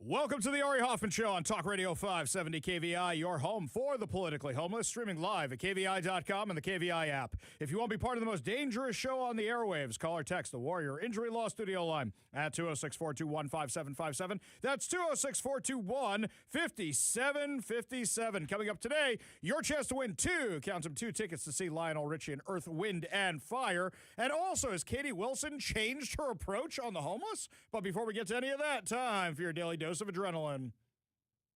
Welcome to the Ari Hoffman Show on Talk Radio 570 KVI, your home for the politically homeless, streaming live at KVI.com and the KVI app. If you want to be part of the most dangerous show on the airwaves, call or text the Warrior Injury Law Studio line at 206-421-5757. That's 206-421-5757. Coming up today, your chance to win two tickets to see Lionel Richie in Earth, Wind, and Fire. And also, has Katie Wilson changed her approach on the homeless? But before we get to any of that, time for your daily dose of adrenaline.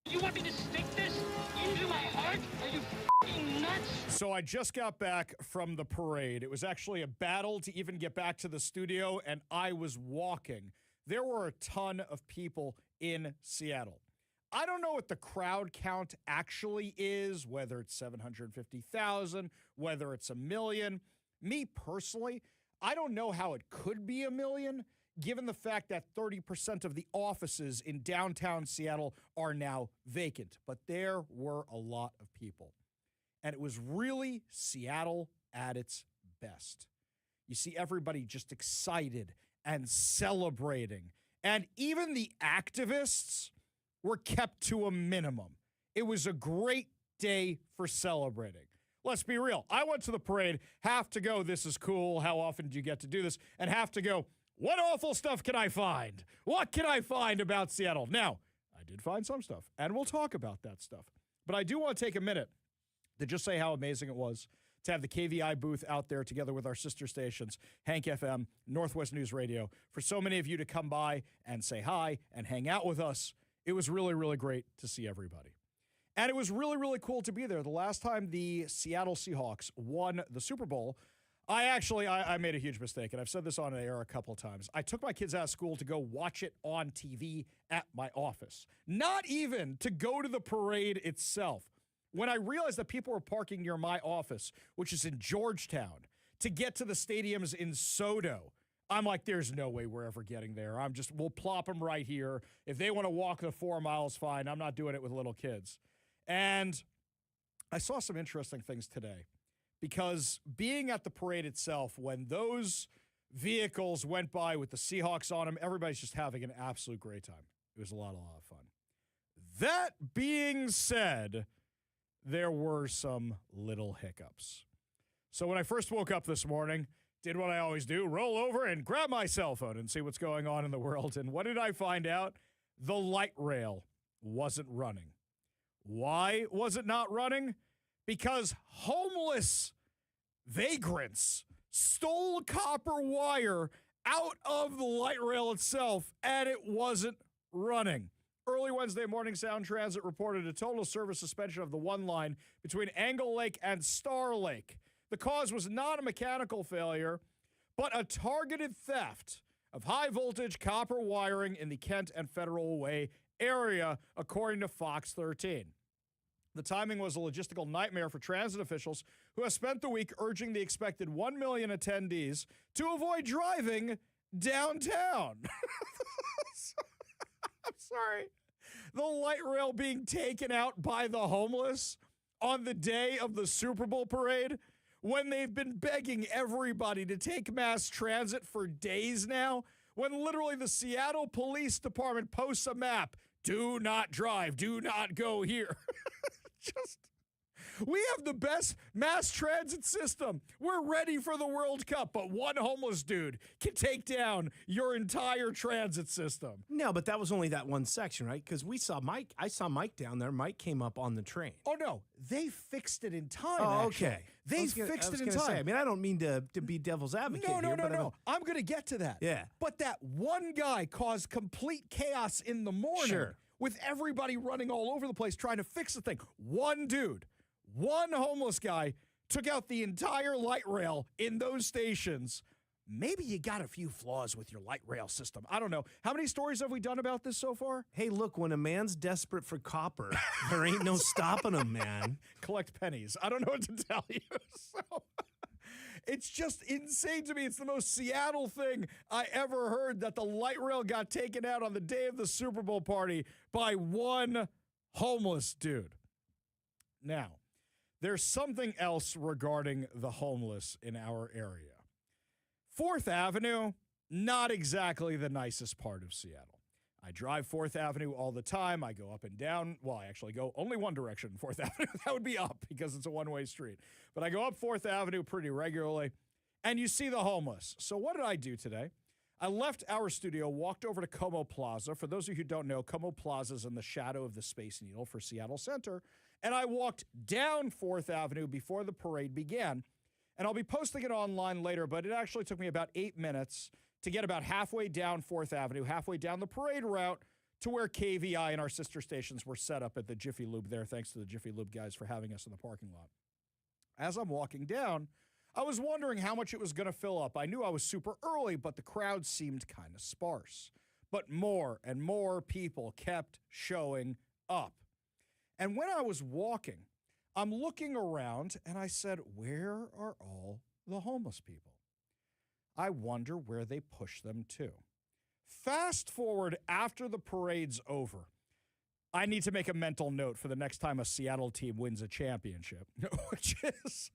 You want me to stick this into my heart? Are you f***ing nuts? So I just got back from the parade. It was actually a battle to even get back to the studio, and I was walking. There were a ton of people in Seattle. I don't know what the crowd count actually is, whether it's 750,000, whether it's 1 million. Me personally, I don't know how it could be 1 million, given the fact that 30% of the offices in downtown Seattle are now vacant. But there were a lot of people. And it was really Seattle at its best. You see everybody just excited and celebrating. And even the activists were kept to a minimum. It was a great day for celebrating. Let's be real. I went to the parade, have to go, this is cool, how often do you get to do this? And have to go, what awful stuff can I find? What can I find about Seattle? Now, I did find some stuff, and we'll talk about that stuff. But I do want to take a minute to just say how amazing it was to have the KVI booth out there together with our sister stations, Hank FM, Northwest News Radio, for so many of you to come by and say hi and hang out with us. It was really, really great to see everybody. And it was really, really cool to be there. The last time the Seattle Seahawks won the Super Bowl, I made a huge mistake, and I've said this on air a couple of times. I took my kids out of school to go watch it on TV at my office, not even to go to the parade itself. When I realized that people were parking near my office, which is in Georgetown, to get to the stadiums in Soto, I'm like, there's no way we're ever getting there. We'll plop them right here. If they want to walk the 4 miles, fine. I'm not doing it with little kids. And I saw some interesting things today. Because being at the parade itself, when those vehicles went by with the Seahawks on them, everybody's just having an absolute great time. It was a lot of fun. That being said, there were some little hiccups. So when I first woke up this morning, did what I always do, roll over and grab my cell phone and see what's going on in the world. And what did I find out? The light rail wasn't running. Why was it not running? Because homeless vagrants stole copper wire out of the light rail itself, and it wasn't running. Early Wednesday morning, Sound Transit reported a total service suspension of the one line between Angle Lake and Star Lake. The cause was not a mechanical failure, but a targeted theft of high-voltage copper wiring in the Kent and Federal Way area, according to Fox 13. The timing was a logistical nightmare for transit officials who have spent the week urging the expected 1 million attendees to avoid driving downtown. I'm sorry. The light rail being taken out by the homeless on the day of the Super Bowl parade when they've been begging everybody to take mass transit for days now, when literally the Seattle Police Department posts a map. Do not drive. Do not go here. We have the best mass transit system. We're ready for the World Cup, but one homeless dude can take down your entire transit system. No, but that was only that one section, right? Because I saw Mike down there. Mike came up on the train. Oh, no. They fixed it in time, Oh, actually. okay. They fixed it in time. I don't mean to be devil's advocate here. No. I'm going to get to that. Yeah. But that one guy caused complete chaos in the morning. Sure. With everybody running all over the place trying to fix the thing. One dude, one homeless guy took out the entire light rail in those stations. Maybe you got a few flaws with your light rail system. I don't know. How many stories have we done about this so far? Hey, look, when a man's desperate for copper, there ain't no stopping him, man. Collect pennies. I don't know what to tell you. So it's just insane to me. It's the most Seattle thing I ever heard, that the light rail got taken out on the day of the Super Bowl party by one homeless dude. Now, there's something else regarding the homeless in our area. 4th Avenue, not exactly the nicest part of Seattle. I drive 4th Avenue all the time. I go up and down. Well, I actually go only one direction, 4th Avenue. That would be up because it's a one-way street. But I go up 4th Avenue pretty regularly, and you see the homeless. So what did I do today? I left our studio, walked over to Como Plaza. For those of you who don't know, Como Plaza is in the shadow of the Space Needle for Seattle Center. And I walked down 4th Avenue before the parade began. And I'll be posting it online later, but it actually took me about 8 minutes to get about halfway down 4th Avenue, halfway down the parade route to where KVI and our sister stations were set up at the Jiffy Lube there. Thanks to the Jiffy Lube guys for having us in the parking lot. As I'm walking down, I was wondering how much it was going to fill up. I knew I was super early, but the crowd seemed kind of sparse. But more and more people kept showing up. And when I was walking, I'm looking around and I said, where are all the homeless people? I wonder where they push them to. Fast forward after the parade's over. I need to make a mental note for the next time a Seattle team wins a championship, which is,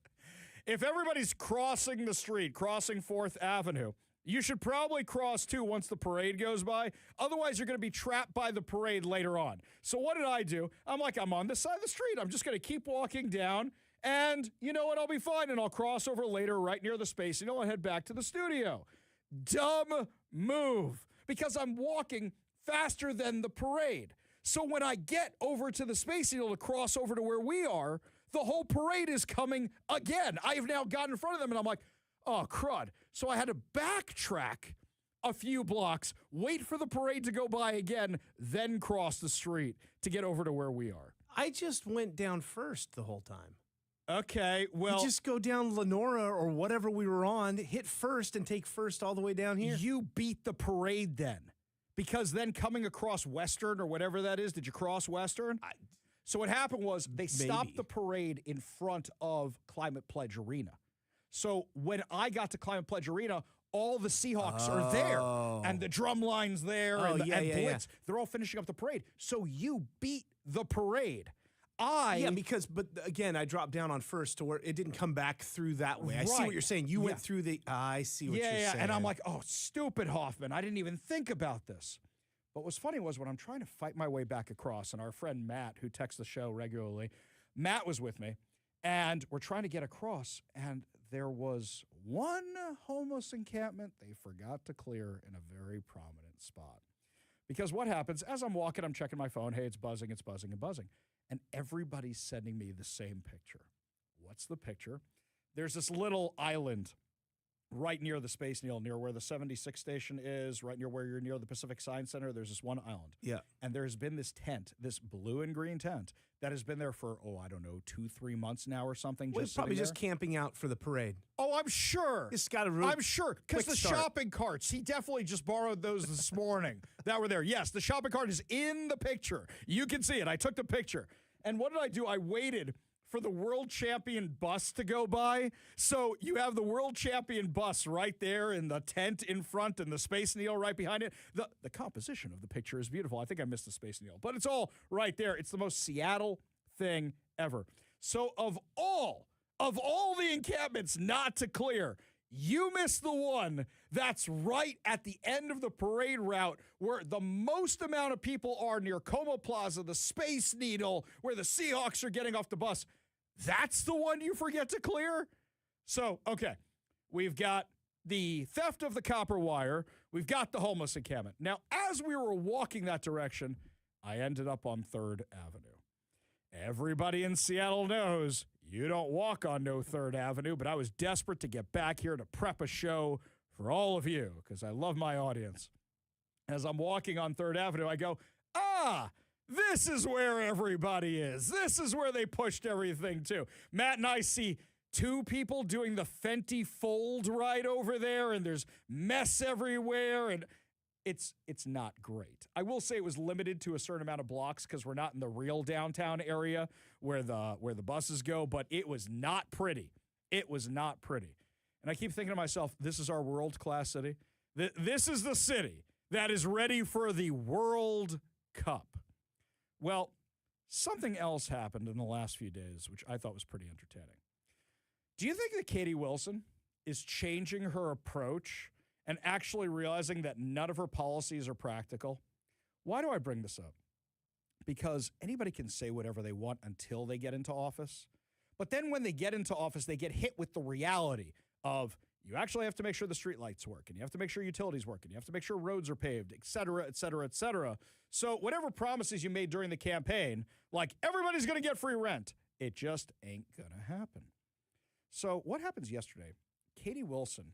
if everybody's crossing the street, crossing 4th Avenue, you should probably cross too once the parade goes by. Otherwise, you're going to be trapped by the parade later on. So what did I do? I'm on this side of the street. I'm just going to keep walking down, and you know what? I'll be fine, and I'll cross over later right near the Space Needle and head back to the studio. Dumb move, because I'm walking faster than the parade. So when I get over to the Space Needle to cross over to where we are, the whole parade is coming again. I have now gotten in front of them, and I'm like, oh, crud. So I had to backtrack a few blocks, wait for the parade to go by again, then cross the street to get over to where we are. I just went down first the whole time. Okay, well, you just go down Lenora or whatever we were on, hit first and take first all the way down here. You beat the parade then, because then coming across Western or whatever that is, did you cross Western? So what happened was they stopped the parade in front of Climate Pledge Arena. So when I got to Climate Pledge Arena, all the Seahawks are there, and the drum line's there, and Blitz. They're all finishing up the parade. So you beat the parade. But again, I dropped down on first to where it didn't come back through that way. I see what you're saying. You went through the, I see what you're saying. And I'm like, oh, stupid Hoffman. I didn't even think about this. But what's funny was when I'm trying to fight my way back across, and our friend Matt, who texts the show regularly, Matt was with me, and we're trying to get across, and there was one homeless encampment they forgot to clear in a very prominent spot. Because what happens, as I'm walking, I'm checking my phone. Hey, it's buzzing, and buzzing. And everybody's sending me the same picture. What's the picture? There's this little island right near the Space Needle, near where the 76 station is, right near where you're near the Pacific Science Center. There's this one island. Yeah. And there's been this tent, this blue and green tent, that has been there for, 2-3 months now or something. Well, probably just camping out for the parade. Oh, I'm sure. It's got a real I'm sure. Because the shopping carts, he definitely just borrowed those this morning that were there. Yes, the shopping cart is in the picture. You can see it. I took the picture. And what did I do? I waited for the world champion bus to go by. So you have the world champion bus right there in the tent in front and the Space Needle right behind it. The composition of the picture is beautiful. I think I missed the Space Needle, but it's all right there. It's the most Seattle thing ever. So of all the encampments not to clear, you missed the one that's right at the end of the parade route where the most amount of people are near Como Plaza, the Space Needle, where the Seahawks are getting off the bus. That's the one you forget to clear? So, okay, we've got the theft of the copper wire. We've got the homeless encampment. Now, as we were walking that direction, I ended up on 3rd Avenue. Everybody in Seattle knows you don't walk on no 3rd Avenue, but I was desperate to get back here to prep a show for all of you because I love my audience. As I'm walking on 3rd Avenue, I go, this is where everybody is. This is where they pushed everything to. Matt and I see 2 people doing the Fenty fold right over there, and there's mess everywhere, and it's not great. I will say it was limited to a certain amount of blocks because we're not in the real downtown area where the buses go, but it was not pretty. It was not pretty. And I keep thinking to myself, this is our world-class city. This is the city that is ready for the World Cup. Well, something else happened in the last few days, which I thought was pretty entertaining. Do you think that Katie Wilson is changing her approach and actually realizing that none of her policies are practical? Why do I bring this up? Because anybody can say whatever they want until they get into office. But then when they get into office, they get hit with the reality of you actually have to make sure the street lights work, and you have to make sure utilities work, and you have to make sure roads are paved, et cetera, et cetera, et cetera. So whatever promises you made during the campaign, like everybody's going to get free rent, it just ain't going to happen. So what happens yesterday? Katie Wilson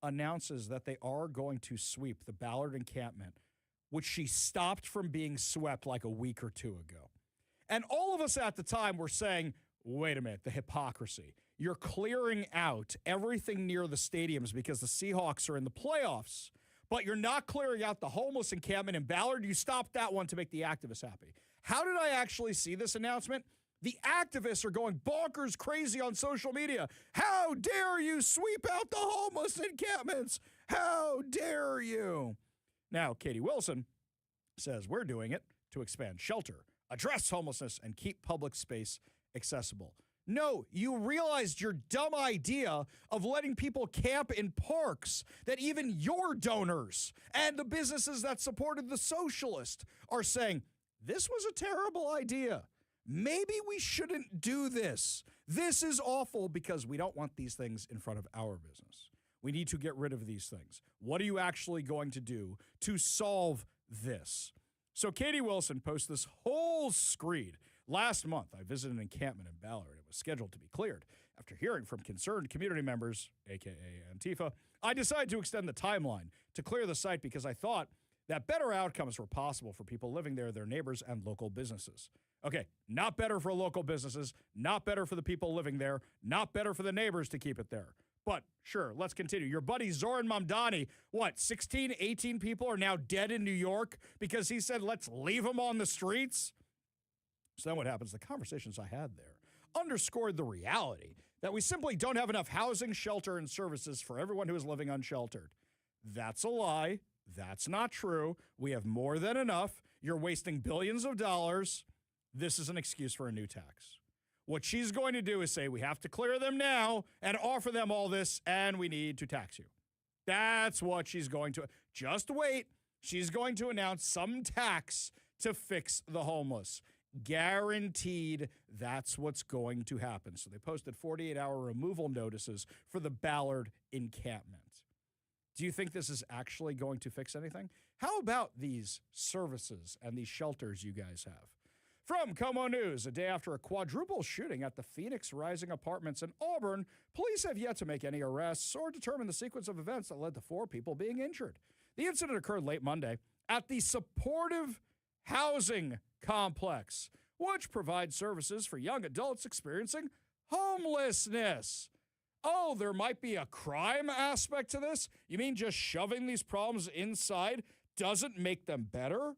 announces that they are going to sweep the Ballard encampment, which she stopped from being swept like a week or two ago. And all of us at the time were saying, wait a minute, the hypocrisy. You're clearing out everything near the stadiums because the Seahawks are in the playoffs, but you're not clearing out the homeless encampment in Ballard. You stopped that one to make the activists happy. How did I actually see this announcement? The activists are going bonkers crazy on social media. How dare you sweep out the homeless encampments? How dare you? Now, Katie Wilson says we're doing it to expand shelter, address homelessness, and keep public space accessible. No, you realized your dumb idea of letting people camp in parks that even your donors and the businesses that supported the socialist are saying, this was a terrible idea. Maybe we shouldn't do this. This is awful because we don't want these things in front of our business. We need to get rid of these things. What are you actually going to do to solve this? So Katie Wilson posts this whole screed. Last month, I visited an encampment in Ballard. It was scheduled to be cleared. After hearing from concerned community members, a.k.a. Antifa, I decided to extend the timeline to clear the site because I thought that better outcomes were possible for people living there, their neighbors, and local businesses. Okay, not better for local businesses, not better for the people living there, not better for the neighbors to keep it there. But sure, let's continue. Your buddy Zoran Mamdani, 16, 18 people are now dead in New York because he said, let's leave them on the streets? So then what happens? The conversations I had there underscored the reality that we simply don't have enough housing, shelter, and services for everyone who is living unsheltered. That's a lie. That's not true. We have more than enough. You're wasting billions of dollars. This is an excuse for a new tax. What she's going to do is say, we have to clear them now and offer them all this, and we need to tax you. That's what she's going to. Just wait. She's going to announce some tax to fix the homeless. Guaranteed that's what's going to happen. So they posted 48-hour removal notices for the Ballard encampment. Do you think this is actually going to fix anything? How about these services and these shelters you guys have? From Como News, a day after a quadruple shooting at the Phoenix Rising Apartments in Auburn, police have yet to make any arrests or determine the sequence of events that led to 4 people being injured. The incident occurred late Monday at the Supportive Housing Complex, which provides services for young adults experiencing homelessness. Oh, there might be a crime aspect to this? You mean just shoving these problems inside doesn't make them better?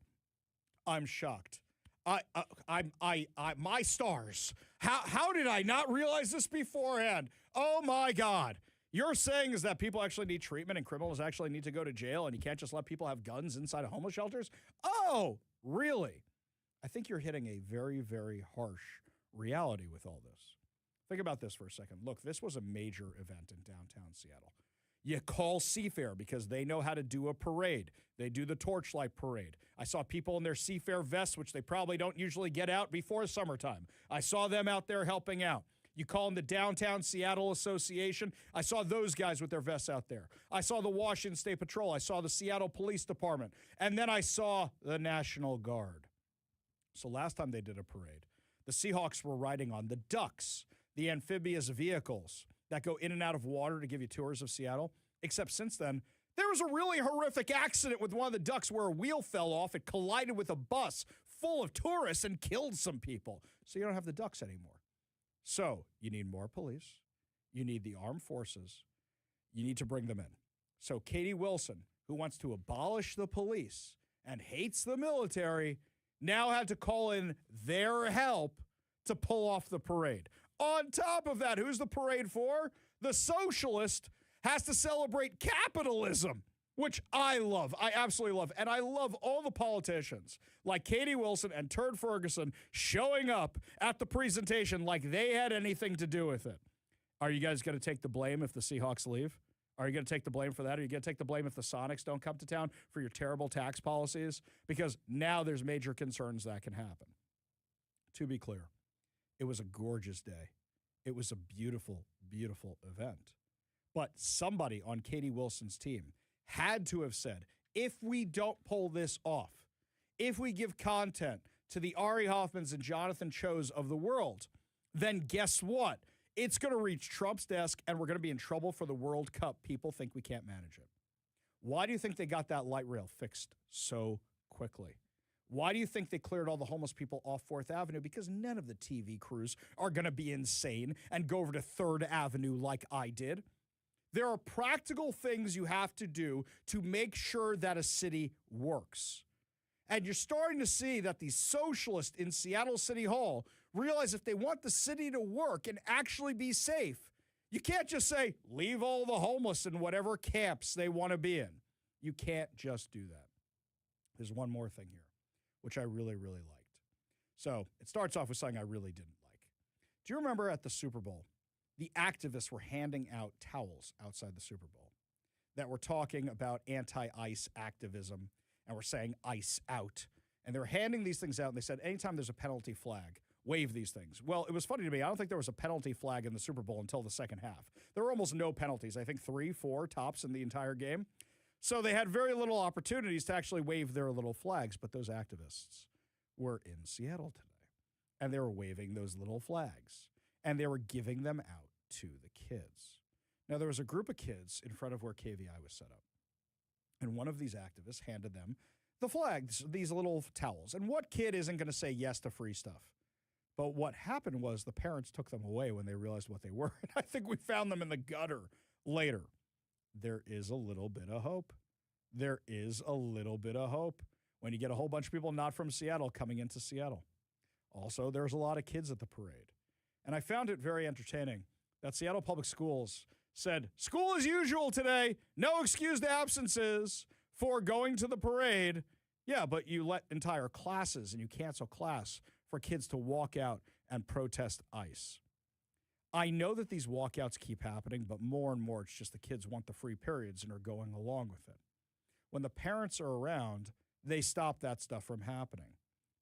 I'm shocked. My stars. How did I not realize this beforehand? Oh my God. You're saying is that people actually need treatment and criminals actually need to go to jail and you can't just let people have guns inside of homeless shelters? Oh, really? I think you're hitting a very, very harsh reality with all this. Think about this for a second. Look, this was a major event in downtown Seattle. You call Seafair because they know how to do a parade. They do the Torchlight Parade. I saw people in their Seafair vests, which they probably don't usually get out before summertime. I saw them out there helping out. You call them the Downtown Seattle Association. I saw those guys with their vests out there. I saw the Washington State Patrol. I saw the Seattle Police Department. And then I saw the National Guard. So last time they did a parade, the Seahawks were riding on the Ducks, the amphibious vehicles that go in and out of water to give you tours of Seattle. Except since then, there was a really horrific accident with one of the Ducks where a wheel fell off. It collided with a bus full of tourists and killed some people. So you don't have the Ducks anymore. So you need more police. You need the armed forces. You need to bring them in. So Katie Wilson, who wants to abolish the police and hates the military, now had to call in their help to pull off the parade. On top of that, who's the parade for? The socialist has to celebrate capitalism, which I love. I absolutely love. And I love all the politicians like Katie Wilson and Turd Ferguson showing up at the presentation like they had anything to do with it. Are you guys going to take the blame if the Seahawks leave? Are you going to take the blame for that? Are you going to take the blame if the Sonics don't come to town for your terrible tax policies? Because now there's major concerns that can happen. To be clear, it was a gorgeous day. It was a beautiful, beautiful event. But somebody on Katie Wilson's team had to have said, if we don't pull this off, if we give content to the Ari Hoffmans and Jonathan Cho's of the world, then guess what? It's going to reach Trump's desk, and we're going to be in trouble for the World Cup. People think we can't manage it. Why do you think they got that light rail fixed so quickly? Why do you think they cleared all the homeless people off 4th Avenue? Because none of the TV crews are going to be insane and go over to 3rd Avenue like I did. There are practical things you have to do to make sure that a city works. And you're starting to see that the socialists in Seattle City Hall realize if they want the city to work and actually be safe, you can't just say, leave all the homeless in whatever camps they want to be in. You can't just do that. There's one more thing here, which I really, really liked. So it starts off with something I really didn't like. Do you remember at the Super Bowl, the activists were handing out towels outside the Super Bowl that were talking about anti-ICE activism and were saying ICE out. And they were handing these things out, and they said, anytime there's a penalty flag, wave these things. Well, it was funny to me. I don't think there was a penalty flag in the Super Bowl until the second half. There were almost no penalties. I think 3, 4 tops in the entire game. So they had very little opportunities to actually wave their little flags, but those activists were in Seattle today, and they were waving those little flags, and they were giving them out to the kids. Now, there was a group of kids in front of where KVI was set up, and one of these activists handed them the flags, these little towels. And what kid isn't going to say yes to free stuff? But what happened was the parents took them away when they realized what they were. And I think we found them in the gutter later. There is a little bit of hope. There is a little bit of hope when you get a whole bunch of people not from Seattle coming into Seattle. Also, there's a lot of kids at the parade. And I found it very entertaining that Seattle Public Schools said, school as usual today, no excused absences for going to the parade. Yeah, but you let entire classes and you cancel class for kids to walk out and protest ICE. I know that these walkouts keep happening, but more and more it's just the kids want the free periods and are going along with it. When the parents are around, they stop that stuff from happening.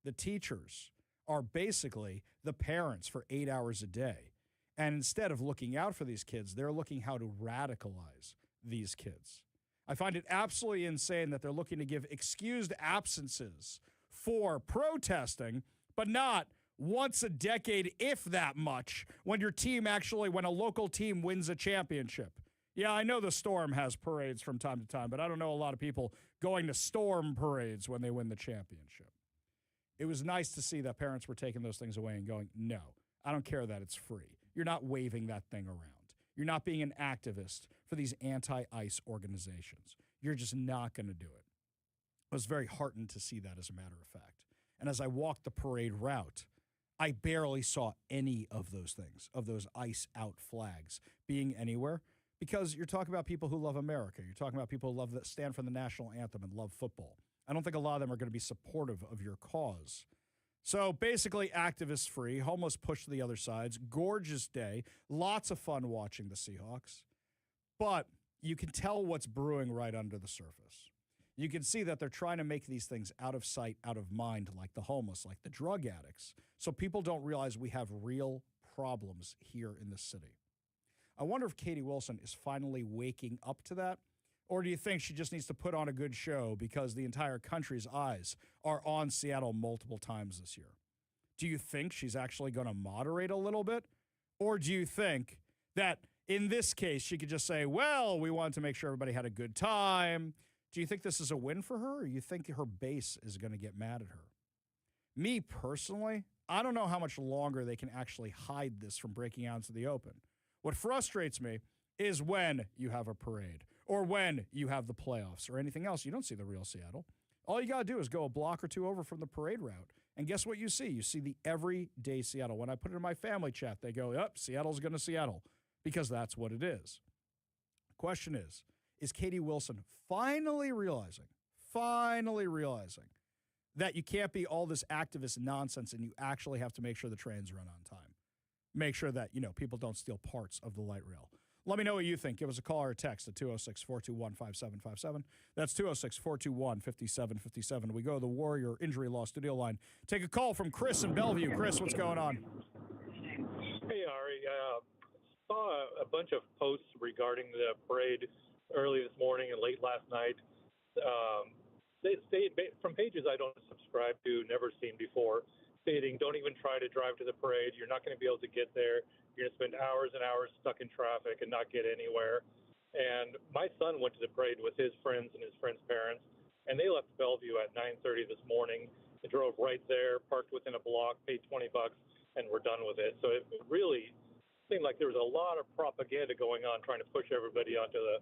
The teachers are basically the parents for 8 hours a day. And instead of looking out for these kids, they're looking how to radicalize these kids. I find it absolutely insane that they're looking to give excused absences for protesting, but not once a decade, if that much, when when a local team wins a championship. Yeah, I know the Storm has parades from time to time, but I don't know a lot of people going to Storm parades when they win the championship. It was nice to see that parents were taking those things away and going, no, I don't care that it's free. You're not waving that thing around. You're not being an activist for these anti-ICE organizations. You're just not going to do it. I was very heartened to see that, as a matter of fact. And as I walked the parade route, I barely saw any of those things, of those ICE out flags being anywhere, because you're talking about people who love America. You're talking about people who stand for the national anthem and love football. I don't think a lot of them are going to be supportive of your cause. So basically, activists free, homeless pushed to the other sides, gorgeous day, lots of fun watching the Seahawks. But you can tell what's brewing right under the surface. You can see that they're trying to make these things out of sight, out of mind, like the homeless, like the drug addicts, so people don't realize we have real problems here in the city. I wonder if Katie Wilson is finally waking up to that, or do you think she just needs to put on a good show because the entire country's eyes are on Seattle multiple times this year? Do you think she's actually going to moderate a little bit? Or do you think that in this case she could just say, well, we wanted to make sure everybody had a good time? Do you think this is a win for her, or you think her base is going to get mad at her? Me personally, I don't know how much longer they can actually hide this from breaking out into the open. What frustrates me is when you have a parade or when you have the playoffs or anything else, you don't see the real Seattle. All you got to do is go a block or two over from the parade route. And guess what you see? You see the everyday Seattle. When I put it in my family chat, they go, yep, Seattle's going to Seattle, because that's what it is. The question is Katie Wilson finally realizing that you can't be all this activist nonsense and you actually have to make sure the trains run on time? Make sure that, people don't steal parts of the light rail. Let me know what you think. Give us a call or a text at 206-421-5757. That's 206-421-5757. We go to the Warrior Injury Law Studio line. Take a call from Chris in Bellevue. Chris, what's going on? Hey, Ari. Saw a bunch of posts regarding the parade early this morning and late last night. They stayed from pages I don't subscribe to, never seen before, stating don't even try to drive to the parade. You're not going to be able to get there. You're going to spend hours and hours stuck in traffic and not get anywhere. And my son went to the parade with his friends and his friends' parents, and they left Bellevue at 9:30 this morning. They drove right there, parked within a block, paid $20, and we're done with it. So it really seemed like there was a lot of propaganda going on trying to push everybody onto the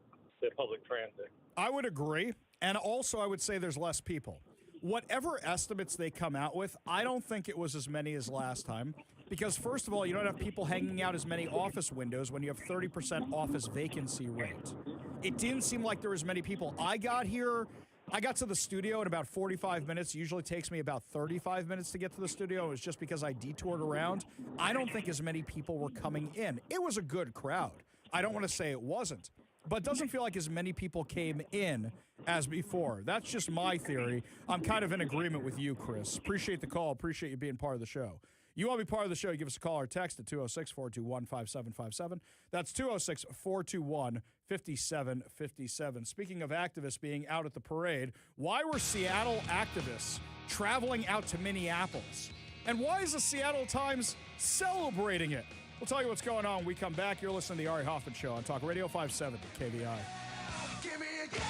public transit. I would agree. And also, I would say there's less people. Whatever estimates they come out with, I don't think it was as many as last time. Because, first of all, you don't have people hanging out as many office windows when you have 30% office vacancy rate. It didn't seem like there was many people. I got to the studio in about 45 minutes. It usually takes me about 35 minutes to get to the studio. It was just because I detoured around. I don't think as many people were coming in. It was a good crowd. I don't want to say it wasn't. But it doesn't feel like as many people came in as before. That's just my theory. I'm kind of in agreement with you, Chris. Appreciate the call. Appreciate you being part of the show. You want to be part of the show, give us a call or text at 206-421-5757. That's 206-421-5757. Speaking of activists being out at the parade, why were Seattle activists traveling out to Minneapolis? And why is the Seattle Times celebrating it? We'll tell you what's going on when we come back. You're listening to the Ari Hoffman Show on Talk Radio 570 KVI. Give me a yeah.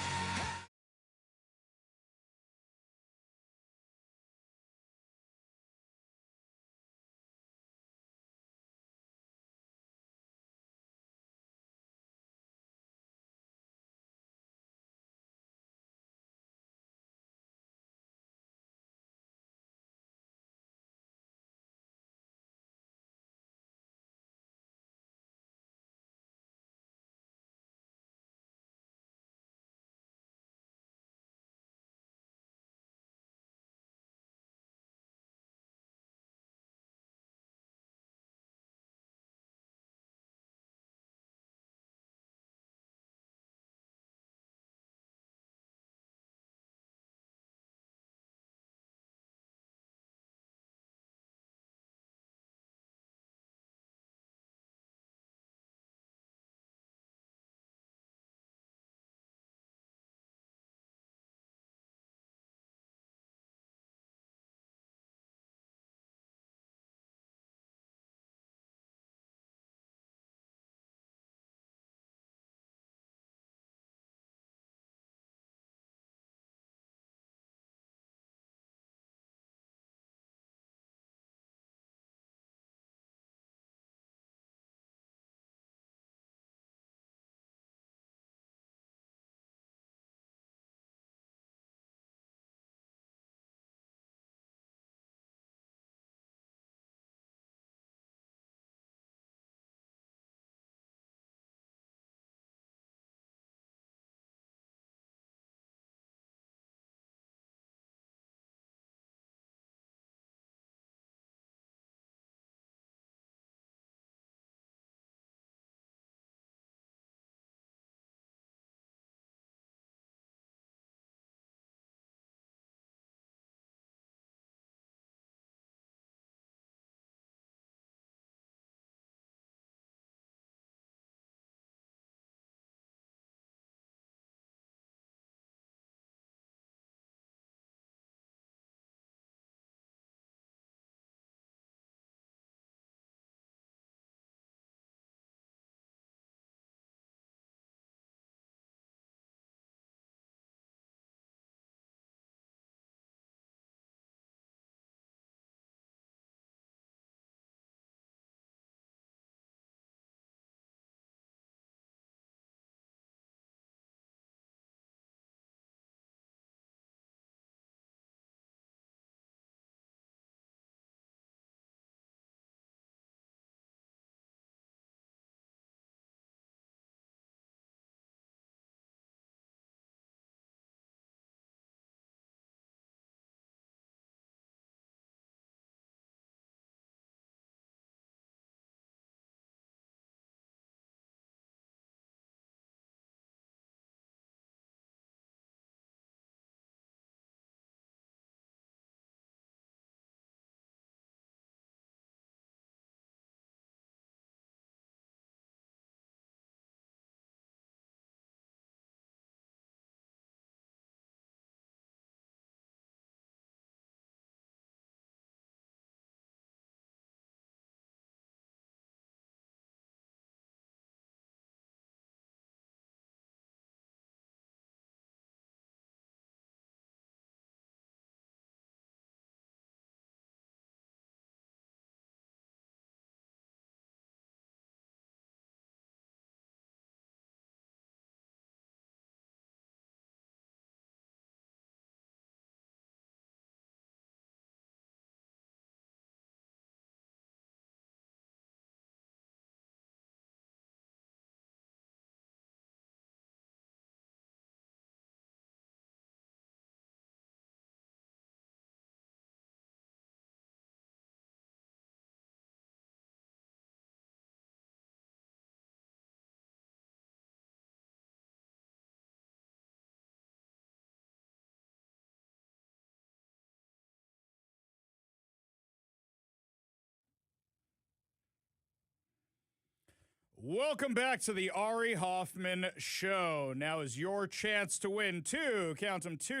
Welcome back to the Ari Hoffman Show. Now is your chance to win two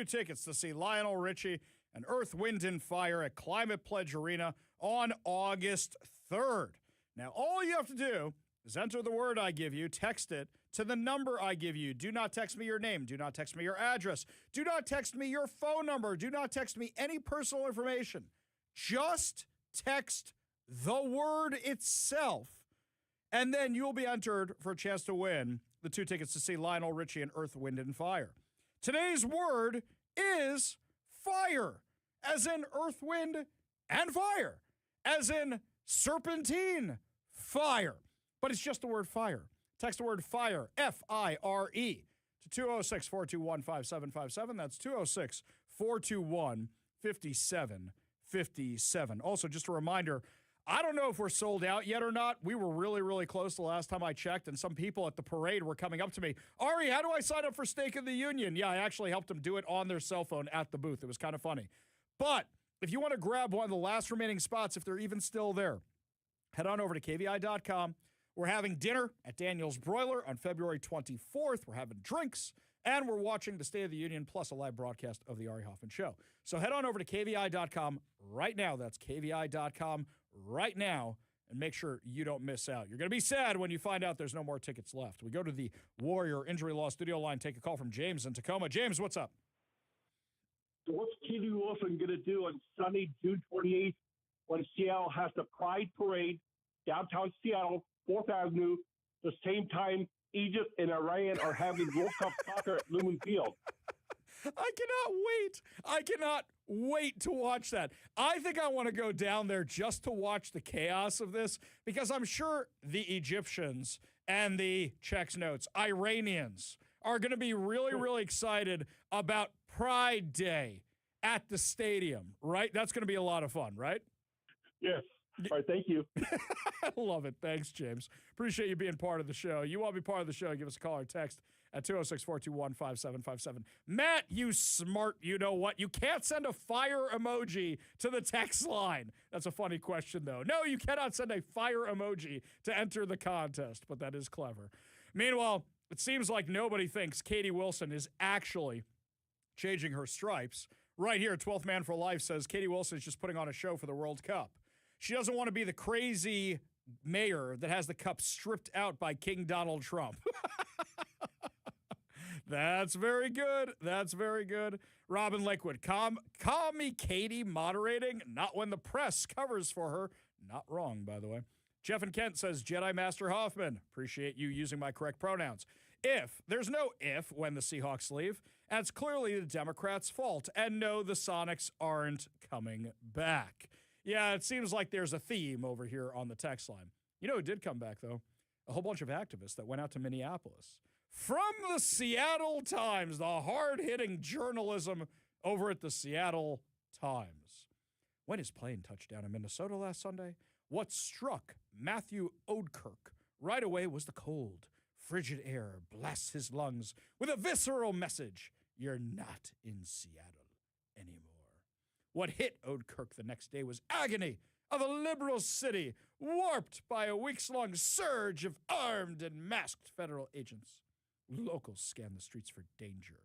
tickets to see Lionel Richie and Earth, Wind, and Fire at Climate Pledge Arena on August 3rd. Now, all you have to do is enter the word I give you, text it to the number I give you. Do not text me your name. Do not text me your address. Do not text me your phone number. Do not text me any personal information. Just text the word itself, and then you'll be entered for a chance to win the two tickets to see Lionel Richie and Earth, Wind, and Fire. Today's word is fire, as in earth, wind, and fire, as in serpentine fire. But it's just the word fire. Text the word fire, F-I-R-E, to 206-421-5757. That's 206-421-5757. Also, just a reminder, I don't know if we're sold out yet or not. We were really, really close the last time I checked, and some people at the parade were coming up to me. Ari, how do I sign up for Stake of the Union? Yeah, I actually helped them do it on their cell phone at the booth. It was kind of funny. But if you want to grab one of the last remaining spots, if they're even still there, head on over to KVI.com. We're having dinner at Daniel's Broiler on February 24th. We're having drinks, and we're watching the State of the Union plus a live broadcast of the Ari Hoffman Show. So head on over to KVI.com right now. That's KVI.com right now, and make sure you don't miss out. You're going to be sad when you find out there's no more tickets left. We go to the Warrior Injury Law Studio line, take a call from James in Tacoma. James, what's up? So what's Katie Wilson going to do on Sunday, June 28th, when Seattle has the Pride Parade, downtown Seattle, 4th Avenue, the same time Egypt and Iran are having World Cup soccer at Lumen Field? I cannot wait to watch that. I think I want to go down there just to watch the chaos of this, because I'm sure the Egyptians and the checks notes, Iranians, are going to be really, really excited about Pride Day at the stadium, right? That's going to be a lot of fun, right? Yes. All right, thank you. I love it. Thanks, James. Appreciate you being part of the show. You want to be part of the show, give us a call or text at 206-421-5757. Matt, you smart you-know-what. You can't send a fire emoji to the text line. That's a funny question, though. No, you cannot send a fire emoji to enter the contest, but that is clever. Meanwhile, it seems like nobody thinks Katie Wilson is actually changing her stripes. Right here, 12th Man for Life says Katie Wilson is just putting on a show for the World Cup. She doesn't want to be the crazy mayor that has the cup stripped out by King Donald Trump. That's very good. That's very good. Robin Lakewood, call me Katie moderating, not when the press covers for her. Not wrong, by the way. Jeff and Kent says, Jedi Master Hoffman, appreciate you using my correct pronouns. There's no if when the Seahawks leave, and it's clearly the Democrats' fault. And no, the Sonics aren't coming back. Yeah, it seems like there's a theme over here on the text line. You know who did come back, though? A whole bunch of activists that went out to Minneapolis. From the Seattle Times, the hard-hitting journalism over at the Seattle Times. When his plane touched down in Minnesota last Sunday, what struck Matthew Odekirk right away was the cold, frigid air blasts his lungs with a visceral message. You're not in Seattle anymore. What hit Odekirk the next day was agony of a liberal city warped by a weeks-long surge of armed and masked federal agents. Locals scanned the streets for danger.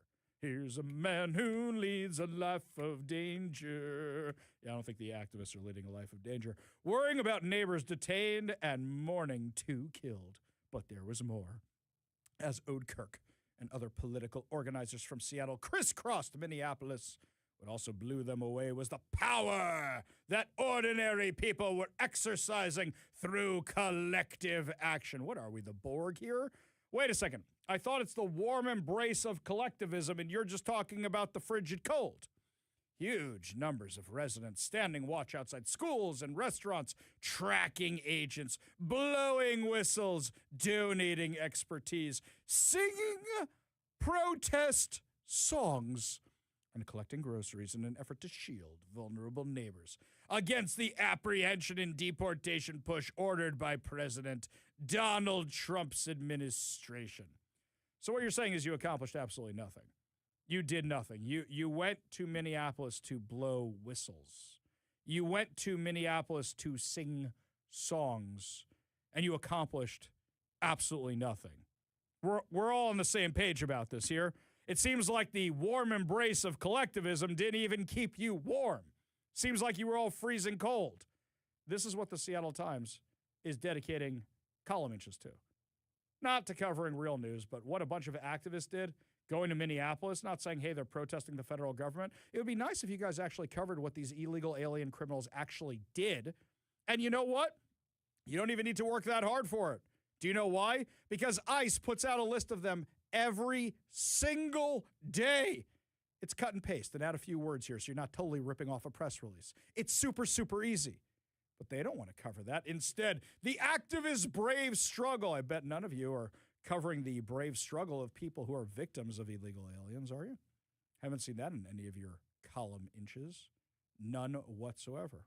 Here's a man who leads a life of danger. Yeah, I don't think the activists are leading a life of danger. Worrying about neighbors detained and mourning 2 killed. But there was more. As Odekirk and other political organizers from Seattle crisscrossed Minneapolis, what also blew them away was the power that ordinary people were exercising through collective action. What are we, the Borg here? Wait a second. I thought it's the warm embrace of collectivism, and you're just talking about the frigid cold. Huge numbers of residents standing watch outside schools and restaurants, tracking agents, blowing whistles, donating expertise, singing protest songs, and collecting groceries in an effort to shield vulnerable neighbors against the apprehension and deportation push ordered by President Donald Trump's administration. So what you're saying is you accomplished absolutely nothing. You did nothing. You went to Minneapolis to blow whistles. You went to Minneapolis to sing songs, and you accomplished Absolutely nothing. We're all on the same page about this here. It seems like the warm embrace of collectivism didn't even keep you warm. Seems like you were all freezing cold. This is what the Seattle Times is dedicating column inches to. Not to covering real news, but what a bunch of activists did going to Minneapolis, not saying, hey, they're protesting the federal government. It would be nice if you guys actually covered what these illegal alien criminals actually did. And you know what? You don't even need to work that hard for it. Do you know why? Because ICE puts out a list of them every single day. It's cut and paste and add a few words here so you're not totally ripping off a press release. It's super, super easy. But they don't want to cover that. Instead, the activist brave struggle. I bet none of you are covering the brave struggle of people who are victims of illegal aliens, are you? Haven't seen that in any of your column inches. None whatsoever.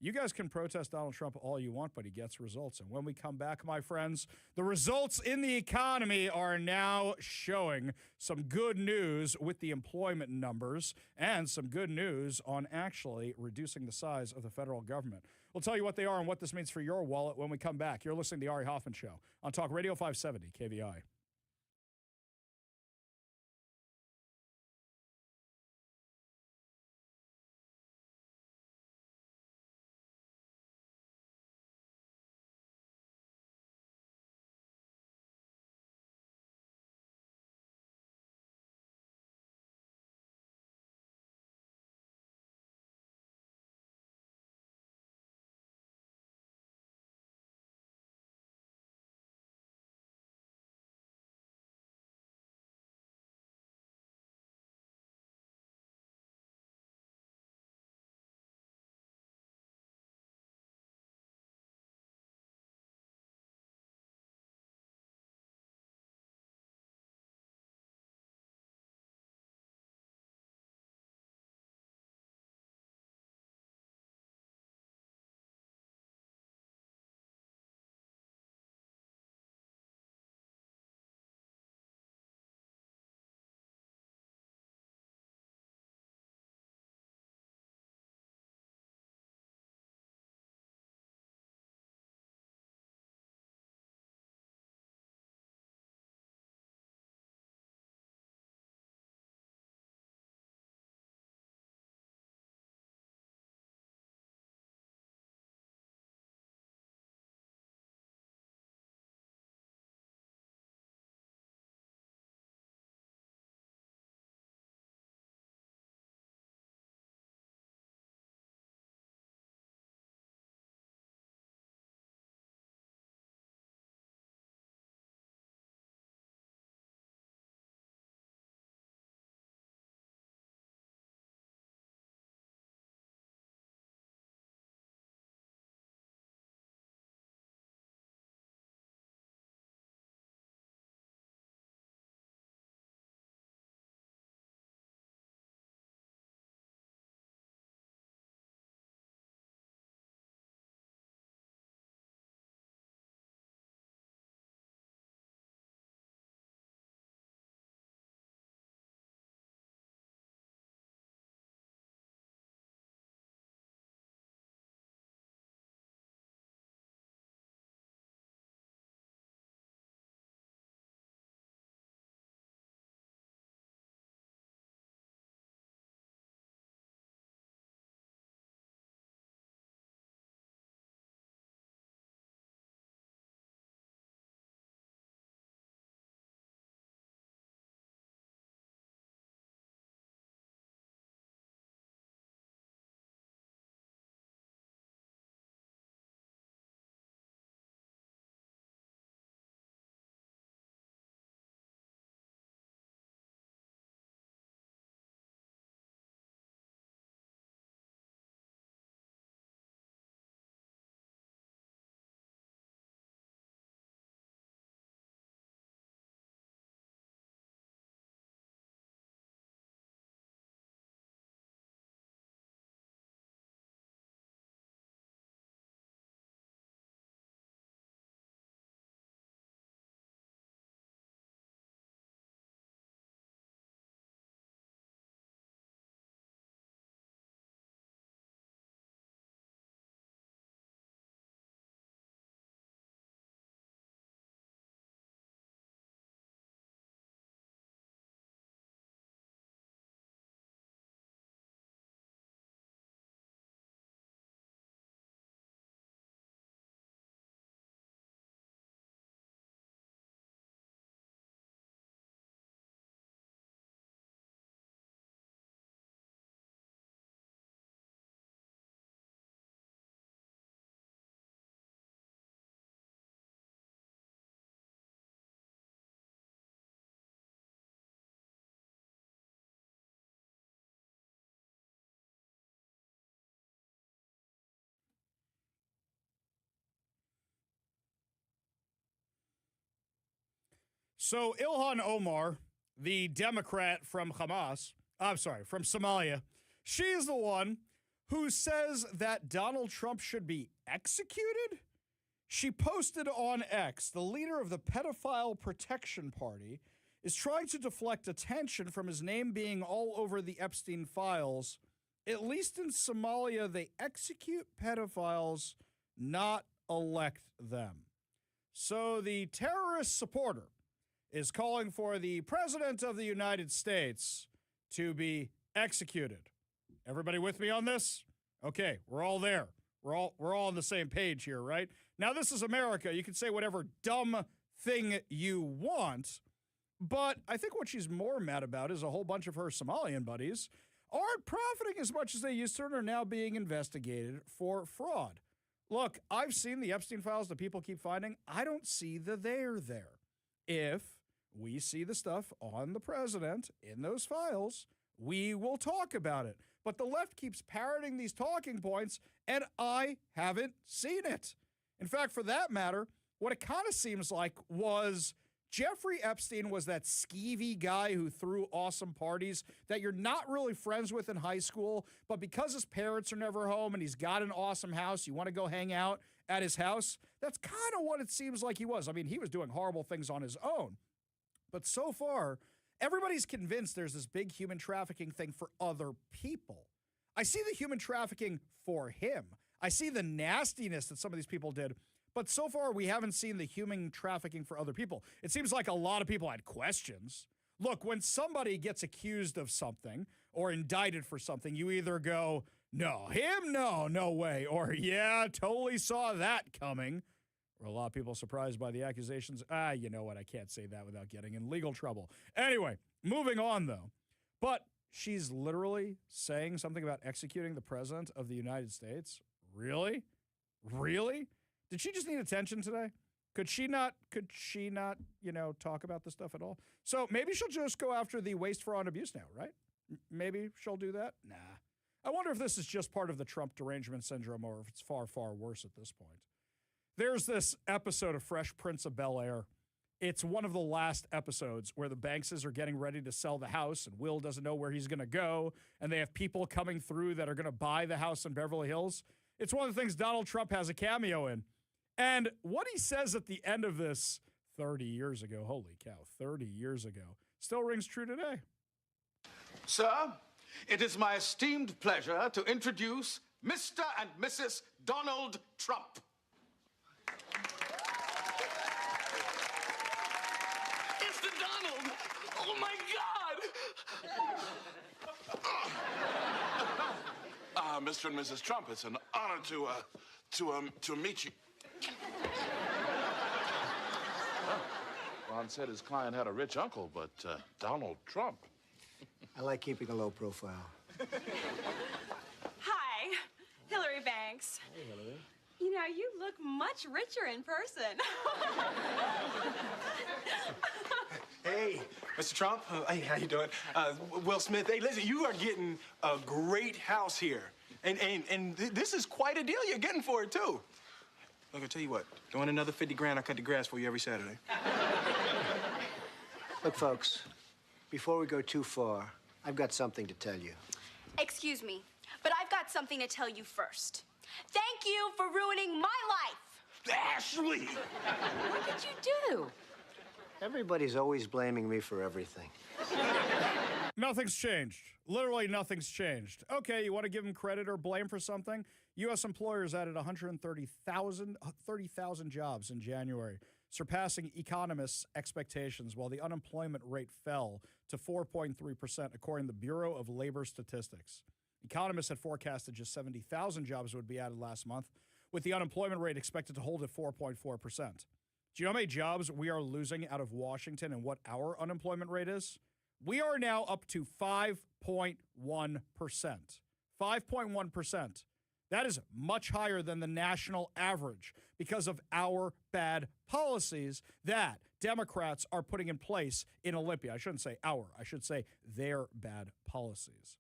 You guys can protest Donald Trump all you want, but he gets results. And when we come back, my friends, the results in the economy are now showing some good news with the employment numbers and some good news on actually reducing the size of the federal government. We'll tell you what they are and what this means for your wallet when we come back. You're listening to the Ari Hoffman Show on Talk Radio 570 KVI. So Ilhan Omar, the Democrat from from Somalia, she's the one who says that Donald Trump should be executed. She posted on X, the leader of the Pedophile Protection Party is trying to deflect attention from his name being all over the Epstein files. At least in Somalia, they execute pedophiles, not elect them. So the terrorist supporter is calling for the President of the United States to be executed. Everybody with me on this? Okay, we're all there. We're all on the same page here, right? Now, this is America. You can say whatever dumb thing you want, but I think what she's more mad about is a whole bunch of her Somalian buddies aren't profiting as much as they used to and are now being investigated for fraud. Look, I've seen the Epstein files that people keep finding. I don't see the there there. If we see the stuff on the president in those files, we will talk about it. But the left keeps parroting these talking points, and I haven't seen it. In fact, for that matter, what it kind of seems like was Jeffrey Epstein was that skeevy guy who threw awesome parties that you're not really friends with in high school, but because his parents are never home and he's got an awesome house, you want to go hang out at his house. That's kind of what it seems like he was. I mean, he was doing horrible things on his own. But so far, everybody's convinced there's this big human trafficking thing for other people. I see the human trafficking for him. I see the nastiness that some of these people did. But so far, we haven't seen the human trafficking for other people. It seems like a lot of people had questions. Look, when somebody gets accused of something or indicted for something, you either go, no, him, no way, or yeah, totally saw that coming. Or a lot of people surprised by the accusations. You know what? I can't say that without getting in legal trouble. Anyway, moving on, though. But she's literally saying something about executing the president of the United States? Really? Really? Did she just need attention today? Could she not, talk about this stuff at all? So maybe she'll just go after the waste, fraud, and abuse now, right? Maybe she'll do that? Nah. I wonder if this is just part of the Trump derangement syndrome or if it's far, far worse at this point. There's this episode of Fresh Prince of Bel-Air. It's one of the last episodes where the Bankses are getting ready to sell the house and Will doesn't know where he's going to go, and they have people coming through that are going to buy the house in Beverly Hills. It's one of the things Donald Trump has a cameo in. And what he says at the end of this 30 years ago, holy cow, 30 years ago, still rings true today. Sir, it is my esteemed pleasure to introduce Mr. and Mrs. Donald Trump. Mr. Donald! Oh, my God! Mr. and Mrs. Trump, it's an honor to meet you. Ron said his client had a rich uncle, but Donald Trump. I like keeping a low profile. Hi, Hillary Banks. Hey, Hillary. You know, you look much richer in person. Hey, Mr. Trump. Hey, how you doing? Will Smith. Hey, listen, you are getting a great house here. And this is quite a deal you're getting for it, too. Look, I'll tell you what. Go on another 50 grand, I'll cut the grass for you every Saturday. Look, folks, before we go too far, I've got something to tell you. Excuse me, but I've got something to tell you first. Thank you for ruining my life. Ashley! What did you do? Everybody's always blaming me for everything. Nothing's changed. Literally nothing's changed. Okay, you want to give him credit or blame for something? U.S. employers added 30,000 jobs in January, surpassing economists' expectations, while the unemployment rate fell to 4.3%, according to the Bureau of Labor Statistics. Economists had forecasted just 70,000 jobs would be added last month, with the unemployment rate expected to hold at 4.4%. Do you know how many jobs we are losing out of Washington and what our unemployment rate is? We are now up to 5.1%. 5.1%. That is much higher than the national average because of our bad policies that Democrats are putting in place in Olympia. I shouldn't say our, I should say their bad policies.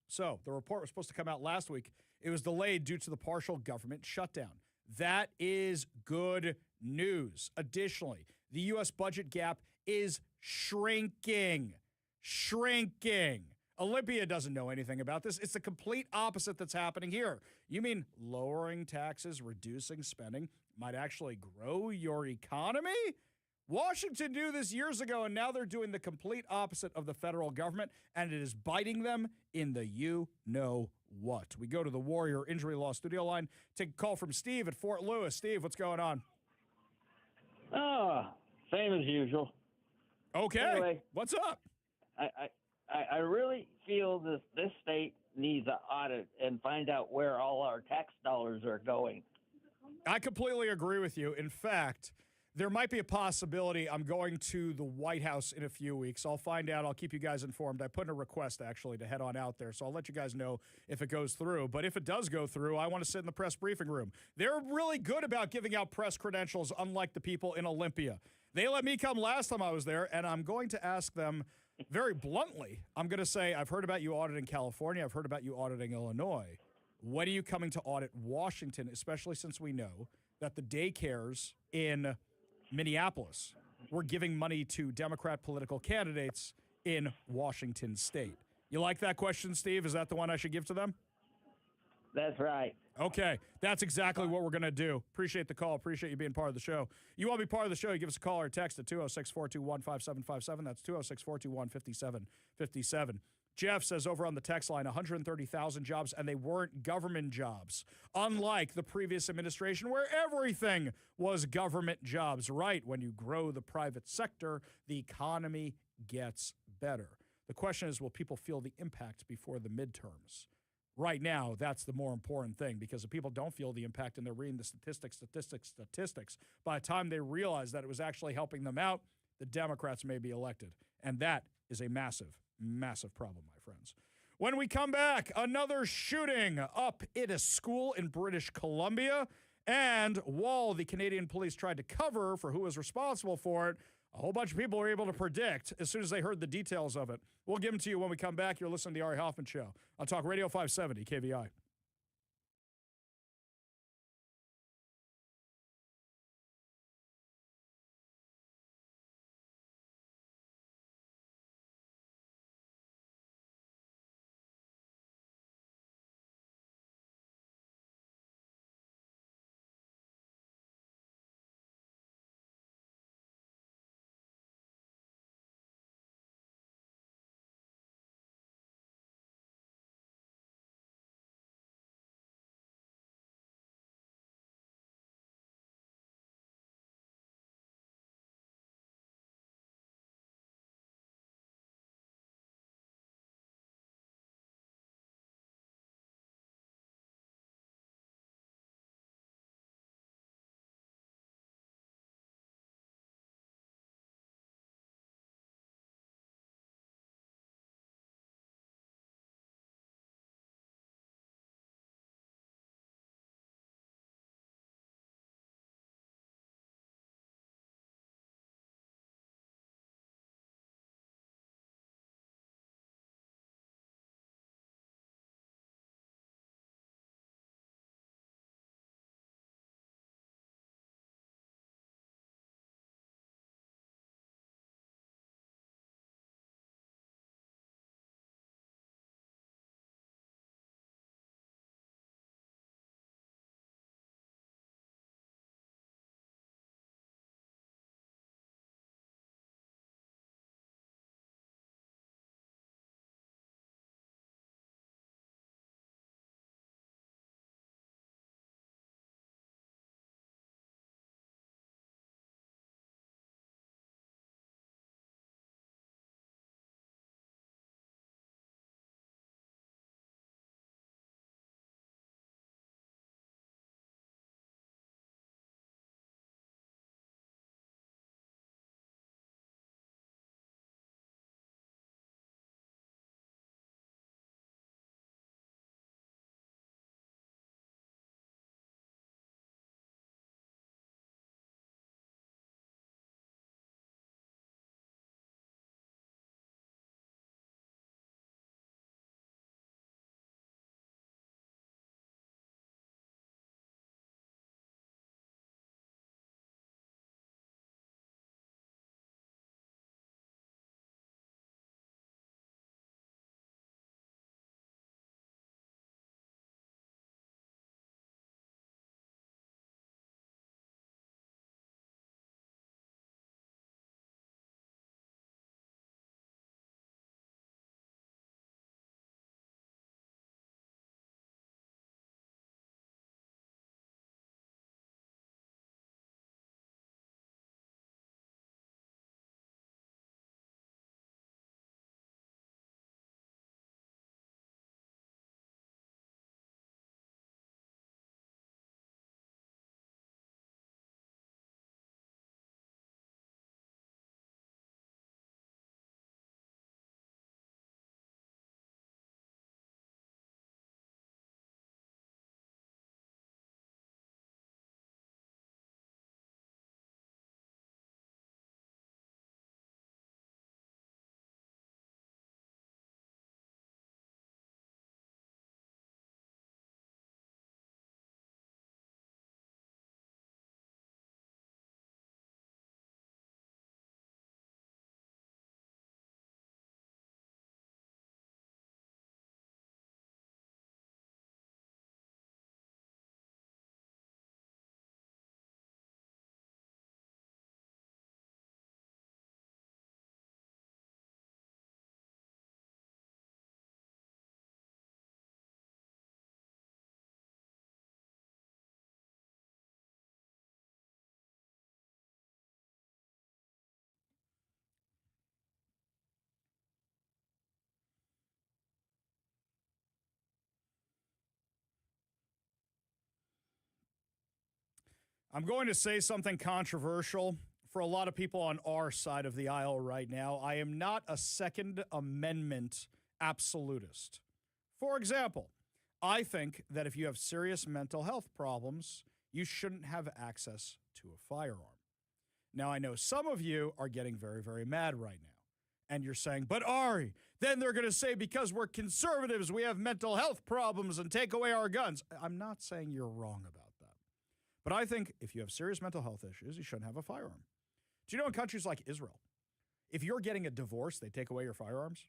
So the report was supposed to come out last week. It was delayed due to the partial government shutdown. That is good news. Additionally, the U.S. budget gap is shrinking. Shrinking. Olympia doesn't know anything about this. It's the complete opposite that's happening here. You mean lowering taxes, reducing spending might actually grow your economy? Washington knew this years ago, and now they're doing the complete opposite of the federal government, and it is biting them in the you-know-what. We go to the Warrior Injury Law studio line. Take a call from Steve at Fort Lewis. Steve, what's going on? Same as usual. Okay. Anyway, what's up? I really feel this state needs an audit and find out where all our tax dollars are going. I completely agree with you. In fact, there might be a possibility I'm going to the White House in a few weeks. I'll find out. I'll keep you guys informed. I put in a request, actually, to head on out there, so I'll let you guys know if it goes through. But if it does go through, I want to sit in the press briefing room. They're really good about giving out press credentials, unlike the people in Olympia. They let me come last time I was there, and I'm going to ask them very bluntly. I'm going to say, I've heard about you auditing California. I've heard about you auditing Illinois. When are you coming to audit Washington, especially since we know that the daycares in Minneapolis were giving money to Democrat political candidates in Washington state? You like that question, Steve? Is that the one I should give to them? That's right. Okay, that's exactly what we're going to do. Appreciate the call. Appreciate you being part of the show. You want to be part of the show, you give us a call or text at 206-421-5757. That's 206-421-5757. Jeff says over on the text line, 130,000 jobs, and they weren't government jobs, unlike the previous administration where everything was government jobs. Right, when you grow the private sector, the economy gets better. The question is, will people feel the impact before the midterms? Right now, that's the more important thing, because if people don't feel the impact and they're reading the statistics, by the time they realize that it was actually helping them out, the Democrats may be elected. And that is a massive, massive problem, my friends. When we come back, another shooting up at a school in British Columbia. And while the Canadian police tried to cover for who was responsible for it, a whole bunch of people were able to predict as soon as they heard the details of it. We'll give them to you when we come back. You're listening to the Ari Hoffman Show on Talk Radio 570 KVI. I'm going to say something controversial for a lot of people on our side of the aisle right now. I am not a Second Amendment absolutist. For example, I think that if you have serious mental health problems, you shouldn't have access to a firearm. Now, I know some of you are getting very, very mad right now. And you're saying, but Ari, then they're going to say because we're conservatives, we have mental health problems and take away our guns. I'm not saying you're wrong about that. But I think if you have serious mental health issues, you shouldn't have a firearm. Do you know in countries like Israel, if you're getting a divorce, they take away your firearms?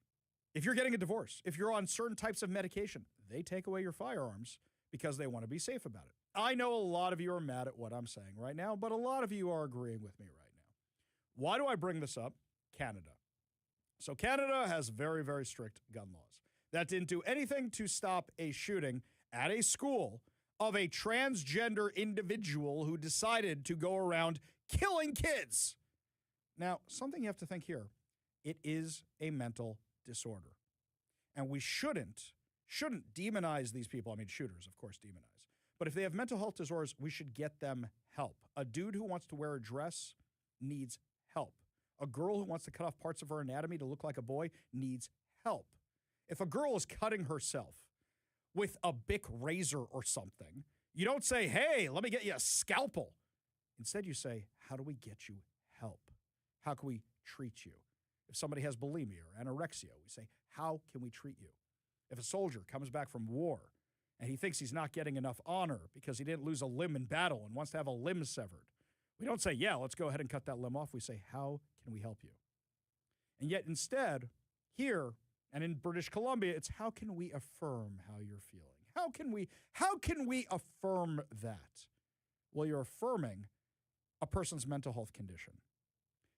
If you're getting a divorce, if you're on certain types of medication, they take away your firearms because they want to be safe about it. I know a lot of you are mad at what I'm saying right now, but a lot of you are agreeing with me right now. Why do I bring this up? Canada. So Canada has very, very strict gun laws that didn't do anything to stop a shooting at a school of a transgender individual who decided to go around killing kids. Now, something you have to think here. It is a mental disorder. And we shouldn't demonize these people. I mean, shooters, of course, demonize. But if they have mental health disorders, we should get them help. A dude who wants to wear a dress needs help. A girl who wants to cut off parts of her anatomy to look like a boy needs help. If a girl is cutting herself with a Bic razor or something, you don't say, hey, let me get you a scalpel. Instead, you say, how do we get you help? How can we treat you? If somebody has bulimia or anorexia, we say, how can we treat you? If a soldier comes back from war and he thinks he's not getting enough honor because he didn't lose a limb in battle and wants to have a limb severed, we don't say, yeah, let's go ahead and cut that limb off. We say, how can we help you? And yet instead, here and in British Columbia, it's how can we affirm how you're feeling? How can we affirm that? Well, you're affirming a person's mental health condition.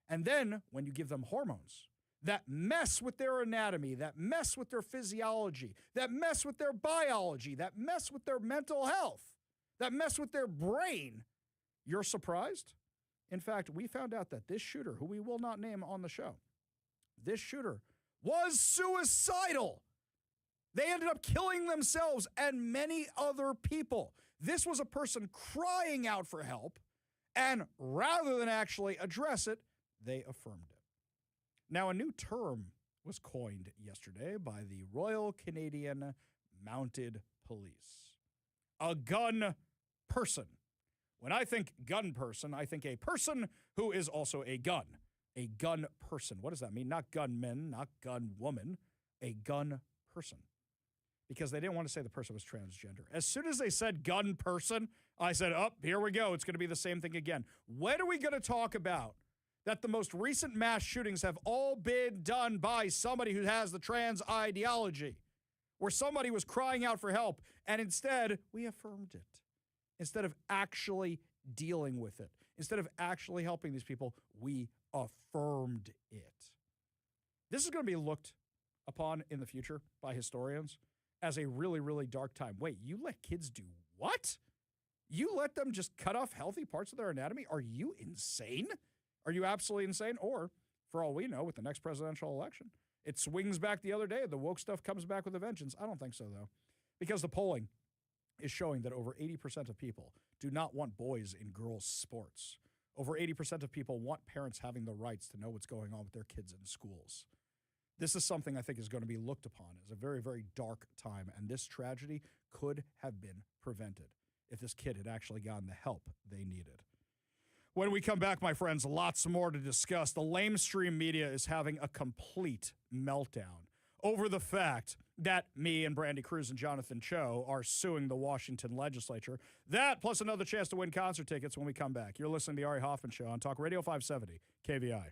And then when you give them hormones that mess with their anatomy, that mess with their physiology, that mess with their biology, that mess with their mental health, that mess with their brain, you're surprised? In fact, we found out that this shooter, who we will not name on the show, this shooter was suicidal. They ended up killing themselves and many other people. This was a person crying out for help, and rather than actually address it, they affirmed it. Now, a new term was coined yesterday by the Royal Canadian Mounted Police. A gun person. When I think gun person, I think a person who is also a gun person. What does that mean? Not gunman, not gun woman, a gun person. Because they didn't want to say the person was transgender. As soon as they said gun person, I said, here we go. It's going to be the same thing again. When are we going to talk about that the most recent mass shootings have all been done by somebody who has the trans ideology, where somebody was crying out for help, and instead we affirmed it? Instead of actually dealing with it, instead of actually helping these people, we affirmed it. This is going to be looked upon in the future by historians as a really, really dark time. Wait, you let kids do what? You let them just cut off healthy parts of their anatomy? Are you insane? Are you absolutely insane? Or, for all we know, with the next presidential election, it swings back the other day. The woke stuff comes back with a vengeance. I don't think so, though, because the polling is showing that over 80% of people do not want boys in girls' sports. Over 80% of people want parents having the rights to know what's going on with their kids in schools. This is something I think is going to be looked upon as a very, very dark time, and this tragedy could have been prevented if this kid had actually gotten the help they needed. When we come back, my friends, lots more to discuss. The lamestream media is having a complete meltdown over the fact that me and Brandy Cruz and Jonathan Cho are suing the Washington legislature. That, plus another chance to win concert tickets when we come back. You're listening to the Ari Hoffman Show on Talk Radio 570, KVI.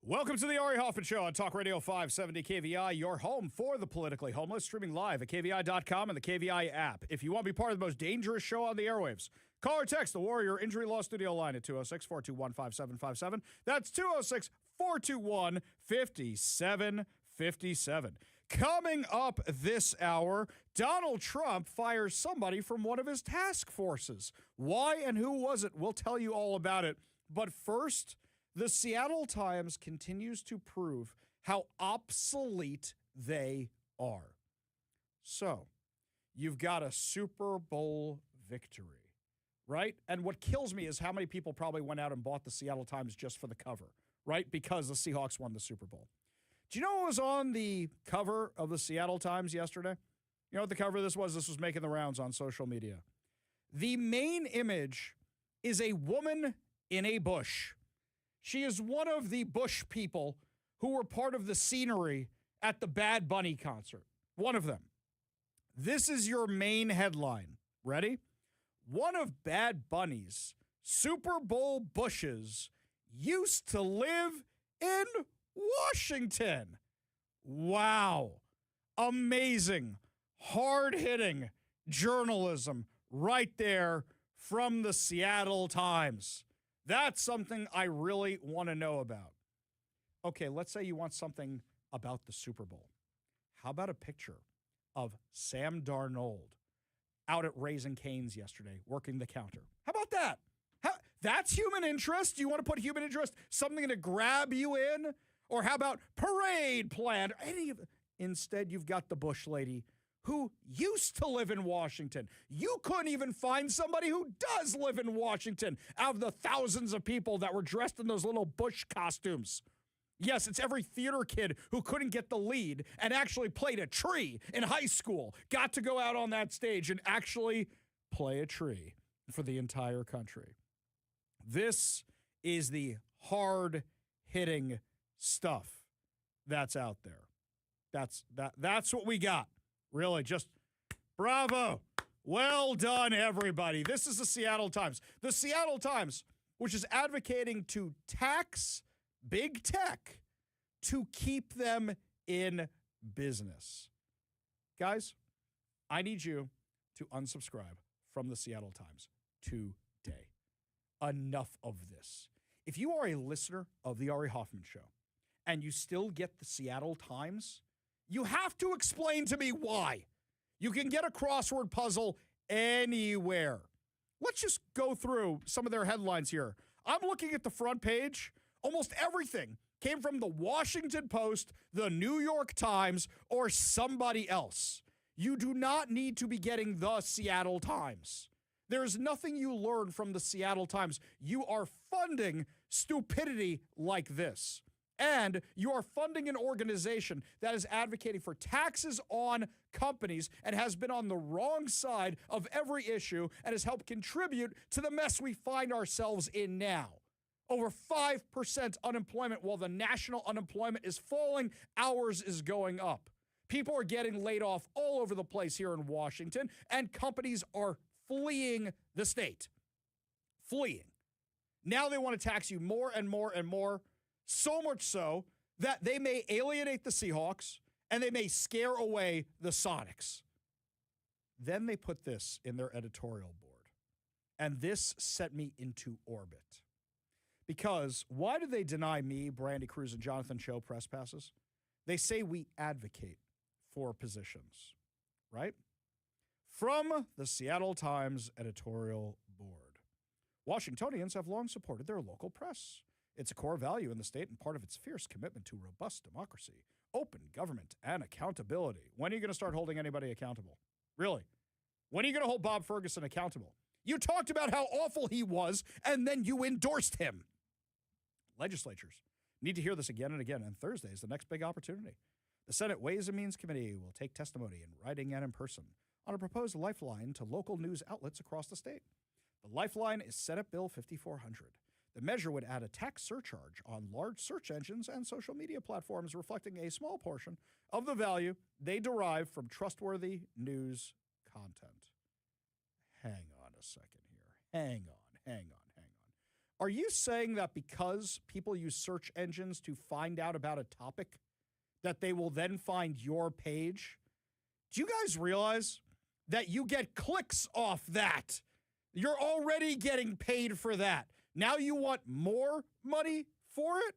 Welcome to the Ari Hoffman Show on Talk Radio 570 KVI, your home for the politically homeless, streaming live at KVI.com and the KVI app. If you want to be part of the most dangerous show on the airwaves, call or text the Warrior Injury Law Studio line at 206-421-5757. That's 206-421-5757. Coming up this hour, Donald Trump fires somebody from one of his task forces. Why and who was it? We'll tell you all about it. But first, the Seattle Times continues to prove how obsolete they are. So, you've got a Super Bowl victory, right? And what kills me is how many people probably went out and bought the Seattle Times just for the cover, right? Because the Seahawks won the Super Bowl. Do you know what was on the cover of the Seattle Times yesterday? You know what the cover of this was? This was making the rounds on social media. The main image is a woman in a bush. She is one of the Bush people who were part of the scenery at the Bad Bunny concert. One of them. This is your main headline. Ready? One of Bad Bunny's Super Bowl bushes used to live in Washington. Wow. Amazing. Hard-hitting journalism right there from the Seattle Times. That's something I really want to know about. Okay, let's say you want something about the Super Bowl. How about a picture of Sam Darnold out at Raising Cane's yesterday working the counter? How about that? That's human interest? You want to put human interest, something to grab you in? Or how about parade planned? Any of it? Instead, you've got the Bush lady who used to live in Washington. You couldn't even find somebody who does live in Washington out of the thousands of people that were dressed in those little Bush costumes. Yes, it's every theater kid who couldn't get the lead and actually played a tree in high school, got to go out on that stage and actually play a tree for the entire country. This is the hard-hitting stuff that's out there. That's what we got. Really, just bravo. Well done, everybody. This is the Seattle Times. The Seattle Times, which is advocating to tax big tech to keep them in business. Guys, I need you to unsubscribe from the Seattle Times today. Enough of this. If you are a listener of the Ari Hoffman Show and you still get the Seattle Times, you have to explain to me why. You can get a crossword puzzle anywhere. Let's just go through some of their headlines here. I'm looking at the front page. Almost everything came from the Washington Post, the New York Times, or somebody else. You do not need to be getting the Seattle Times. There's nothing you learn from the Seattle Times. You are funding stupidity like this. And you are funding an organization that is advocating for taxes on companies and has been on the wrong side of every issue and has helped contribute to the mess we find ourselves in now. Over 5% unemployment while the national unemployment is falling, ours is going up. People are getting laid off all over the place here in Washington, and companies are fleeing the state. Fleeing. Now they want to tax you more and more and more. So much so that they may alienate the Seahawks and they may scare away the Sonics. Then they put this in their editorial board. And this set me into orbit. Because why do they deny me, Brandy Cruz, and Jonathan Cho press passes? They say we advocate for positions, right? From the Seattle Times editorial board. Washingtonians have long supported their local press. It's a core value in the state and part of its fierce commitment to robust democracy, open government, and accountability. When are you going to start holding anybody accountable? Really? When are you going to hold Bob Ferguson accountable? You talked about how awful he was, and then you endorsed him. Legislatures need to hear this again and again, and Thursday is the next big opportunity. The Senate Ways and Means Committee will take testimony in writing and in person on a proposed lifeline to local news outlets across the state. The lifeline is Senate Bill 5400. The measure would add a tax surcharge on large search engines and social media platforms, reflecting a small portion of the value they derive from trustworthy news content. Hang on a second here. Hang on. Are you saying that because people use search engines to find out about a topic, that they will then find your page? Do you guys realize that you get clicks off that? You're already getting paid for that. Now you want more money for it?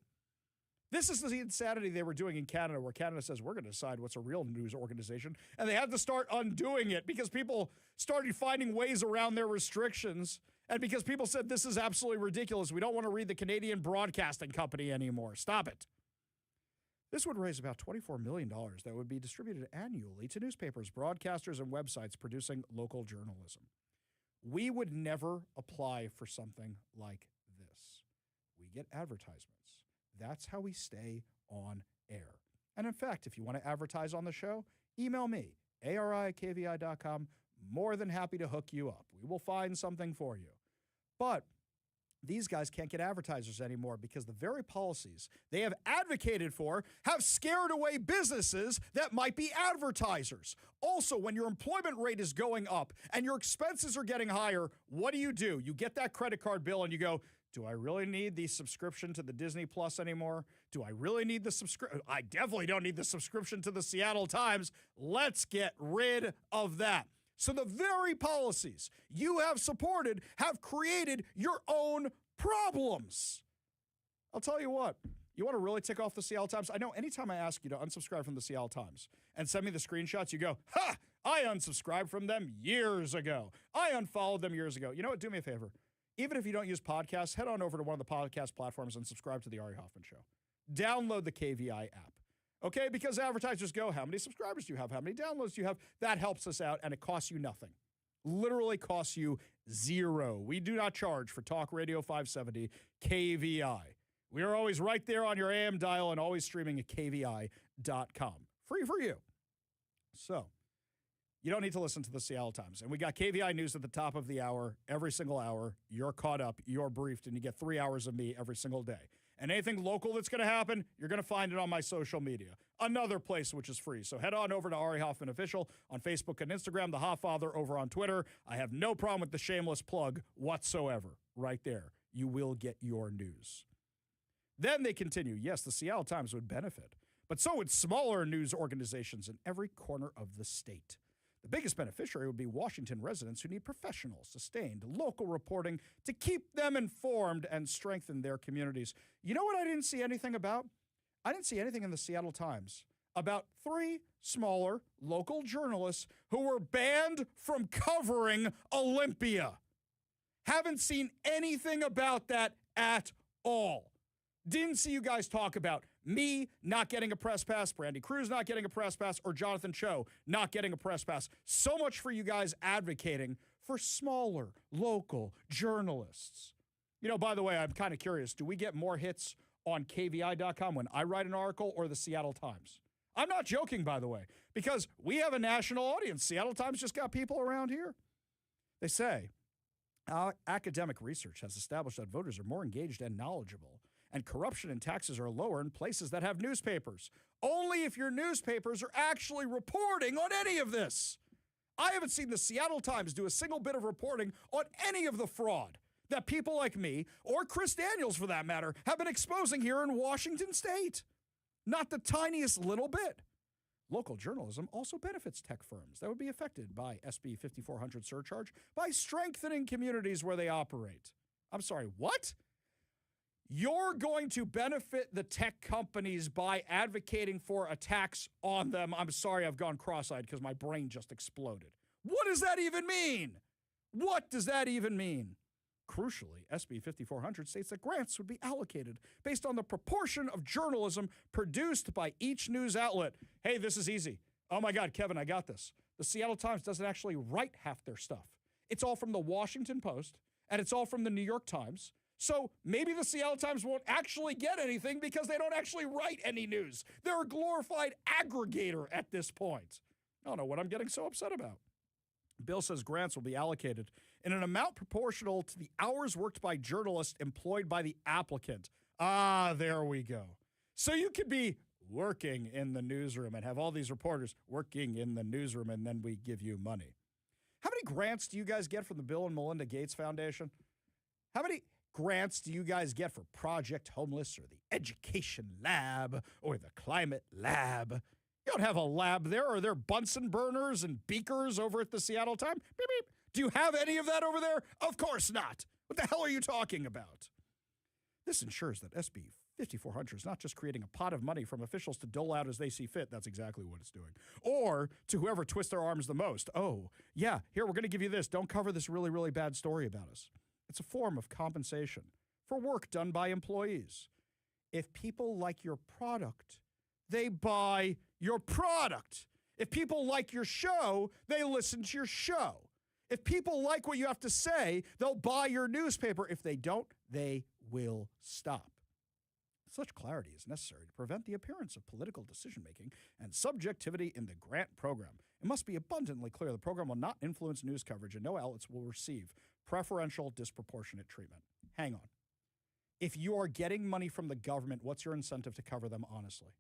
This is the insanity they were doing in Canada, where Canada says, we're going to decide what's a real news organization. And they had to start undoing it because people started finding ways around their restrictions. And because people said, this is absolutely ridiculous. We don't want to read the Canadian Broadcasting Company anymore. Stop it. This would raise about $24 million that would be distributed annually to newspapers, broadcasters, and websites producing local journalism. We would never apply for something like this. We get advertisements. That's how we stay on air. And in fact, if you want to advertise on the show, email me, ari@kvi.com. More than happy to hook you up. We will find something for you. But these guys can't get advertisers anymore because the very policies they have advocated for have scared away businesses that might be advertisers. Also, when your employment rate is going up and your expenses are getting higher, what do? You get that credit card bill and you go, do I really need the subscription to the Disney Plus anymore? Do I really need the subscription? I definitely don't need the subscription to the Seattle Times. Let's get rid of that. So the very policies you have supported have created your own problems. I'll tell you what, you want to really tick off the Seattle Times? I know anytime I ask you to unsubscribe from the Seattle Times and send me the screenshots, you go, ha, I unsubscribed from them years ago. I unfollowed them years ago. You know what? Do me a favor. Even if you don't use podcasts, head on over to one of the podcast platforms and subscribe to the Ari Hoffman Show. Download the KVI app. Okay, because advertisers go, how many subscribers do you have? How many downloads do you have? That helps us out, and it costs you nothing. Literally costs you zero. We do not charge for Talk Radio 570 KVI. We are always right there on your AM dial and always streaming at kvi.com. Free for you. So, you don't need to listen to the Seattle Times. And we got KVI News at the top of the hour, every single hour. You're caught up, you're briefed, and you get 3 hours of me every single day. And anything local that's going to happen, you're going to find it on my social media. Another place which is free. So head on over to Ari Hoffman Official on Facebook and Instagram, the Hofffather over on Twitter. I have no problem with the shameless plug whatsoever. Right there. You will get your news. Then they continue. Yes, the Seattle Times would benefit, but so would smaller news organizations in every corner of the state. The biggest beneficiary would be Washington residents who need professional, sustained, local reporting to keep them informed and strengthen their communities. You know what I didn't see anything about? I didn't see anything in the Seattle Times about 3 smaller local journalists who were banned from covering Olympia. Haven't seen anything about that at all. Didn't see you guys talk about me not getting a press pass, Brandy Cruz not getting a press pass, or Jonathan Cho not getting a press pass. So much for you guys advocating for smaller local journalists. You know, by the way, I'm kind of curious. Do we get more hits on KVI.com when I write an article or the Seattle Times? I'm not joking, by the way, because we have a national audience. Seattle Times just got people around here. They say, academic research has established that voters are more engaged and knowledgeable, and corruption and taxes are lower in places that have newspapers. Only if your newspapers are actually reporting on any of this. I haven't seen the Seattle Times do a single bit of reporting on any of the fraud that people like me, or Chris Daniels for that matter, have been exposing here in Washington State. Not the tiniest little bit. Local journalism also benefits tech firms that would be affected by SB 5400 surcharge by strengthening communities where they operate. I'm sorry, what? You're going to benefit the tech companies by advocating for a tax on them. I'm sorry, I've gone cross-eyed because my brain just exploded. What does that even mean? What does that even mean? Crucially, SB 5400 states that grants would be allocated based on the proportion of journalism produced by each news outlet. Hey, this is easy. Oh my God, Kevin, I got this. The Seattle Times doesn't actually write half their stuff. It's all from the Washington Post, and it's all from the New York Times. So maybe the Seattle Times won't actually get anything because they don't actually write any news. They're a glorified aggregator at this point. I don't know what I'm getting so upset about. Bill says grants will be allocated in an amount proportional to the hours worked by journalists employed by the applicant. Ah, there we go. So you could be working in the newsroom and have all these reporters working in the newsroom, and then we give you money. How many grants do you guys get from the Bill and Melinda Gates Foundation? How many grants do you guys get for Project Homeless or the Education Lab or the Climate Lab? You don't have a lab there. Are there Bunsen burners and beakers over at the Seattle Times? Beep, beep. Do you have any of that over there? Of course not. What the hell are you talking about? This ensures that SB 5400 is not just creating a pot of money from officials to dole out as they see fit. That's exactly what it's doing. Or to whoever twists their arms the most. Oh, yeah, here, we're going to give you this. Don't cover this really, really bad story about us. It's a form of compensation for work done by employees. If people like your product, they buy your product. If people like your show, they listen to your show. If people like what you have to say, they'll buy your newspaper. If they don't, they will stop. Such clarity is necessary to prevent the appearance of political decision-making and subjectivity in the grant program. It must be abundantly clear the program will not influence news coverage and no outlets will receive preferential disproportionate treatment. Hang on. If you are getting money from the government, what's your incentive to cover them honestly?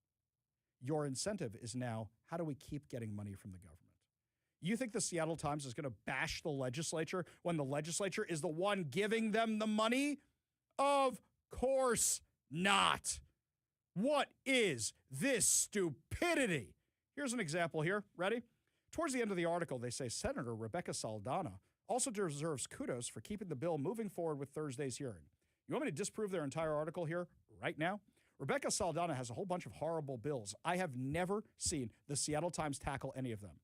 Your incentive is now, how do we keep getting money from the government? You think the Seattle Times is going to bash the legislature when the legislature is the one giving them the money? Of course not. What is this stupidity? Here's an example here. Ready? Towards the end of the article, they say Senator Rebecca Saldana also deserves kudos for keeping the bill moving forward with Thursday's hearing. You want me to disprove their entire article here right now? Rebecca Saldana has a whole bunch of horrible bills. I have never seen the Seattle Times tackle any of them.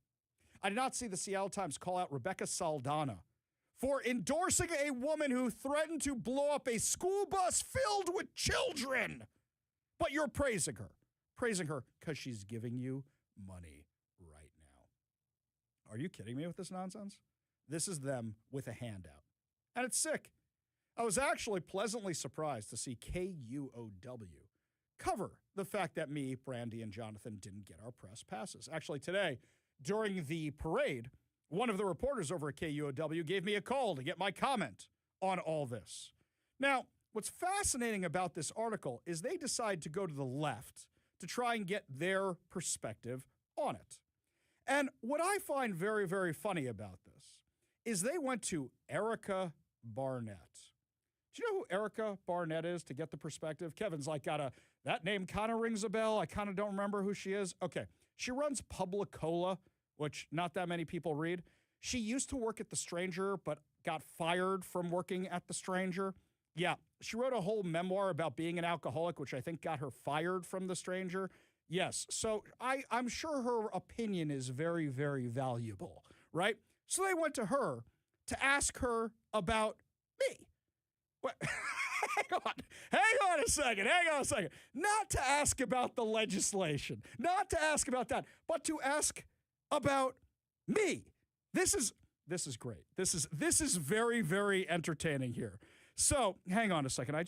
I did not see the Seattle Times call out Rebecca Saldana for endorsing a woman who threatened to blow up a school bus filled with children. But you're praising her because she's giving you money right now. Are you kidding me with this nonsense? This is them with a handout. And it's sick. I was actually pleasantly surprised to see KUOW cover the fact that me, Brandy, and Jonathan didn't get our press passes. Actually, today, during the parade, one of the reporters over at KUOW gave me a call to get my comment on all this. Now, what's fascinating about this article is they decide to go to the left to try and get their perspective on it. And what I find very, very funny about this is they went to Erica Barnett. Do you know who Erica Barnett is to get the perspective? Kevin's like, that name kind of rings a bell. I kind of don't remember who she is. Okay. She runs Publicola, which not that many people read. She used to work at The Stranger, but got fired from working at The Stranger. Yeah, she wrote a whole memoir about being an alcoholic, which I think got her fired from The Stranger. Yes, so I'm sure her opinion is very, very valuable, right? So they went to her to ask her about me. What? Hang on a second. Not to ask about the legislation, not to ask about that, but to ask about me. This is great. This is very, very entertaining here. So hang on a second. I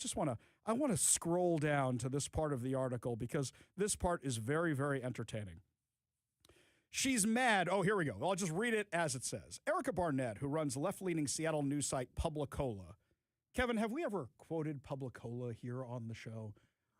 want to scroll down to this part of the article because this part is very, very entertaining. She's mad. Oh, here we go. I'll just read it as it says. Erica Barnett, who runs left-leaning Seattle news site Publicola. Kevin, have we ever quoted Publicola here on the show?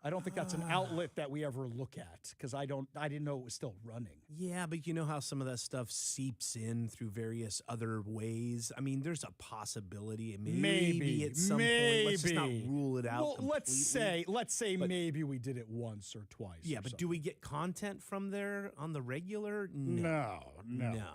I don't think that's an outlet that we ever look at because I didn't know it was still running. Yeah, but you know how some of that stuff seeps in through various other ways. I mean, there's a possibility. Maybe at some point. Let's just not rule it out. Well, completely. let's say maybe we did it once or twice. Yeah, but do we get content from there on the regular? No.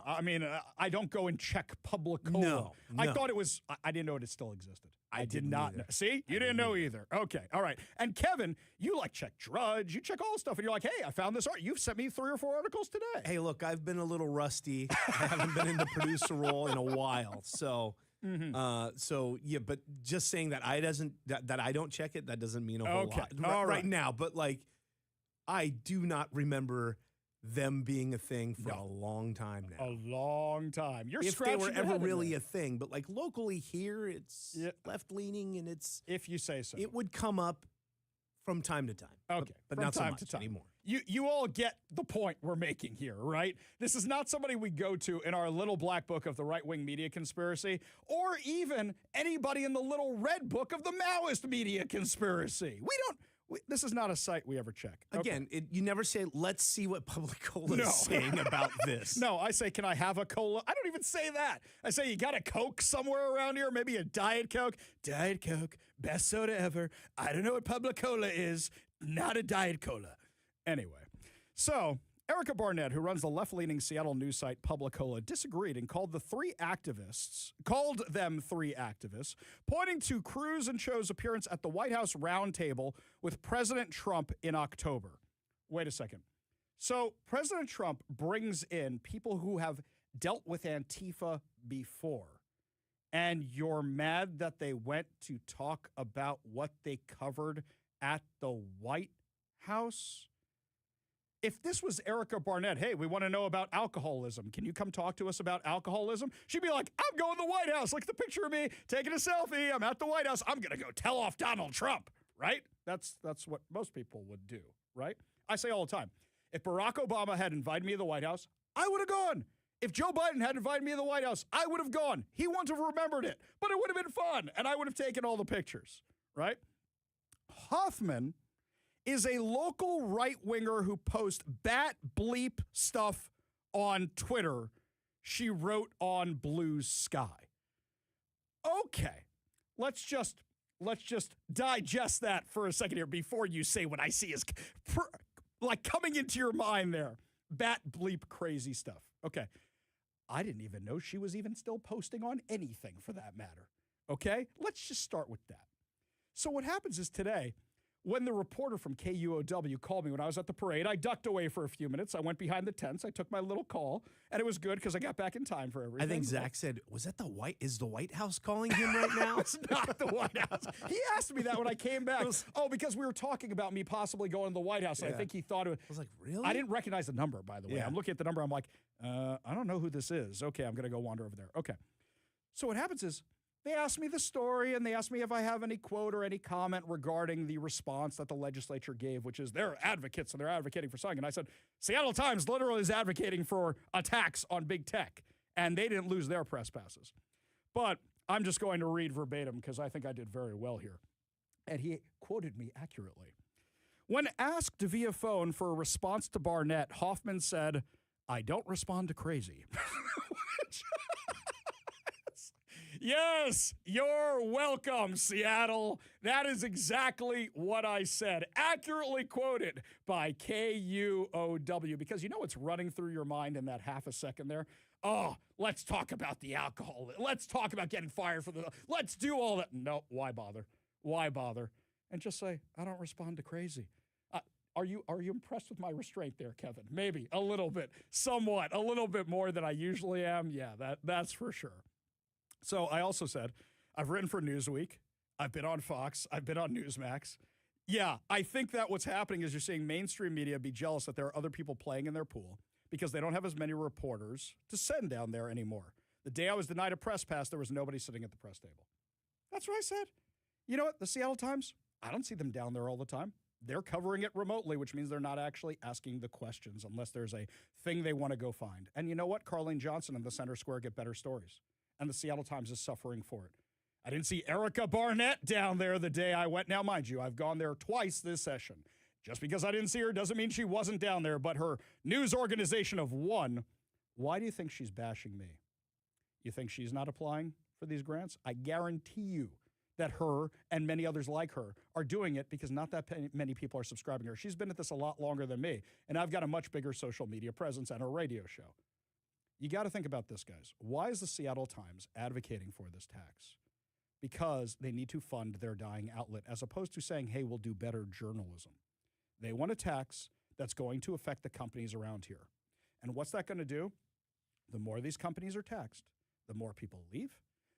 I mean, I don't go and check Publicola. No. I thought it was. I didn't know it still existed. I did not know. See? You didn't know either. Okay. All right. And Kevin, you check Drudge. You check all the stuff. And you're like, hey, I found this art. You've sent me 3 or 4 articles today. Hey, look, I've been a little rusty. I haven't been in the producer role in a while. So, yeah, but just saying that that I don't check it, that doesn't mean a whole lot right now. But I do not remember them being a thing for a long time now. A long time. You're if scratching they were your ever head really a thing, but locally here, it's left-leaning and it's... If you say so. It would come up from time to time. Okay. But not so much anymore. You all get the point we're making here, right? This is not somebody we go to in our little black book of the right-wing media conspiracy, or even anybody in the little red book of the Maoist media conspiracy. This is not a site we ever check. Again, you never say, let's see what Public Cola is saying about this. No, I say, can I have a cola? I don't even say that. I say, you got a Coke somewhere around here? Maybe a Diet Coke? Diet Coke, best soda ever. I don't know what Public Cola is. Not a Diet Cola. Anyway, so Erica Barnett, who runs the left-leaning Seattle news site Publicola, disagreed and called them three activists, pointing to Cruz and Cho's appearance at the White House roundtable with President Trump in October. Wait a second. So President Trump brings in people who have dealt with Antifa before, and you're mad that they went to talk about what they covered at the White House? If this was Erica Barnett, hey, we want to know about alcoholism. Can you come talk to us about alcoholism? She'd be like, I'm going to the White House. Look at the picture of me taking a selfie. I'm at the White House. I'm going to go tell off Donald Trump, right? That's what most people would do, right? I say all the time, if Barack Obama had invited me to the White House, I would have gone. If Joe Biden had invited me to the White House, I would have gone. He wouldn't have remembered it, but it would have been fun, and I would have taken all the pictures, right? Hoffman is a local right-winger who posts bat bleep stuff on Twitter, she wrote on Blue Sky. Okay, let's just digest that for a second here before you say what I see is like coming into your mind there. Bat bleep crazy stuff. Okay, I didn't even know she was even still posting on anything for that matter. Okay, let's just start with that. So what happens is today, when the reporter from KUOW called me when I was at the parade, I ducked away for a few minutes. I went behind the tents. I took my little call, and it was good because I got back in time for everything. I think Zach said, is the White House calling him right now? It's not the White House. He asked me that when I came back. Because we were talking about me possibly going to the White House. And I think he thought it was. I was like, really? I didn't recognize the number, by the way. Yeah. I'm looking at the number. I'm like, I don't know who this is. Okay, I'm going to go wander over there. Okay. So what happens is, they asked me the story, and they asked me if I have any quote or any comment regarding the response that the legislature gave, which is they're advocates and they're advocating for something. And I said, Seattle Times literally is advocating for attacks on big tech, and they didn't lose their press passes. But I'm just going to read verbatim because I think I did very well here. And he quoted me accurately. When asked via phone for a response to Barnett, Hoffman said, I don't respond to crazy. Yes, you're welcome, Seattle. That is exactly what I said. Accurately quoted by KUOW. Because you know what's running through your mind in that half a second there? Oh, let's talk about the alcohol. Let's talk about getting fired for let's do all that. No, why bother? Why bother? And just say, I don't respond to crazy. Are you impressed with my restraint there, Kevin? Maybe a little bit, somewhat, a little bit more than I usually am. Yeah, that's for sure. So I also said, I've written for Newsweek. I've been on Fox. I've been on Newsmax. Yeah, I think that what's happening is you're seeing mainstream media be jealous that there are other people playing in their pool because they don't have as many reporters to send down there anymore. The day I was denied a press pass, there was nobody sitting at the press table. That's what I said. You know what? The Seattle Times, I don't see them down there all the time. They're covering it remotely, which means they're not actually asking the questions unless there's a thing they want to go find. And you know what? Carlene Johnson and the Center Square get better stories. And the Seattle Times is suffering for it. I didn't see Erica Barnett down there the day I went. Now, mind you, I've gone there twice this session. Just because I didn't see her doesn't mean she wasn't down there, but her news organization of one, why do you think she's bashing me? You think she's not applying for these grants? I guarantee you that her and many others like her are doing it because not that many people are subscribing to her. She's been at this a lot longer than me, and I've got a much bigger social media presence and a radio show. You got to think about this, guys. Why is the Seattle Times advocating for this tax? Because they need to fund their dying outlet, as opposed to saying, hey, we'll do better journalism. They want a tax that's going to affect the companies around here. And what's that going to do? The more these companies are taxed, the more people leave,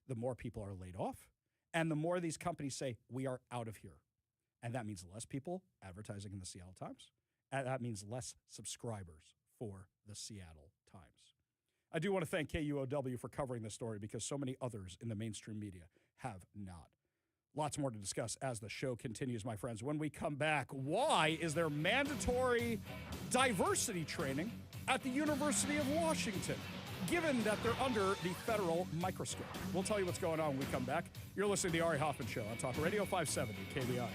the more people are laid off, and the more these companies say, we are out of here. And that means less people advertising in the Seattle Times, and that means less subscribers for the Seattle Times. I do want to thank KUOW for covering this story because so many others in the mainstream media have not. Lots more to discuss as the show continues, my friends. When we come back, why is there mandatory diversity training at the University of Washington, given that they're under the federal microscope? We'll tell you what's going on when we come back. You're listening to The Ari Hoffman Show on Talk Radio 570 KBI.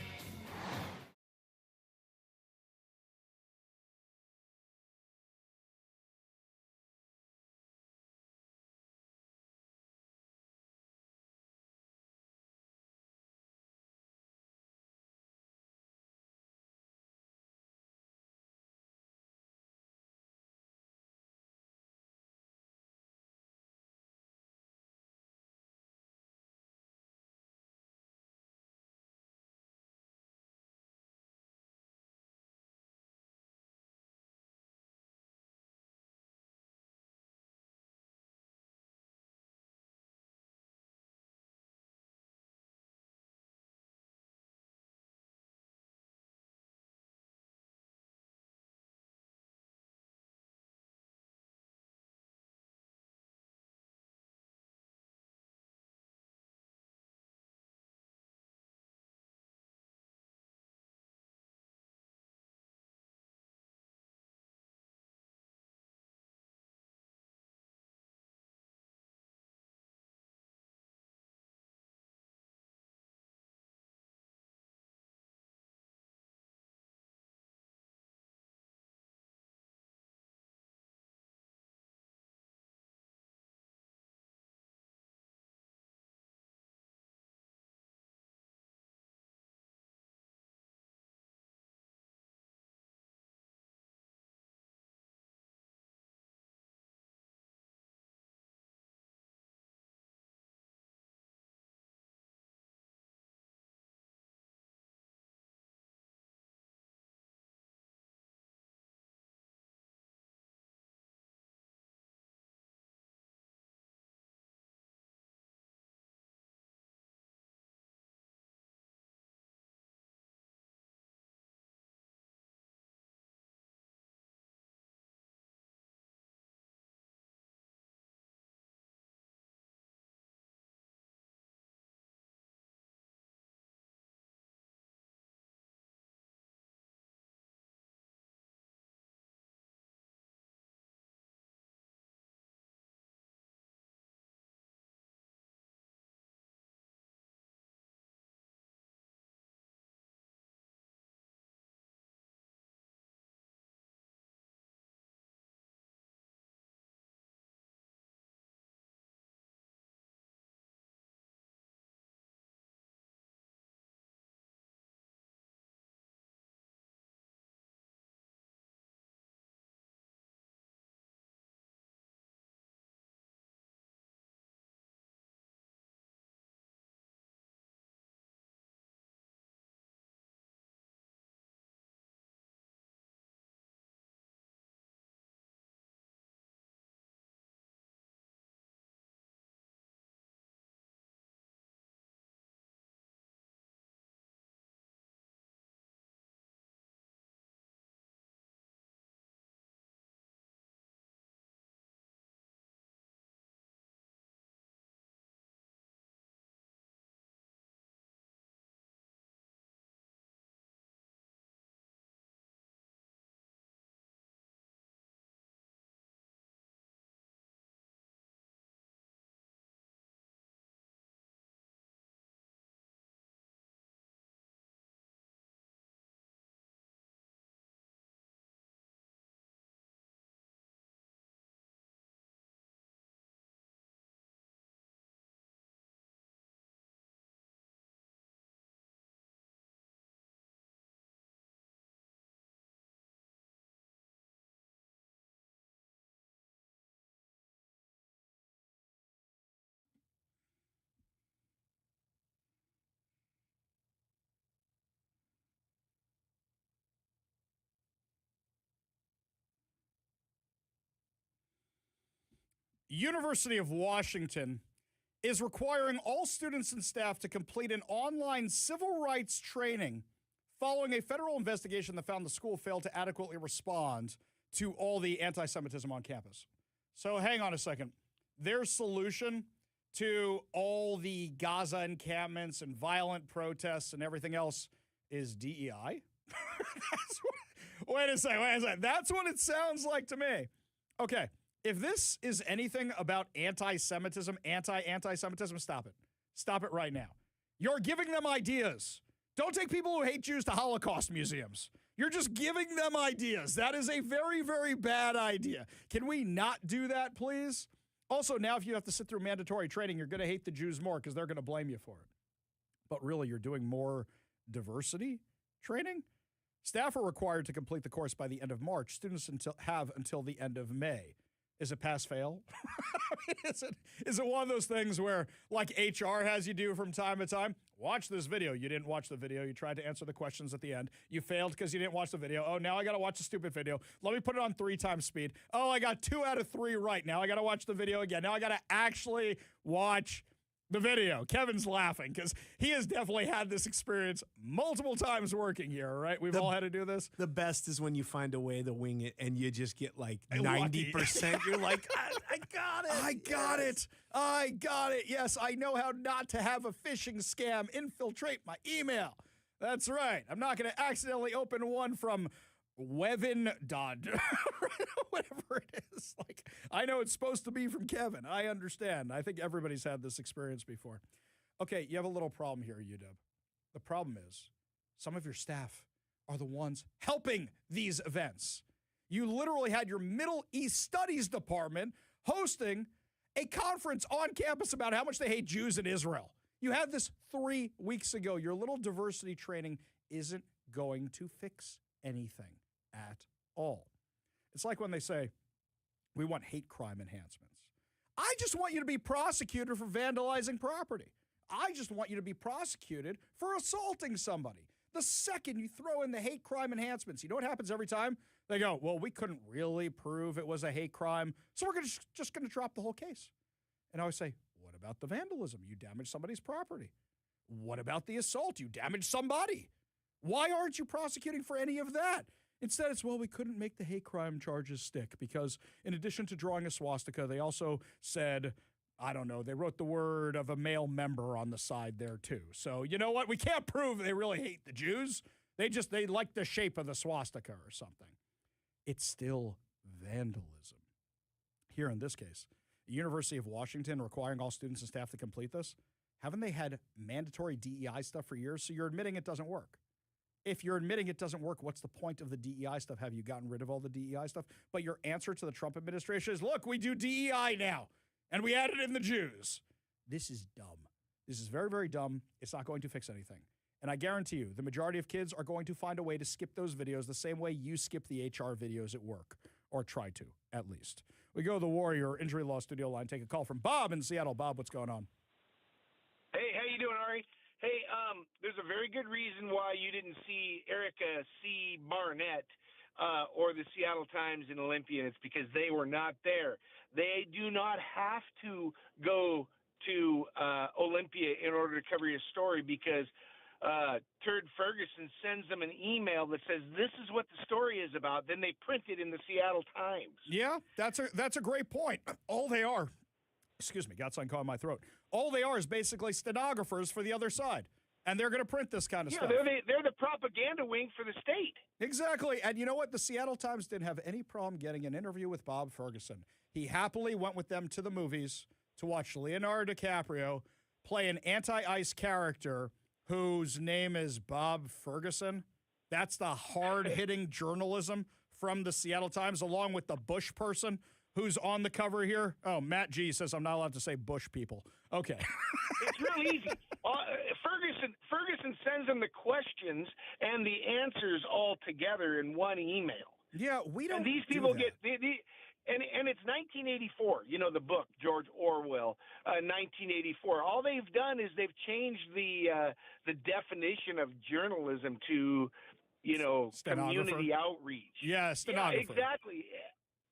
University of Washington is requiring all students and staff to complete an online civil rights training following a federal investigation that found the school failed to adequately respond to all the anti-Semitism on campus. So hang on a second. Their solution to all the Gaza encampments and violent protests and everything else is DEI? Wait a second. That's what it sounds like to me. Okay, if this is anything about anti-Semitism, anti-Semitism, stop it. Stop it right now. You're giving them ideas. Don't take people who hate Jews to Holocaust museums. You're just giving them ideas. That is a very, very bad idea. Can we not do that, please? Also, now if you have to sit through mandatory training, you're going to hate the Jews more because they're going to blame you for it. But really, you're doing more diversity training? Staff are required to complete the course by the end of March. Students have until the end of May. Is it pass-fail? Is it one of those things where, like HR has you do from time to time? Watch this video. You didn't watch the video. You tried to answer the questions at the end. You failed because you didn't watch the video. Oh, now I got to watch the stupid video. Let me put it on 3 times speed. Oh, I got 2 out of 3 right. Now I got to watch the video again. Now I got to actually watch the video. Kevin's laughing because he has definitely had this experience multiple times working here, right? We've all had to do this. The best is when you find a way to wing it and you just get like 90%. You're like, I got it. I got it. Yes, I know how not to have a phishing scam infiltrate my email. That's right. I'm not going to accidentally open one from Wevin Dodd, whatever it is. Like, I know it's supposed to be from Kevin. I understand. I think everybody's had this experience before. Okay, you have a little problem here, UW. The problem is some of your staff are the ones helping these events. You literally had your Middle East Studies Department hosting a conference on campus about how much they hate Jews in Israel. You had this 3 weeks ago. Your little diversity training isn't going to fix anything at all. It's like when they say, we want hate crime enhancements. I just want you to be prosecuted for vandalizing property. I just want you to be prosecuted for assaulting somebody. The second you throw in the hate crime enhancements, you know what happens every time? They go, well, we couldn't really prove it was a hate crime, so we're just going to drop the whole case. And I always say, what about the vandalism? You damaged somebody's property. What about the assault? You damaged somebody. Why aren't you prosecuting for any of that? Instead, it's, well, we couldn't make the hate crime charges stick because in addition to drawing a swastika, they also said, I don't know, they wrote the word of a male member on the side there too. So you know what? We can't prove they really hate the Jews. They like the shape of the swastika or something. It's still vandalism. Here in this case, the University of Washington requiring all students and staff to complete this. Haven't they had mandatory DEI stuff for years? So you're admitting it doesn't work. If you're admitting it doesn't work, what's the point of the DEI stuff? Have you gotten rid of all the DEI stuff? But your answer to the Trump administration is, look, we do DEI now, and we added in the Jews. This is dumb. This is very, very dumb. It's not going to fix anything. And I guarantee you, the majority of kids are going to find a way to skip those videos the same way you skip the HR videos at work, or try to, at least. We go to the Warrior Injury Law Studio line, take a call from Bob in Seattle. Bob, what's going on? Hey, how you doing, Ari? Hey, there's a very good reason why you didn't see Erica C. Barnett or the Seattle Times in Olympia, and it's because they were not there. They do not have to go to Olympia in order to cover your story because Turd Ferguson sends them an email that says this is what the story is about. Then they print it in the Seattle Times. Yeah, that's a great point. All they are, excuse me, got something caught in my throat. All they are is basically stenographers for the other side. And they're going to print this kind of stuff. Yeah, they're the propaganda wing for the state. Exactly. And you know what? The Seattle Times didn't have any problem getting an interview with Bob Ferguson. He happily went with them to the movies to watch Leonardo DiCaprio play an anti-ICE character whose name is Bob Ferguson. That's the hard-hitting journalism from the Seattle Times, along with the Bush person who's on the cover here. Oh, Matt G says I'm not allowed to say Bush people. Okay. It's real easy. Ferguson sends them the questions and the answers all together in one email. Yeah, we don't. And these people get and it's 1984. You know the book, George Orwell, 1984. All they've done is they've changed the definition of journalism to, community outreach. Yeah, stenographer. Yeah, exactly.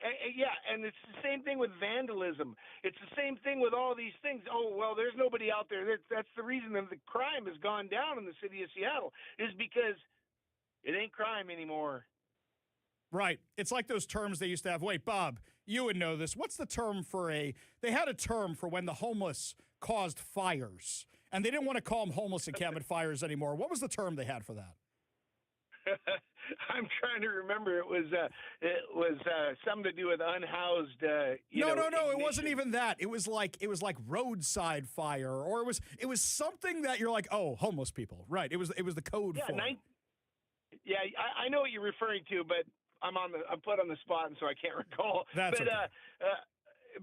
Yeah, and it's the same thing with vandalism. It's the same thing with all these things. Oh, well, there's nobody out there. That's the reason that the crime has gone down in the city of Seattle, is because it ain't crime anymore. Right. It's like those terms they used to have. Wait, Bob, you would know this. What's the term for they had a term for when the homeless caused fires, and they didn't want to call them homeless encampment fires anymore. What was the term they had for that? I'm trying to remember. It was something to do with unhoused. No. Ignition. It wasn't even that. It was like roadside fire, or it was something that you're like, oh, homeless people. Right. It was the code for it. Yeah, I know what you're referring to, but I'm put on the spot, and so I can't recall. That's okay.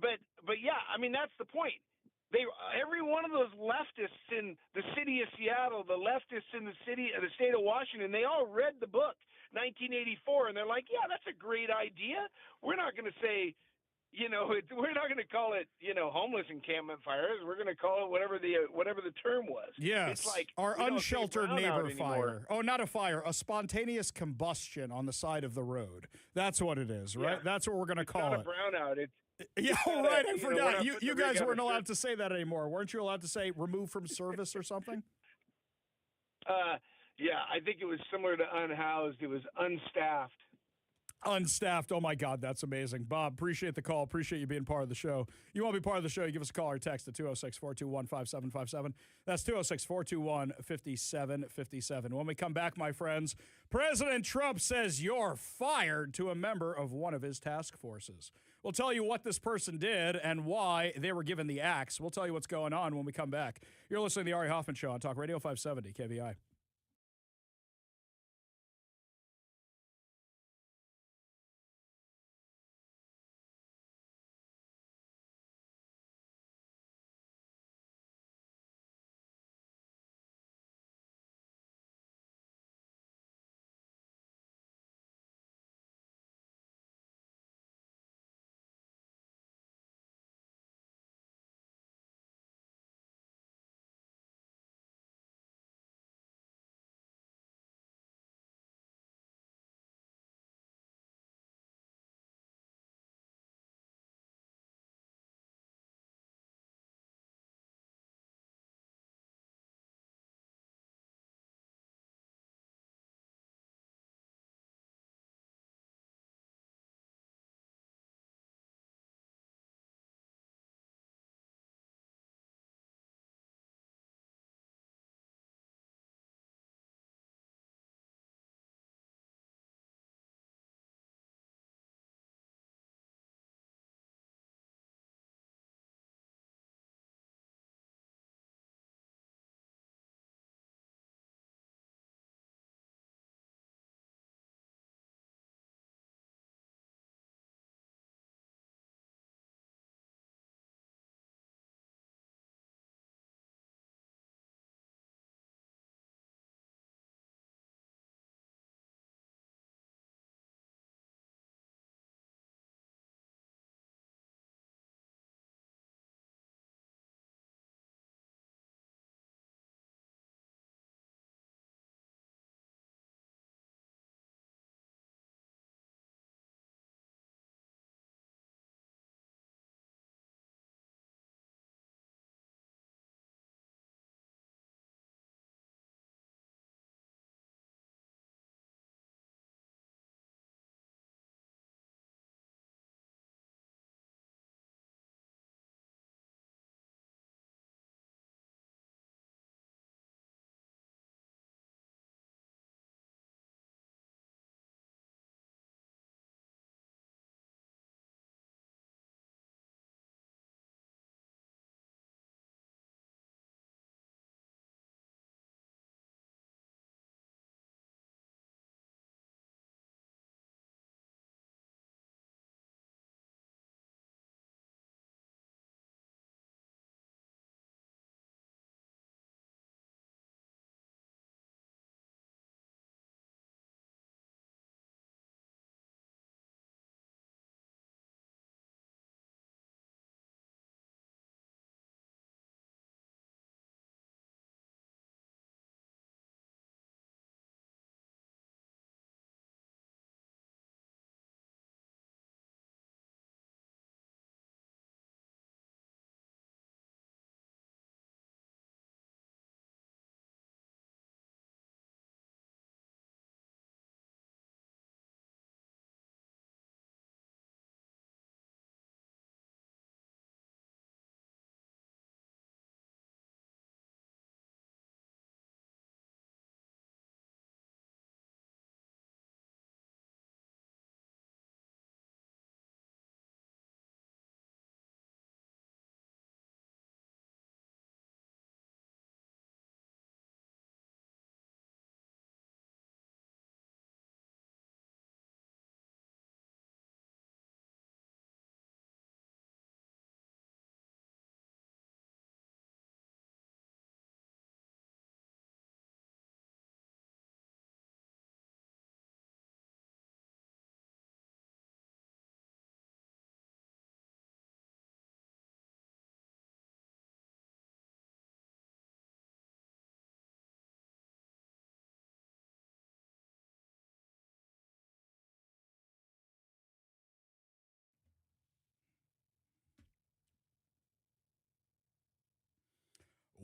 But yeah, I mean that's the point. Every one of those leftists in the city of Seattle, the leftists in the state of Washington, they all read the book 1984, and they're like, yeah, that's a great idea. We're not going to say, we're not going to call it, homeless encampment fires. We're going to call it whatever the term was. Yes, it's like our unsheltered neighbor fire. Anymore. Oh, not a fire, a spontaneous combustion on the side of the road. That's what it is, right? Yeah. That's what we're going to call not it. a brownout. Yeah, right. I forgot. You You guys weren't allowed to say that anymore. Weren't you allowed to say removed from service or something? Yeah, I think it was similar to unhoused. It was unstaffed. Unstaffed. Oh, my God. That's amazing. Bob, appreciate the call. Appreciate you being part of the show. You want to be part of the show, you give us a call or text at 206-421-5757. That's 206-421-5757. When we come back, my friends, President Trump says you're fired to a member of one of his task forces. We'll tell you what this person did and why they were given the axe. We'll tell you what's going on when we come back. You're listening to the Ari Hoffman Show on Talk Radio 570 KVI.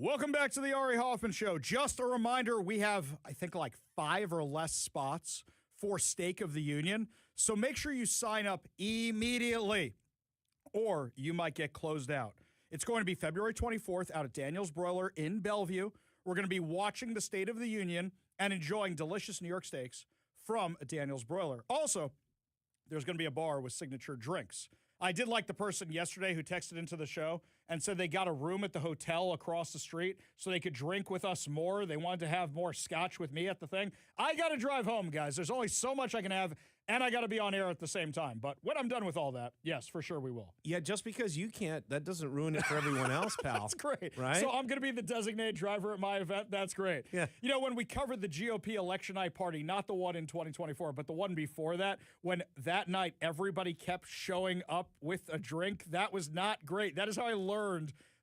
Welcome back to the Ari Hoffman Show. Just a reminder, we have, I think, like 5 or less spots for State of the Union. So make sure you sign up immediately, or you might get closed out. It's going to be February 24th out at Daniel's Broiler in Bellevue. We're going to be watching the State of the Union and enjoying delicious New York steaks from Daniel's Broiler. Also, there's going to be a bar with signature drinks. I did like the person yesterday who texted into the show and said they got a room at the hotel across the street so they could drink with us more. They wanted to have more scotch with me at the thing. I got to drive home, guys. There's only so much I can have, and I got to be on air at the same time. But when I'm done with all that, yes, for sure we will. Yeah, just because you can't, that doesn't ruin it for everyone else, pal. That's great. Right? So I'm going to be the designated driver at my event. That's great. Yeah. You know, when we covered the GOP election night party, not the one in 2024, but the one before that, when that night everybody kept showing up with a drink, that was not great. That is how I learned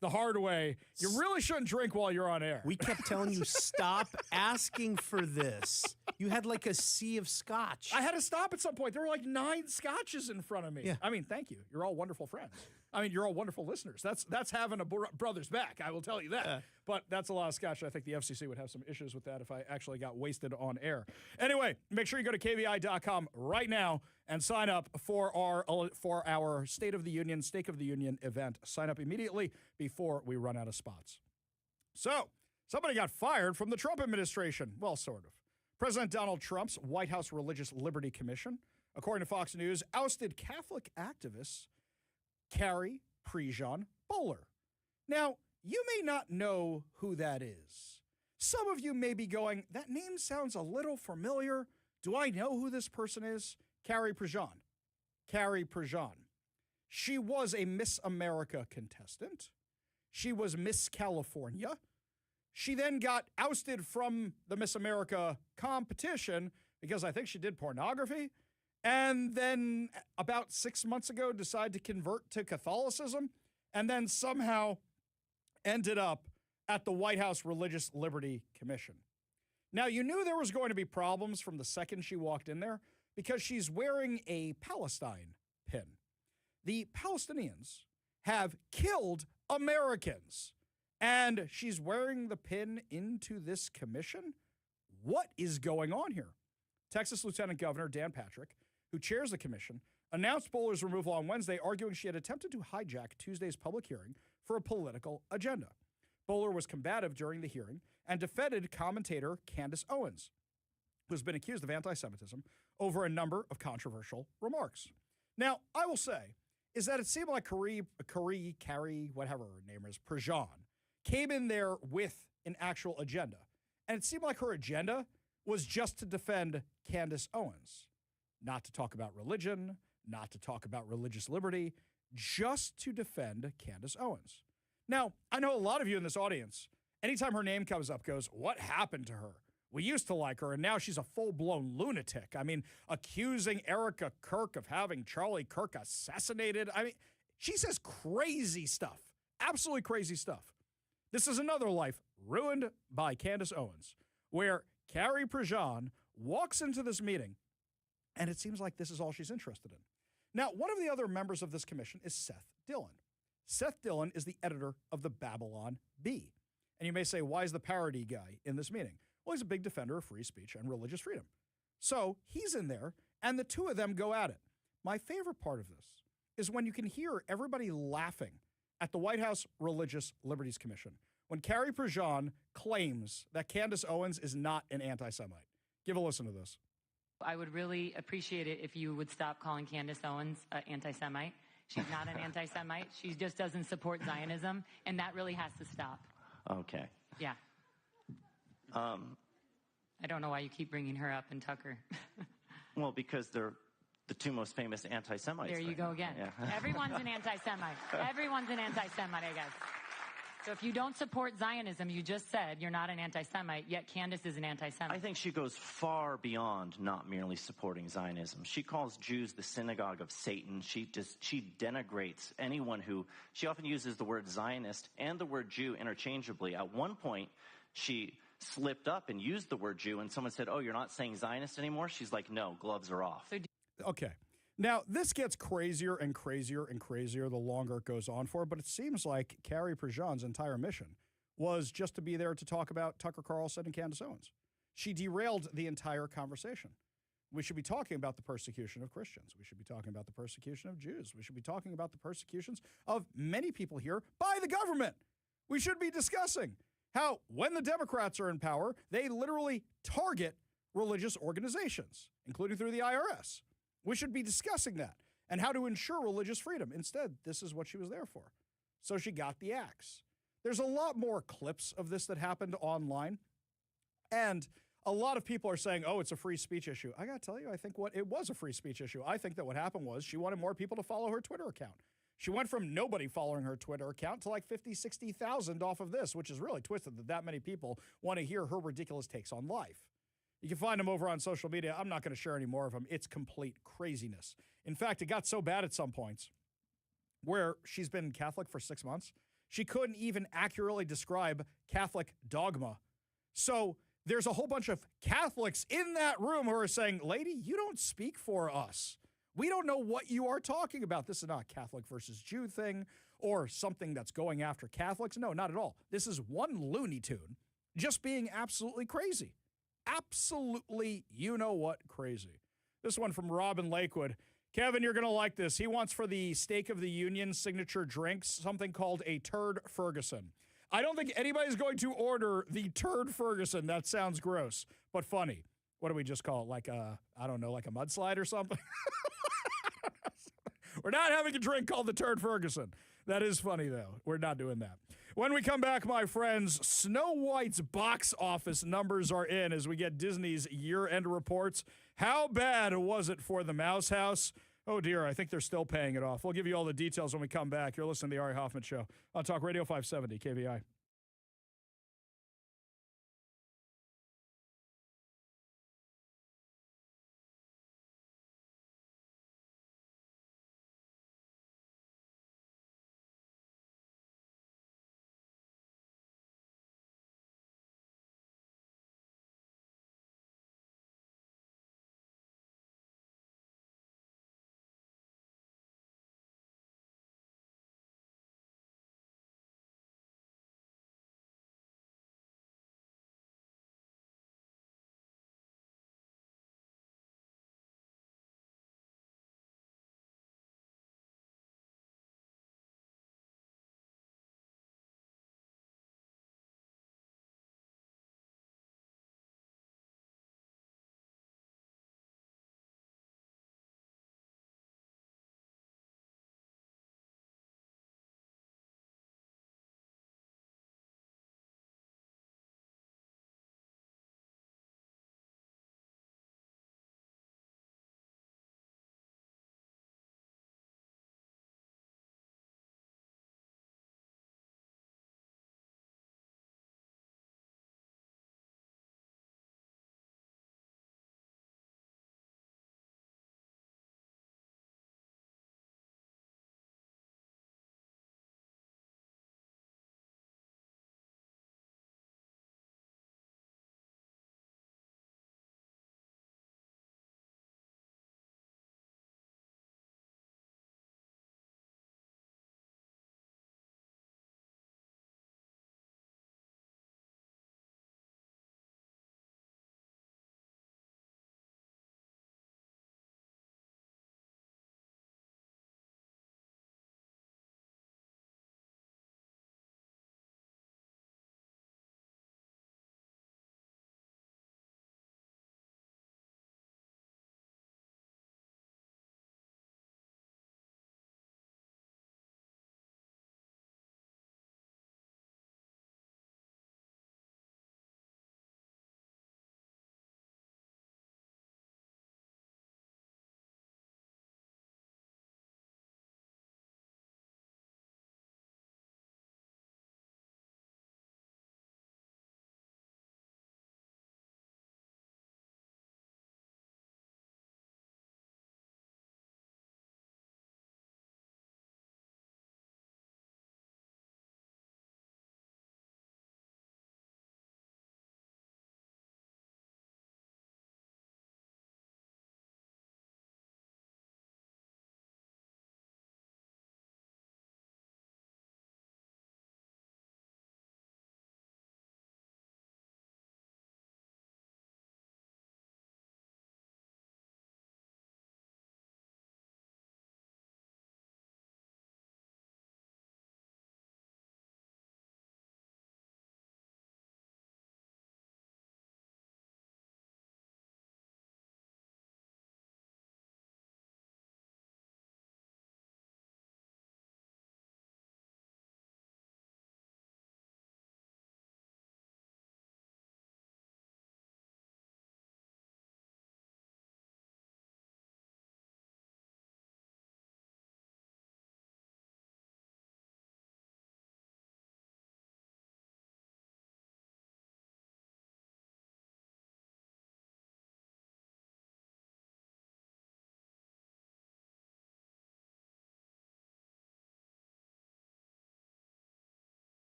the hard way. You really shouldn't drink while you're on air. We kept telling you, stop asking for this. You had like a sea of scotch. I had to stop at some point. There were like 9 scotches in front of me. Yeah. I mean, thank you. You're all wonderful friends. I mean, you're all wonderful listeners. That's having a brother's back, I will tell you that. But that's a lot of scotch. I think the FCC would have some issues with that if I actually got wasted on air. Anyway, make sure you go to KVI.com right now and sign up for our State of the Union event. Sign up immediately before we run out of spots. So, somebody got fired from the Trump administration. Well, sort of. President Donald Trump's White House Religious Liberty Commission, according to Fox News, ousted Catholic activist Carrie Prejean Bowler. Now, you may not know who that is. Some of you may be going, that name sounds a little familiar. Do I know who this person is? Carrie Prejean. Carrie Prejean. She was a Miss America contestant. She was Miss California. She then got ousted from the Miss America competition because I think she did pornography. And then about 6 months ago, decided to convert to Catholicism and then somehow ended up at the White House Religious Liberty Commission. Now, you knew there was going to be problems from the second she walked in there because she's wearing a Palestine pin. The Palestinians have killed Americans, and she's wearing the pin into this commission? What is going on here? Texas Lieutenant Governor Dan Patrick, who chairs the commission, announced Bowler's removal on Wednesday, arguing she had attempted to hijack Tuesday's public hearing for a political agenda. Bowler was combative during the hearing and defended commentator Candace Owens, who's been accused of anti-Semitism over a number of controversial remarks. Now, I will say, is that it seemed like Carrie, whatever her name is, Prejean, came in there with an actual agenda. And it seemed like her agenda was just to defend Candace Owens. Not to talk about religion, not to talk about religious liberty, just to defend Candace Owens. Now, I know a lot of you in this audience, anytime her name comes up, goes, what happened to her? We used to like her, and now she's a full-blown lunatic. I mean, accusing Erica Kirk of having Charlie Kirk assassinated. I mean, she says crazy stuff, absolutely crazy stuff. This is another life ruined by Candace Owens, where Carrie Prejean walks into this meeting, and it seems like this is all she's interested in. Now, one of the other members of this commission is Seth Dillon. Seth Dillon is the editor of the Babylon Bee. And you may say, why is the parody guy in this meeting? Well, he's a big defender of free speech and religious freedom. So he's in there, and the two of them go at it. My favorite part of this is when you can hear everybody laughing at the White House Religious Liberties Commission when Carrie Prejean claims that Candace Owens is not an anti-Semite. Give a listen to this. I would really appreciate it if you would stop calling Candace Owens an anti-Semite. She's not an anti-Semite. She just doesn't support Zionism, and that really has to stop. Okay. Yeah. I don't know why you keep bringing her up and Tucker. Well, because they're the two most famous anti-Semites. There you go again. Yeah. Everyone's an anti-Semite. Everyone's an anti-Semite, I guess. So if you don't support Zionism, you just said you're not an anti-Semite, yet Candace is an anti-Semite. I think she goes far beyond not merely supporting Zionism. She calls Jews the synagogue of Satan. She denigrates anyone who, she often uses the word Zionist and the word Jew interchangeably. At one point, she slipped up and used the word Jew, and someone said, oh, you're not saying Zionist anymore? She's like, no, gloves are off. Okay. Now, this gets crazier and crazier and crazier the longer it goes on for, but it seems like Carrie Prejean's entire mission was just to be there to talk about Tucker Carlson and Candace Owens. She derailed the entire conversation. We should be talking about the persecution of Christians. We should be talking about the persecution of Jews. We should be talking about the persecutions of many people here by the government. We should be discussing how when the Democrats are in power, they literally target religious organizations, including through the IRS. We should be discussing that and how to ensure religious freedom. Instead, this is what she was there for. So she got the axe. There's a lot more clips of this that happened online. And a lot of people are saying, oh, it's a free speech issue. I got to tell you, I think it was a free speech issue. I think that what happened was she wanted more people to follow her Twitter account. She went from nobody following her Twitter account to like 50, 60,000 off of this, which is really twisted that many people want to hear her ridiculous takes on life. You can find them over on social media. I'm not going to share any more of them. It's complete craziness. In fact, it got so bad at some points where she's been Catholic for 6 months, she couldn't even accurately describe Catholic dogma. So there's a whole bunch of Catholics in that room who are saying, lady, you don't speak for us. We don't know what you are talking about. This is not a Catholic versus Jew thing or something that's going after Catholics. No, not at all. This is one Looney Tune just being absolutely crazy. Absolutely, you know what, crazy. This one from Robin Lakewood. Kevin, you're going to like this. He wants for the State of the Union signature drinks something called a Turd Ferguson. I don't think anybody's going to order the Turd Ferguson. That sounds gross, but funny. What do we just call it? Like I don't know, like a mudslide or something? We're not having a drink called the Turd Ferguson. That is funny, though. We're not doing that. When we come back, my friends, Snow White's box office numbers are in as we get Disney's year-end reports. How bad was it for the Mouse House? Oh, dear, I think they're still paying it off. We'll give you all the details when we come back. You're listening to the Ari Hoffman Show on Talk Radio 570 KVI.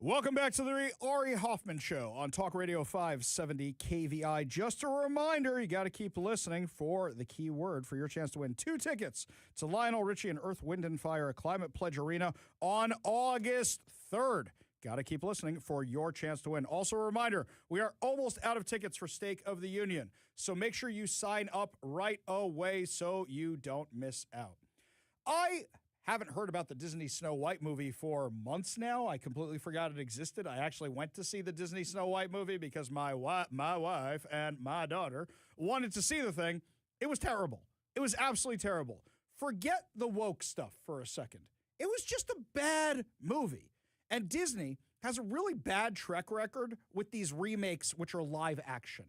Welcome back to the Ari Hoffman Show on Talk Radio 570 KVI. Just a reminder, you got to keep listening for the key word for your chance to win 2 tickets to Lionel Richie and Earth, Wind, and Fire at Climate Pledge Arena on August 3rd. Got to keep listening for your chance to win. Also a reminder, we are almost out of tickets for Stake of the Union, so make sure you sign up right away so you don't miss out. I haven't heard about the Disney Snow White movie for months now. I completely forgot it existed. I actually went to see the Disney Snow White movie because my wife and my daughter wanted to see the thing. It was terrible. It was absolutely terrible. Forget the woke stuff for a second. It was just a bad movie. And Disney has a really bad track record with these remakes, which are live action.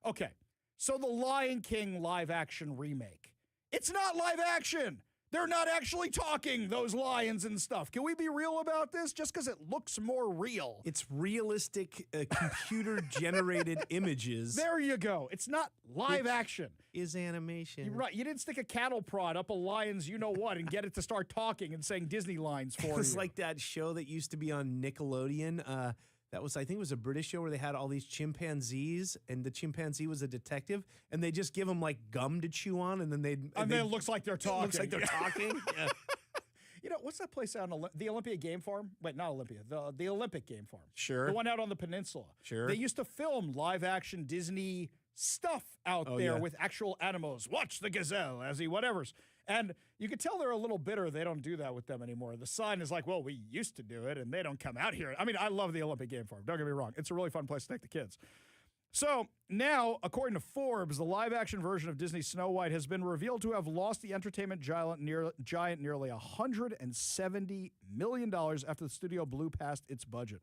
Okay, so the Lion King live action remake. It's not live action. They're not actually talking, those lions and stuff. Can we be real about this? Just because it looks more real. It's realistic computer-generated images. There you go. It's not live action. Is animation. You're right. You didn't stick a cattle prod up a lion's you-know-what and get it to start talking and saying Disney lines for you. It's like that show that used to be on Nickelodeon. That was, I think it was a British show where they had all these chimpanzees, and the chimpanzee was a detective, and they just give them like gum to chew on, and then then it looks like they're talking. It looks like they're talking. Yeah. You know, what's that place out on the Olympia Game Farm? Wait, not Olympia. The Olympic Game Farm. Sure. The one out on the peninsula. Sure. They used to film live action Disney stuff out there with actual animals. Watch the gazelle as he whatevers. And you could tell they're a little bitter they don't do that with them anymore. The sign is like, well, we used to do it, and they don't come out here. I mean, I love the Olympic Game Farm. Don't get me wrong. It's a really fun place to take the kids. So now, according to Forbes, the live-action version of Disney's Snow White has been revealed to have lost the entertainment giant nearly $170 million after the studio blew past its budget.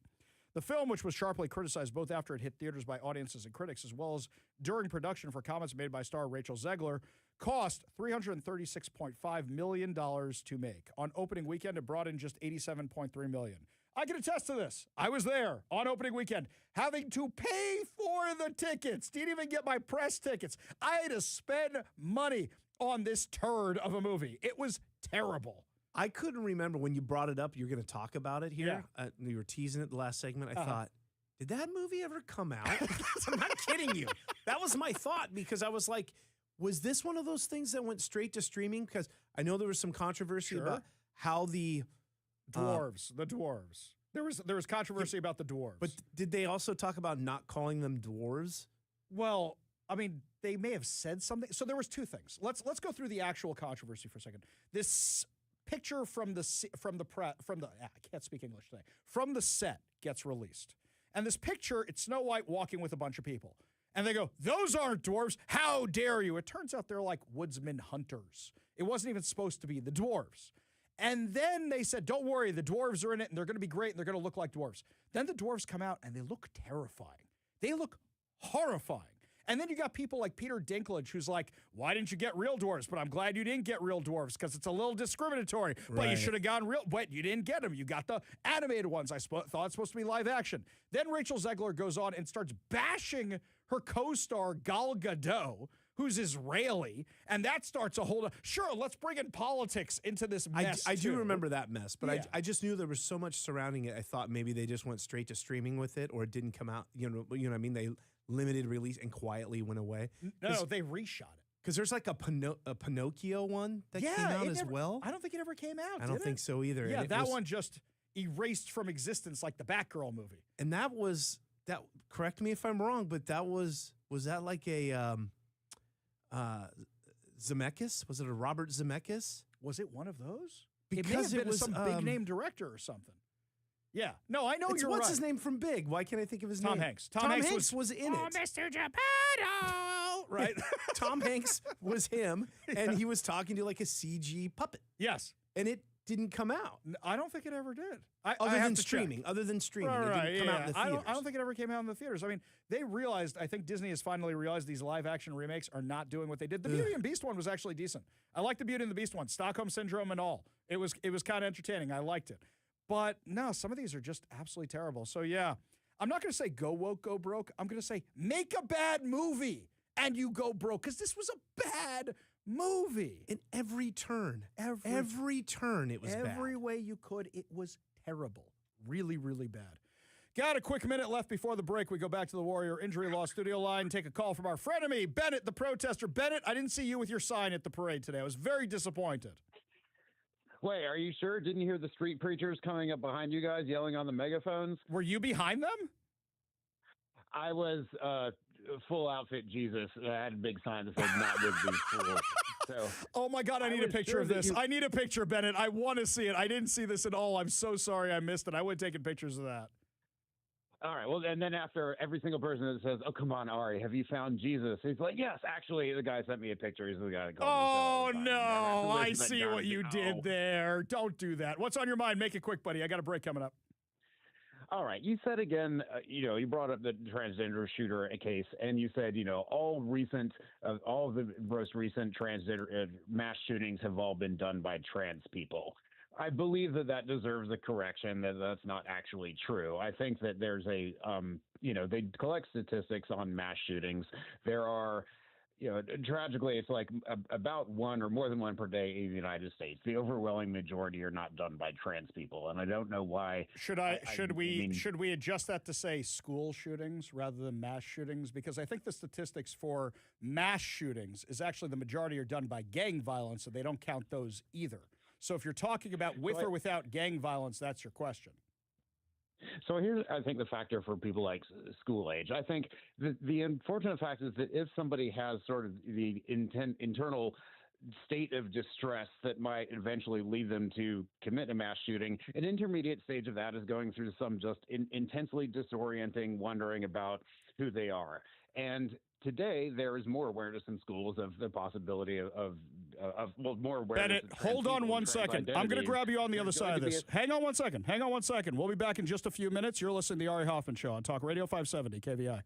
The film, which was sharply criticized both after it hit theaters by audiences and critics, as well as during production for comments made by star Rachel Zegler, cost $336.5 million to make. On opening weekend, it brought in just $87.3 million. I can attest to this. I was there on opening weekend, having to pay for the tickets. Didn't even get my press tickets. I had to spend money on this turd of a movie. It was terrible. I couldn't remember when you brought it up, you were going to talk about it here. Yeah. You were teasing it the last segment. I thought, did that movie ever come out? I'm not kidding you. That was my thought, because I was like, was this one of those things that went straight to streaming? Because I know there was some controversy about how the dwarves. There was controversy about the dwarves. But did they also talk about not calling them dwarves? Well, I mean, they may have said something. So there was two things. Let's go through the actual controversy for a second. This picture from the I can't speak English today. From the set gets released. And this picture, it's Snow White walking with a bunch of people. And they go, those aren't dwarves. How dare you? It turns out they're like woodsman hunters. It wasn't even supposed to be the dwarves. And then they said, don't worry, the dwarves are in it, and they're going to be great, and they're going to look like dwarves. Then the dwarves come out, and they look terrifying. They look horrifying. And then you got people like Peter Dinklage, who's like, why didn't you get real dwarves? But I'm glad you didn't get real dwarves, because it's a little discriminatory. Right. But you should have gone real. But you didn't get them. You got the animated ones. I thought it's supposed to be live action. Then Rachel Zegler goes on and starts bashing her co-star Gal Gadot, who's Israeli, and that starts a whole. Sure, let's bring in politics into this mess. I do remember that mess, but I just knew there was so much surrounding it. I thought maybe they just went straight to streaming with it, or it didn't come out. You know what I mean? They limited release and quietly went away. No, they reshot it. Because there's like a Pinocchio one that came out as well. I don't think it ever came out. I don't think so either. Yeah, that one just erased from existence like the Batgirl movie. And that was that. Correct me if I'm wrong, but was that like a Zemeckis? Was it a Robert Zemeckis? Was it one of those? Because it was some big name director or something. Yeah. No, I know you're what's right. his name from Big? Why can't I think of his name? Tom Hanks. Tom Hanks was in it. Mr. Geppetto! Right? Tom Hanks was him, and he was talking to like a CG puppet. Yes. And it didn't come out. I don't think it ever did. Other than streaming. It didn't come out in the theaters. I don't think it ever came out in the theaters. I mean, they realized, I think Disney has finally realized these live action remakes are not doing what they did. The Beauty and the Beast one was actually decent. I liked the Beauty and the Beast one. Stockholm Syndrome and all. It was kind of entertaining. I liked it. But no, some of these are just absolutely terrible. So yeah, I'm not going to say go woke, go broke. I'm going to say make a bad movie and you go broke, because this was a bad movie. In every turn. Every turn it was bad. Every way you could, it was terrible. Really, really bad. Got a quick minute left before the break. We go back to the Warrior Injury Law studio line, take a call from our frenemy, Bennett, the protester. Bennett, I didn't see you with your sign at the parade today. I was very disappointed. Wait, are you sure? Didn't you hear the street preachers coming up behind you guys yelling on the megaphones? Were you behind them? I was full outfit Jesus. I had a big sign that said "Not with these fools." So, oh my God, I need a picture of this. I need a picture, Bennett. I want to see it. I didn't see this at all. I'm so sorry I missed it. I would have taken pictures of that. All right. Well, and then after every single person that says, "Oh, come on, Ari, have you found Jesus?" He's like, "Yes, actually, the guy sent me a picture. He's the guy that called me." Oh, no. I see what you did there. Don't do that. What's on your mind? Make it quick, buddy. I got a break coming up. All right. You said again, you brought up the transgender shooter case, and you said, all of the most recent transgender mass shootings have all been done by trans people. I believe that deserves a correction, that's not actually true. I think that there's they collect statistics on mass shootings. There are, tragically, it's like about one or more than one per day in the United States. The overwhelming majority are not done by trans people, and I don't know why. Should we adjust that to say school shootings rather than mass shootings? Because I think the statistics for mass shootings is actually the majority are done by gang violence, so they don't count those either. So if you're talking about with or without gang violence, that's your question. So here's, I think, the factor for people like school age. I think the unfortunate fact is that if somebody has sort of the internal state of distress that might eventually lead them to commit a mass shooting, an intermediate stage of that is going through some just intensely disorienting, wondering about who they are. And today, there is more awareness in schools of the possibility of more awareness. Bennett, hold on one second. I'm going to grab you on the other side of this. Hang on one second. We'll be back in just a few minutes. You're listening to the Ari Hoffman Show on Talk Radio 570 KVI.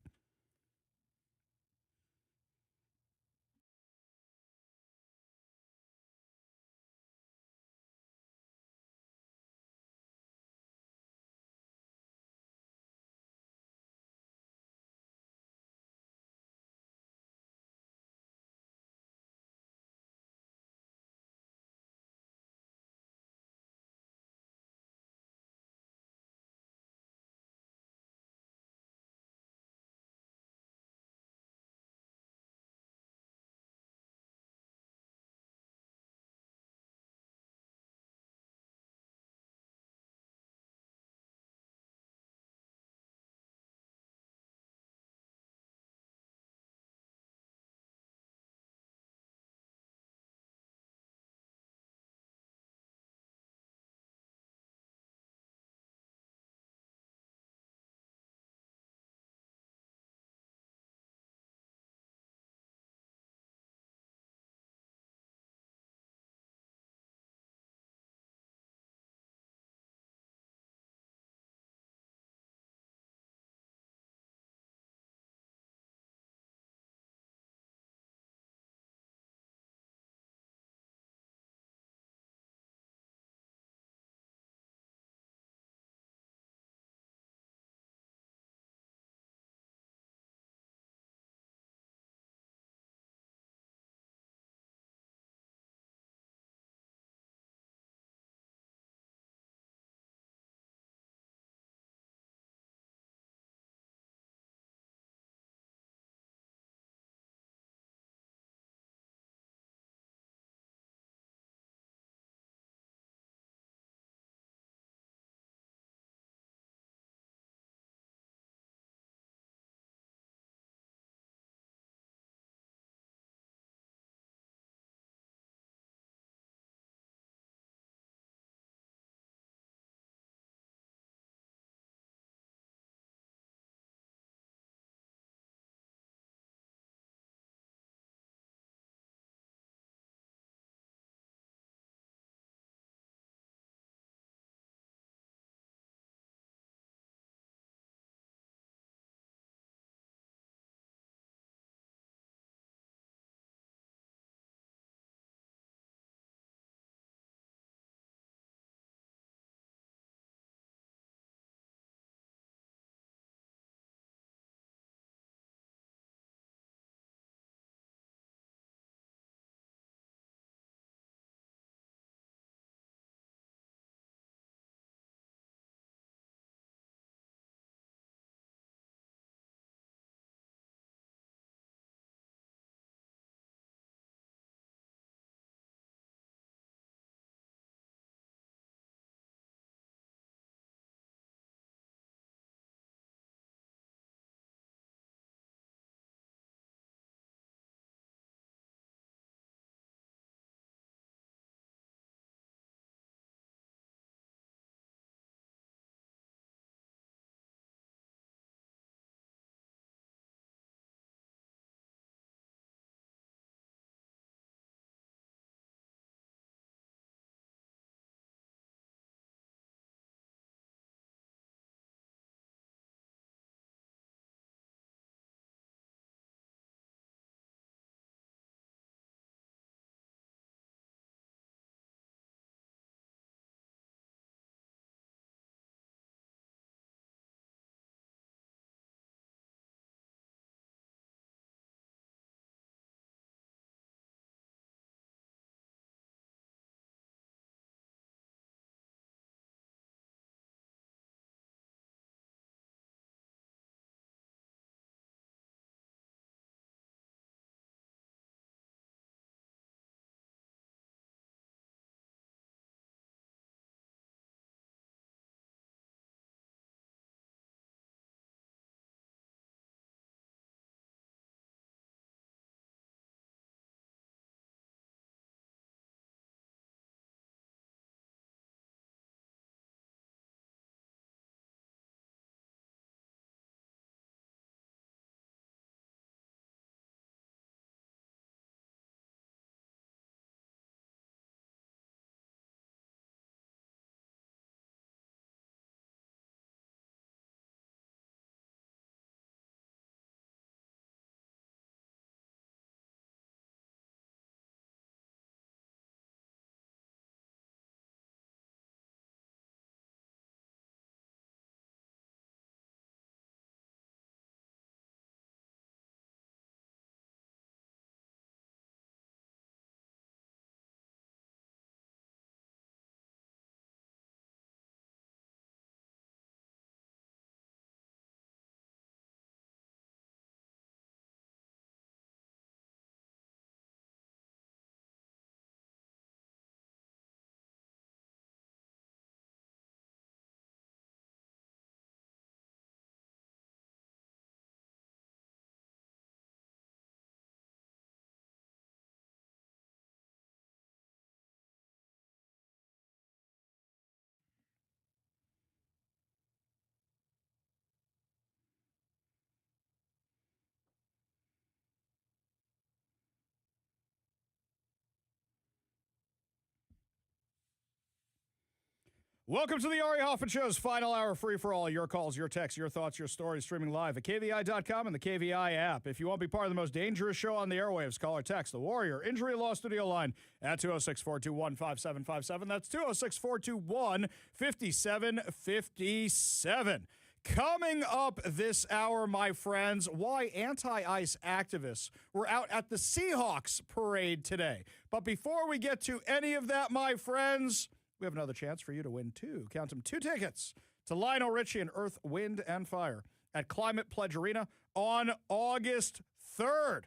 Welcome to the Ari Hoffman Show's final hour free for all. Your calls, your texts, your thoughts, your stories, streaming live at KVI.com and the KVI app. If you want to be part of the most dangerous show on the airwaves, call or text the Warrior Injury Law Studio line at 206-421-5757. That's 206-421-5757. Coming up this hour, my friends, why anti-ICE activists were out at the Seahawks parade today. But before we get to any of that, my friends, we have another chance for you to win two tickets to Lionel Richie and Earth, Wind, and Fire at Climate Pledge Arena on August 3rd.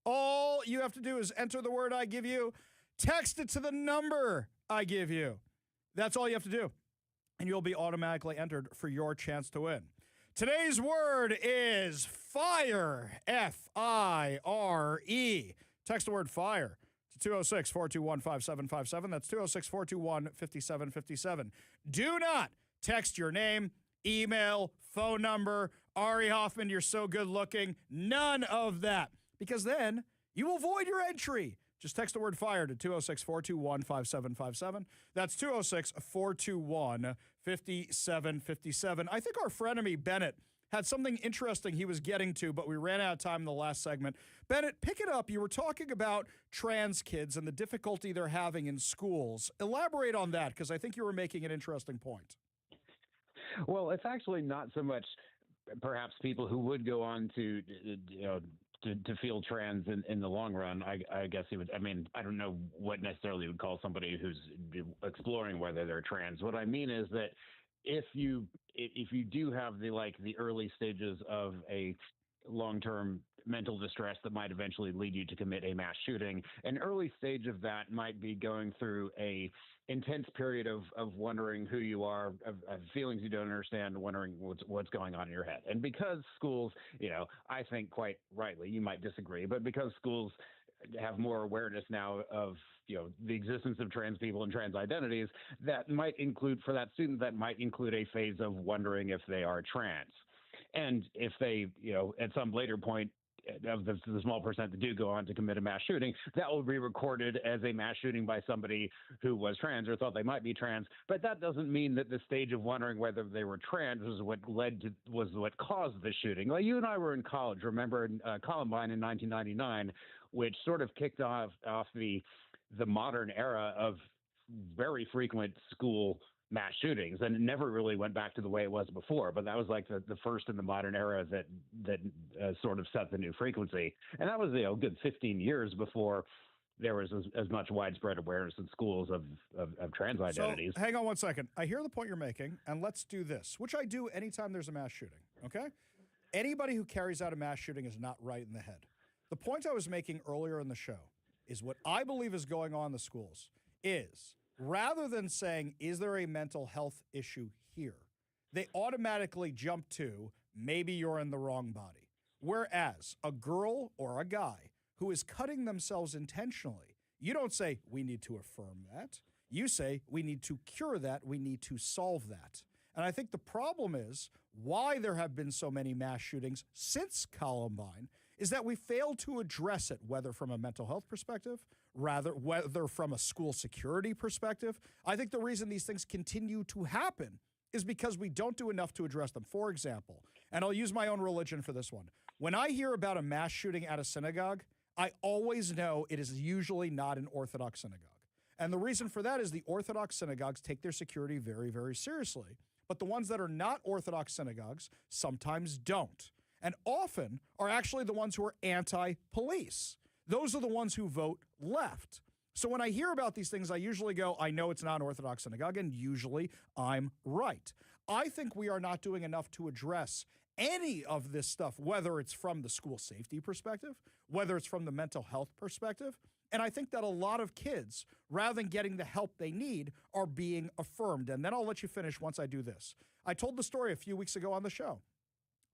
All you have to do is enter the word I give you, text it to the number I give you. That's all you have to do, and you'll be automatically entered for your chance to win. Today's word is fire, F-I-R-E. Text the word fire. 206-421-5757. That's 206-421-5757. Do not text your name, email, phone number, Ari Hoffman, you're so good looking. None of that, because then you will void your entry. Just text the word fire to 206-421-5757. That's 206-421-5757. I think our frenemy Bennett had something interesting he was getting to, but we ran out of time in the last segment. Bennett, pick it up. You were talking about trans kids and the difficulty they're having in schools. Elaborate on that, because I think you were making an interesting point. Well, it's actually not so much perhaps people who would go on to feel trans in the long run. I guess he would. I mean, I don't know what necessarily you would call somebody who's exploring whether they're trans. What I mean is that if you do have the early stages of a long-term mental distress that might eventually lead you to commit a mass shooting, an early stage of that might be going through a intense period of wondering who you are, of feelings you don't understand, wondering what's going on in your head. And because schools, I think quite rightly, you might disagree, but because schools have more awareness now of the existence of trans people and trans identities, that might include, for that student, that might include a phase of wondering if they are trans. And if they, at some later point of the small percent that do go on to commit a mass shooting, that will be recorded as a mass shooting by somebody who was trans or thought they might be trans. But that doesn't mean that the stage of wondering whether they were trans was what caused the shooting. Well, you and I were in college, remember Columbine in 1999, which sort of kicked off the modern era of very frequent school mass shootings, and it never really went back to the way it was before. But that was like the first in the modern era that sort of set the new frequency. And that was a good 15 years before there was as much widespread awareness in schools of trans identities. So, hang on one second. I hear the point you're making, and let's do this, which I do anytime there's a mass shooting, okay? Anybody who carries out a mass shooting is not right in the head. The point I was making earlier in the show is what I believe is going on in the schools is, rather than saying, is there a mental health issue here, they automatically jump to, maybe you're in the wrong body. Whereas a girl or a guy who is cutting themselves intentionally, you don't say, we need to affirm that. You say, we need to cure that. We need to solve that. And I think the problem is why there have been so many mass shootings since Columbine is that we failed to address it, whether from a mental health perspective, whether from a school security perspective. I think the reason these things continue to happen is because we don't do enough to address them. For example, and I'll use my own religion for this one. When I hear about a mass shooting at a synagogue, I always know it is usually not an Orthodox synagogue. And the reason for that is the Orthodox synagogues take their security very, very seriously. But the ones that are not Orthodox synagogues sometimes don't. And often are actually the ones who are anti-police. Those are the ones who vote left. So when I hear about these things, I usually go, I know it's not an Orthodox synagogue, and usually I'm right. I think we are not doing enough to address any of this stuff, whether it's from the school safety perspective, whether it's from the mental health perspective. And I think that a lot of kids, rather than getting the help they need, are being affirmed. And then I'll let you finish once I do this. I told the story a few weeks ago on the show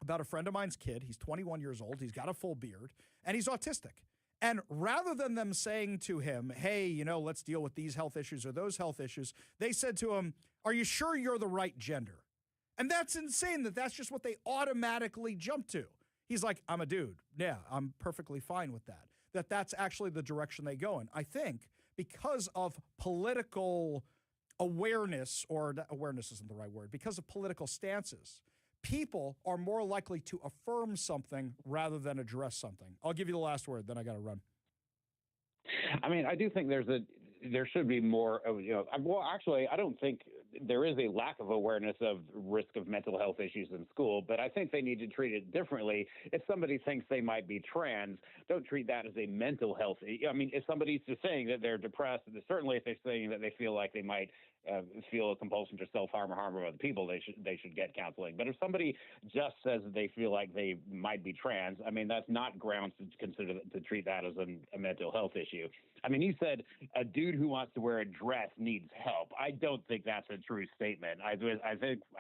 about a friend of mine's kid. He's 21 years old. He's got a full beard, and he's autistic. And rather than them saying to him, hey, let's deal with these health issues or those health issues, they said to him, are you sure you're the right gender? And that's insane that that's just what they automatically jump to. He's like, I'm a dude. Yeah, I'm perfectly fine with that. That's actually the direction they go in. I think because of political awareness, or awareness isn't the right word, because of political stances, people are more likely to affirm something rather than address something. I'll give you the last word, then I got to run. I mean, I do think there should be more of, well, actually, I don't think there is a lack of awareness of risk of mental health issues in school, but I think they need to treat it differently. If somebody thinks they might be trans, don't treat that as a mental health. I mean, if somebody's just saying that they're depressed, certainly if they're saying that they feel like they might feel a compulsion to self-harm or harm other people, they should get counseling. But if somebody just says that they feel like they might be trans, I mean, that's not grounds to treat that as a mental health issue. I mean, you said a dude who wants to wear a dress needs help. I don't think that's a true statement. I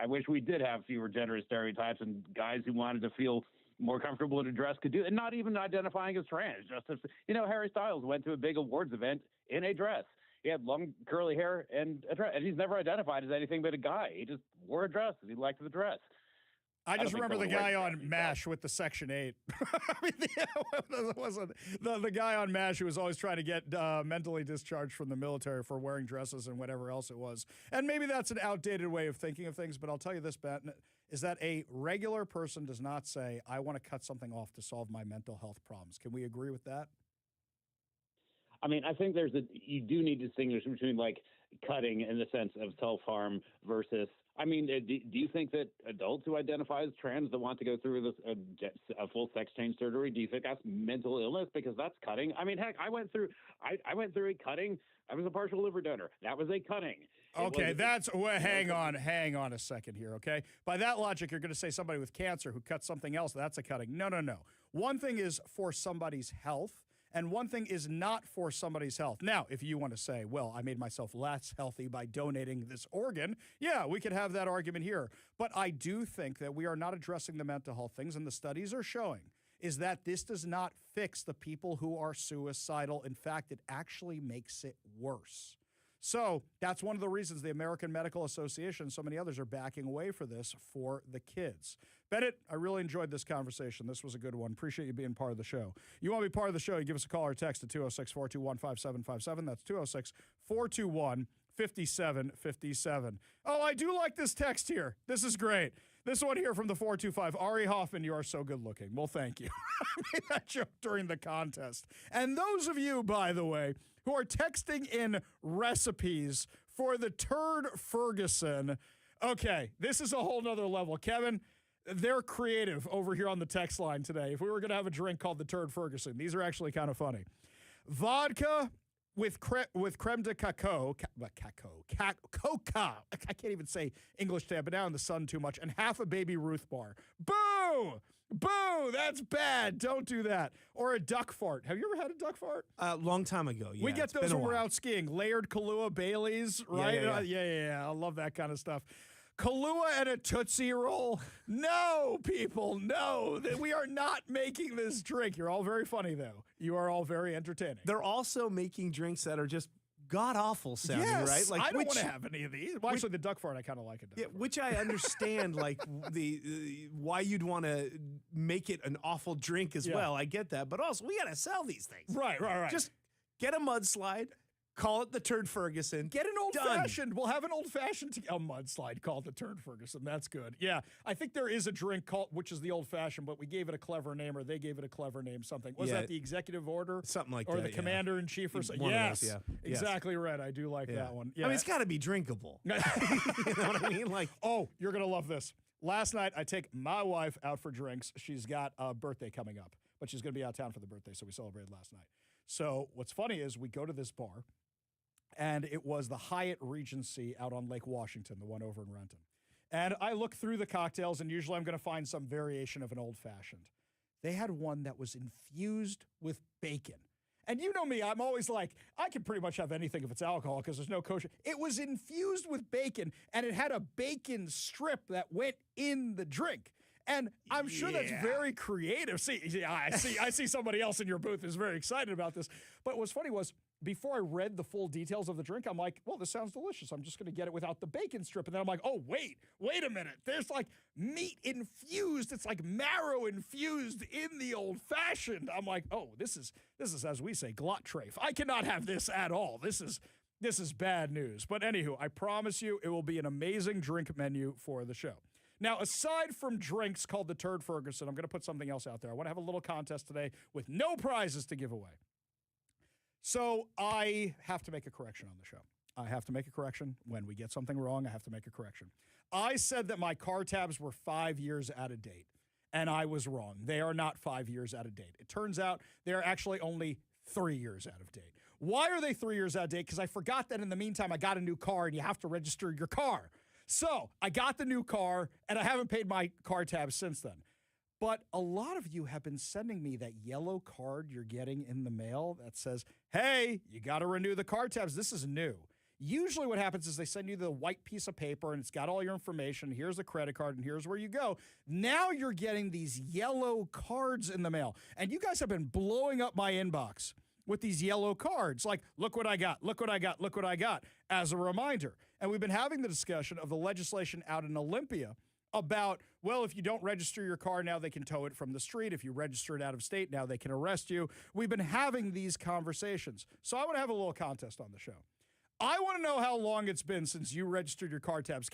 wish we did have fewer gender stereotypes, and guys who wanted to feel more comfortable in a dress could do it, and not even identifying as trans. Just as, Harry Styles went to a big awards event in a dress. He had long curly hair and a dress, and he's never identified as anything but a guy. He just wore a dress because he liked the dress. I just remember the guy on MASH with the Section 8. I mean, the guy on MASH who was always trying to get mentally discharged from the military for wearing dresses and whatever else it was. And maybe that's an outdated way of thinking of things, but I'll tell you this, Ben, is that a regular person does not say, I want to cut something off to solve my mental health problems. Can we agree with that? I mean, I think you do need to distinguish between like cutting in the sense of self-harm versus, I mean, do you think that adults who identify as trans that want to go through this a full sex change surgery, do you think that's mental illness? Because that's cutting. I mean, heck, I went through a cutting. I was a partial liver donor. That was a cutting. Okay, hang on a second here, okay? By that logic, you're going to say somebody with cancer who cuts something else, that's a cutting. No. One thing is for somebody's health, and one thing is not for somebody's health. Now, if you want to say, well, I made myself less healthy by donating this organ, yeah, we could have that argument here. But I do think that we are not addressing the mental health things, and the studies are showing is that this does not fix the people who are suicidal. In fact, it actually makes it worse. So that's one of the reasons the American Medical Association and so many others are backing away for this for the kids. Bennett, I really enjoyed this conversation. This was a good one. Appreciate you being part of the show. You want to be part of the show, you give us a call or text at 206-421-5757. That's 206-421-5757. Oh, I do like this text here. This is great. This one here from the 425. Ari Hoffman, you are so good looking. Well, thank you. I made that joke during the contest. And those of you, by the way, who are texting in recipes for the Turd Ferguson. Okay, this is a whole nother level. Kevin, they're creative over here on the text line today. If we were going to have a drink called the Turd Ferguson, these are actually kind of funny. Vodka with creme de cacao, coca. I can't even say English today. I've been out in the sun too much. And half a Baby Ruth bar. Boo! Boo! That's bad. Don't do that. Or a duck fart. Have you ever had a duck fart? Long time ago, yeah. We get those when we're out skiing. Layered Kahlua Baileys, right? Yeah. I love that kind of stuff. Kahlua and a Tootsie Roll? No, people, no. We are not making this drink. You're all very funny, though. You are all very entertaining. They're also making drinks that are just god-awful sounding, yes, right? I don't want to have any of these. Well, actually, the duck fart, I kind of like it. Yeah, which I understand, like, why you'd want to make it an awful drink as well. I get that. But also, we got to sell these things. Right. Just get a mudslide. Call it the Turd Ferguson. Get an old-fashioned. We'll have an old-fashioned mudslide called the Turd Ferguson. That's good. Yeah, I think there is a drink called, which is the old-fashioned, but we gave it a clever name, or they gave it a clever name, something. Was that the executive order? Something like or that, the commander-in-chief or something? Yes, exactly right. I do like that one. Yeah. I mean, it's got to be drinkable. You know what I mean? Like, oh, you're going to love this. Last night, I take my wife out for drinks. She's got a birthday coming up, but she's going to be out of town for the birthday, so we celebrated last night. So what's funny is we go to this bar, and it was the Hyatt Regency out on Lake Washington, the one over in Renton. And I look through the cocktails, and usually I'm going to find some variation of an old-fashioned. They had one that was infused with bacon. And you know me, I'm always like, I can pretty much have anything if it's alcohol because there's no kosher. It was infused with bacon, and it had a bacon strip that went in the drink. And I'm sure that's very creative. I see somebody else in your booth is very excited about this. But what's funny was, before I read the full details of the drink, I'm like, well, this sounds delicious. I'm just going to get it without the bacon strip. And then I'm like, oh, wait a minute. There's like meat infused. It's like marrow infused in the old-fashioned. I'm like, oh, this is as we say, glot trafe. I cannot have this at all. This is This is bad news. But anywho, I promise you it will be an amazing drink menu for the show. Now, aside from drinks called the Turd Ferguson, I'm going to put something else out there. I want to have a little contest today with no prizes to give away. So I have to make a correction on the show. I have to make a correction. When we get something wrong, I have to make a correction. I said that my car tabs were 5 years out of date, and I was wrong. They are not 5 years out of date. It turns out they're actually only 3 years out of date. Why are they 3 years out of date? Because I forgot that in the meantime, I got a new car, and you have to register your car. So I got the new car, and I haven't paid my car tabs since then. But a lot of you have been sending me that yellow card you're getting in the mail that says, hey, you got to renew the car tabs. This is new. Usually what happens is they send you the white piece of paper and it's got all your information. Here's the credit card and here's where you go. Now you're getting these yellow cards in the mail. And you guys have been blowing up my inbox with these yellow cards. Like, look what I got, look what I got, look what I got, as a reminder. And we've been having the discussion of the legislation out in Olympia about, well, if you don't register your car, now they can tow it from the street. If you register it out of state, now they can arrest you. We've been having these conversations. So I want to have a little contest on the show. I want to know how long it's been since you registered your car tabs.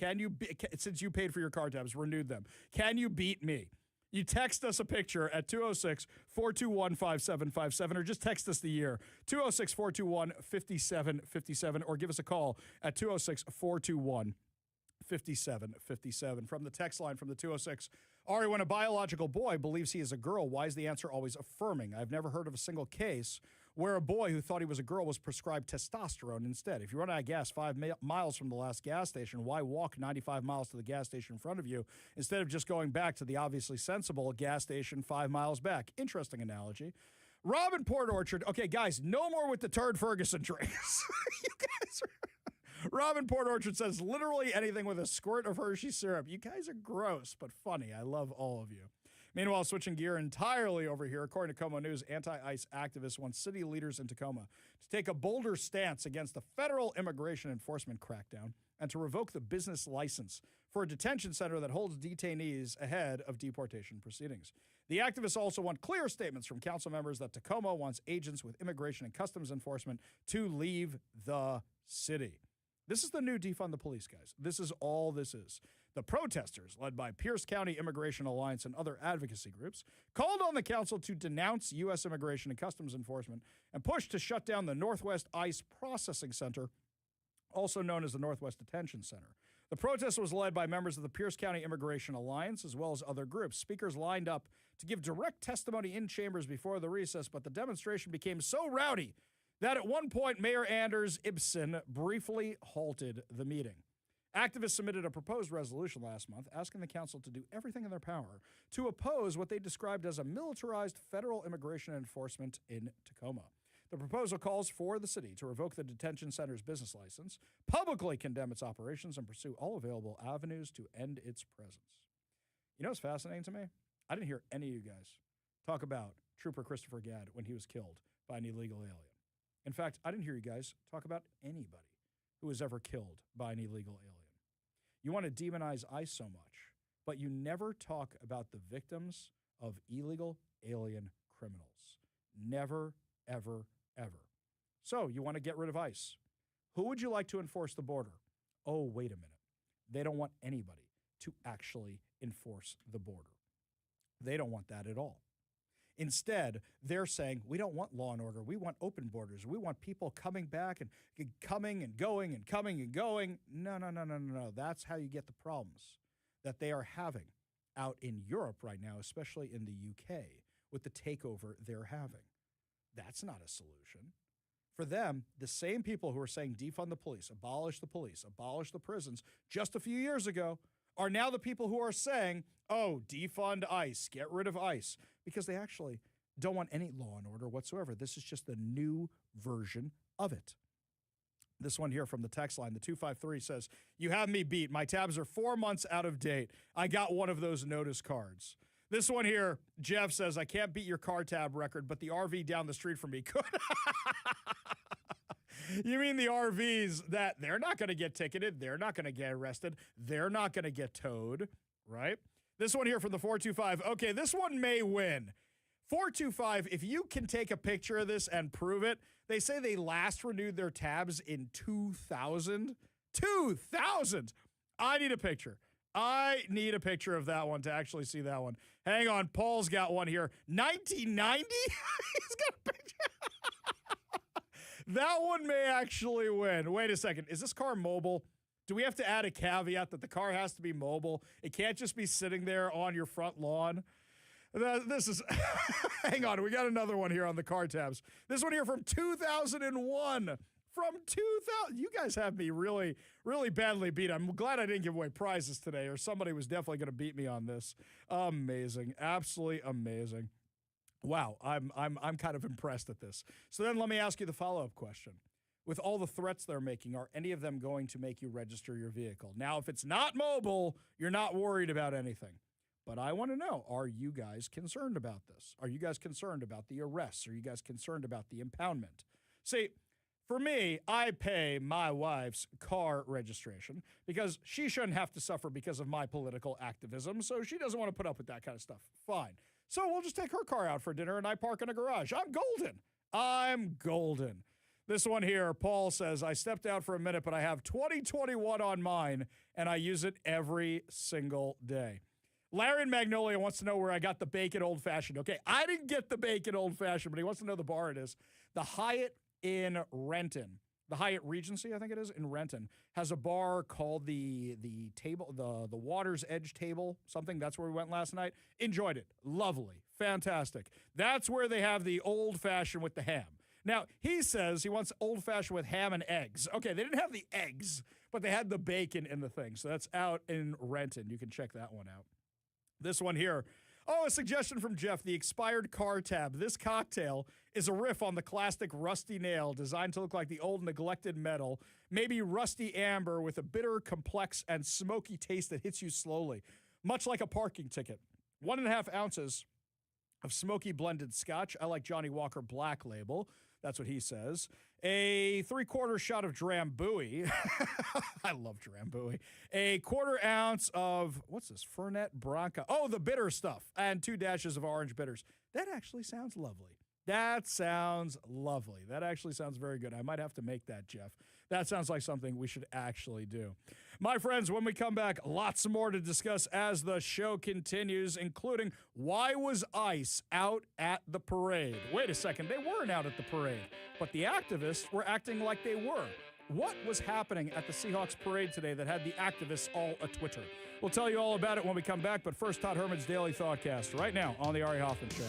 Since you paid for your car tabs, renewed them. Can you beat me? You text us a picture at 206-421-5757 or just text us the year, 206-421-5757, or give us a call at 206-421-5757. From the text line from the 206, Ari, when a biological boy believes he is a girl, why is the answer always affirming? I've never heard of a single case where a boy who thought he was a girl was prescribed testosterone instead. If you run out of gas 5 miles from the last gas station, why walk 95 miles to the gas station in front of you instead of just going back to the obviously sensible gas station 5 miles back? Interesting analogy. Rob in Port Orchard. Okay, guys, no more with the Turd Ferguson drinks. You guys are... Rob in Port Orchard says literally anything with a squirt of Hershey syrup. You guys are gross, but funny. I love all of you. Meanwhile, switching gear entirely over here, according to Como News, anti-ICE activists want city leaders in Tacoma to take a bolder stance against the federal immigration enforcement crackdown and to revoke the business license for a detention center that holds detainees ahead of deportation proceedings. The activists also want clear statements from council members that Tacoma wants agents with immigration and customs enforcement to leave the city. This is the new defund the police, guys. This is all this is. The protesters, led by Pierce County Immigration Alliance and other advocacy groups, called on the council to denounce U.S. immigration and customs enforcement and push to shut down the Northwest ICE Processing Center, also known as the Northwest Detention Center. The protest was led by members of the Pierce County Immigration Alliance as well as other groups. Speakers lined up to give direct testimony in chambers before the recess, but the demonstration became so rowdy that at one point Mayor Anders Ibsen briefly halted the meeting. Activists submitted a proposed resolution last month asking the council to do everything in their power to oppose what they described as a militarized federal immigration enforcement in Tacoma. The proposal calls for the city to revoke the detention center's business license, publicly condemn its operations, and pursue all available avenues to end its presence. You know what's fascinating to me? I didn't hear any of you guys talk about Trooper Christopher Gadd when he was killed by an illegal alien. In fact, I didn't hear you guys talk about anybody who was ever killed by an illegal alien. You want to demonize ICE so much, but you never talk about the victims of illegal alien criminals. Never, ever, ever. So you want to get rid of ICE. Who would you like to enforce the border? Oh, wait a minute. They don't want anybody to actually enforce the border. They don't want that at all. Instead, they're saying, we don't want law and order. We want open borders. We want people coming back and coming and going and coming and going. No. That's how you get the problems that they are having out in Europe right now, especially in the UK, with the takeover they're having. That's not a solution. For them, the same people who are saying defund the police, abolish the prisons just a few years ago are now the people who are saying, oh, defund ICE, get rid of ICE, because they actually don't want any law and order whatsoever. This is just the new version of it. This one here from the text line, the 253 says, you have me beat. My tabs are 4 months out of date. I got one of those notice cards. This one here, Jeff says, I can't beat your car tab record, but the RV down the street from me could. You mean the RVs that they're not going to get ticketed, they're not going to get arrested, they're not going to get towed, right? This one here from the 425. Okay, this one may win. 425, if you can take a picture of this and prove it, they say they last renewed their tabs in 2000. 2000! I need a picture. I need a picture of that one to actually see that one. Hang on, Paul's got one here. 1990? He's got a picture. That one may actually win. Wait a second. Is this car mobile? Do we have to add a caveat that the car has to be mobile? It can't just be sitting there on your front lawn? This is, hang on, we got another one here on the car tabs. This one here from 2001. From 2000, you guys have me really, really badly beat. I'm glad I didn't give away prizes today, or somebody was definitely going to beat me on this. Amazing, absolutely amazing. Wow, I'm kind of impressed at this. So then let me ask you the follow-up question. With all the threats they're making, are any of them going to make you register your vehicle? Now, if it's not mobile, you're not worried about anything. But I want to know, are you guys concerned about this? Are you guys concerned about the arrests? Are you guys concerned about the impoundment? See, for me, I pay my wife's car registration because she shouldn't have to suffer because of my political activism, so she doesn't want to put up with that kind of stuff. Fine. So we'll just take her car out for dinner and I park in a garage. I'm golden. I'm golden. This one here, Paul says, I stepped out for a minute, but I have 2021 on mine, and I use it every single day. Larry in Magnolia wants to know where I got the bacon old-fashioned. Okay, I didn't get the bacon old-fashioned, but he wants to know the bar it is. The Hyatt in Renton, the Hyatt Regency, I think it is, in Renton, has a bar called the Water's Edge Table, something. That's where we went last night. Enjoyed it. Lovely. Fantastic. That's where they have the old-fashioned with the ham. Now, he says he wants old-fashioned with ham and eggs. Okay, they didn't have the eggs, but they had the bacon in the thing. So that's out in Renton. You can check that one out. This one here. Oh, a suggestion from Jeff, the expired car tab. This cocktail is a riff on the classic rusty nail, designed to look like the old neglected metal, maybe rusty amber with a bitter, complex, and smoky taste that hits you slowly, much like a parking ticket. 1.5 ounces of smoky blended scotch. I like Johnny Walker Black Label. That's what he says. A 3/4 shot of Drambuie. I love Drambuie. A 1/4 ounce of, what's this, Fernet Branca. Oh, the bitter stuff. And 2 dashes of orange bitters. That actually sounds lovely. That sounds lovely. That actually sounds very good. I might have to make that, Jeff. That sounds like something we should actually do. My friends, when we come back, lots more to discuss as the show continues, including why was ICE out at the parade? Wait a second, they weren't out at the parade, but the activists were acting like they were. What was happening at the Seahawks parade today that had the activists all a Twitter? We'll tell you all about it when we come back, but first, Todd Herman's Daily Thoughtcast right now on the Ari Hoffman Show.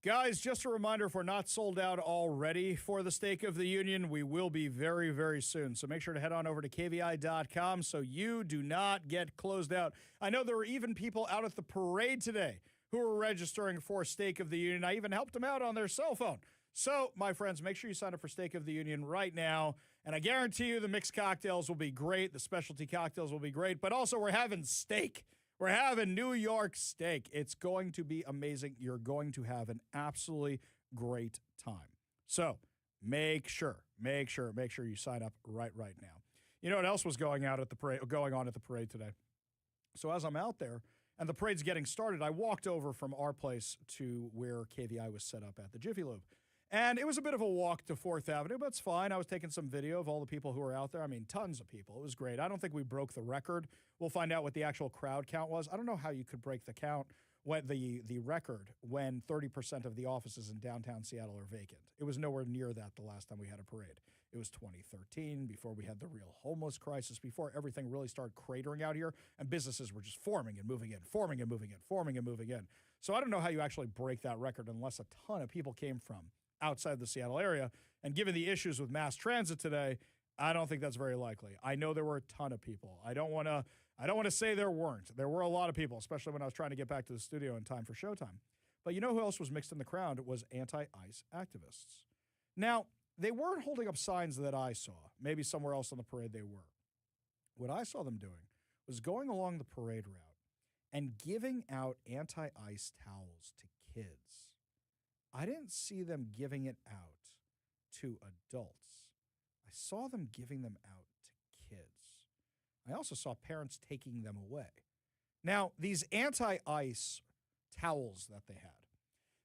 Guys, just a reminder, if we're not sold out already for the Stake of the Union, we will be very, very soon. So make sure to head on over to KVI.com so you do not get closed out. I know there were even people out at the parade today who were registering for Stake of the Union. I even helped them out on their cell phone. So, my friends, make sure you sign up for Stake of the Union right now. And I guarantee you the mixed cocktails will be great. The specialty cocktails will be great. But also, we're having steak. We're having New York steak. It's going to be amazing. You're going to have an absolutely great time. So make sure you sign up right now. You know what else was going on at the parade today? So as I'm out there and the parade's getting started, I walked over from our place to where KVI was set up at the Jiffy Lube. And it was a bit of a walk to 4th Avenue, but it's fine. I was taking some video of all the people who were out there. I mean, tons of people. It was great. I don't think we broke the record. We'll find out what the actual crowd count was. I don't know how you could break the count, the record, when 30% of the offices in downtown Seattle are vacant. It was nowhere near that the last time we had a parade. It was 2013, before we had the real homeless crisis, before everything really started cratering out here, and businesses were just forming and moving in, forming and moving in, forming and moving in. So I don't know how you actually break that record unless a ton of people came from outside the Seattle area. And given the issues with mass transit today, I don't think that's very likely. I know there were a ton of people. I don't want to say there weren't. There were a lot of people, especially when I was trying to get back to the studio in time for showtime. But you know who else was mixed in the crowd? It was anti-ICE activists. Now, they weren't holding up signs that I saw. Maybe somewhere else on the parade they were. What I saw them doing was going along the parade route and giving out anti-ICE towels to kids. I didn't see them giving it out to adults. I saw them giving them out to kids. I also saw parents taking them away. Now, these anti-ICE towels that they had,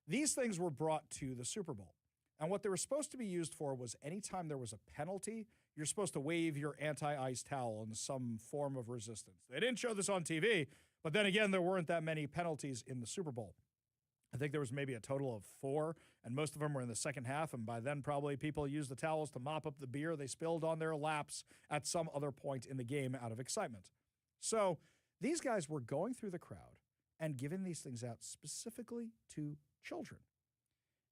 these things were brought to the Super Bowl. And what they were supposed to be used for was anytime there was a penalty, you're supposed to wave your anti-ICE towel in some form of resistance. They didn't show this on TV, but then again, there weren't that many penalties in the Super Bowl. I think there was maybe a total of 4, and most of them were in the second half, and by then probably people used the towels to mop up the beer they spilled on their laps at some other point in the game out of excitement. So these guys were going through the crowd and giving these things out specifically to children.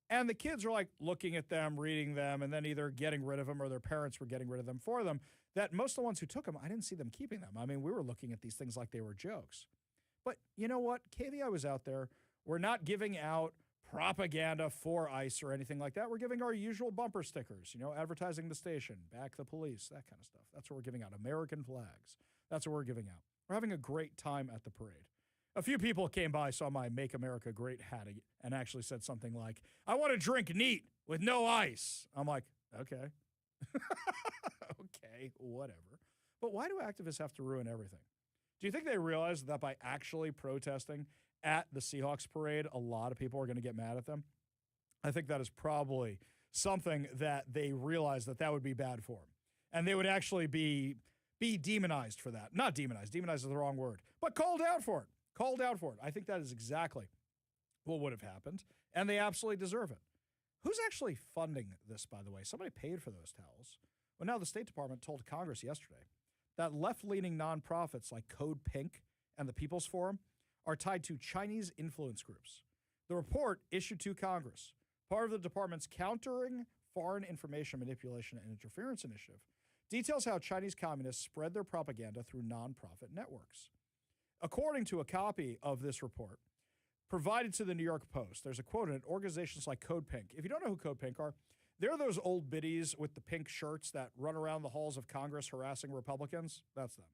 And the kids were like looking at them, reading them, and then either getting rid of them or their parents were getting rid of them for them. That most of the ones who took them, I didn't see them keeping them. I mean, we were looking at these things like they were jokes. But you know what? KVI was out there. We're not giving out propaganda for ICE or anything like that. We're giving our usual bumper stickers, advertising the station, back the police, that kind of stuff. That's what we're giving out. American flags. That's what we're giving out. We're having a great time at the parade. A few people came by, saw my Make America Great hat, and actually said something like, I want to drink neat with no ice. I'm like, okay. Okay, whatever. But why do activists have to ruin everything? Do you think they realize that by actually protesting at the Seahawks parade, a lot of people are going to get mad at them? I think that is probably something that they realize that would be bad for them. And they would actually be demonized for that. Not demonized. Demonized is the wrong word. But called out for it. Called out for it. I think that is exactly what would have happened. And they absolutely deserve it. Who's actually funding this, by the way? Somebody paid for those towels. Well, now the State Department told Congress yesterday that left-leaning nonprofits like Code Pink and the People's Forum are tied to Chinese influence groups. The report issued to Congress, part of the department's Countering Foreign Information Manipulation and Interference Initiative, details how Chinese communists spread their propaganda through nonprofit networks. According to a copy of this report provided to the New York Post, there's a quote in it, organizations like Code Pink. If you don't know who Code Pink are, they're those old biddies with the pink shirts that run around the halls of Congress harassing Republicans. That's them.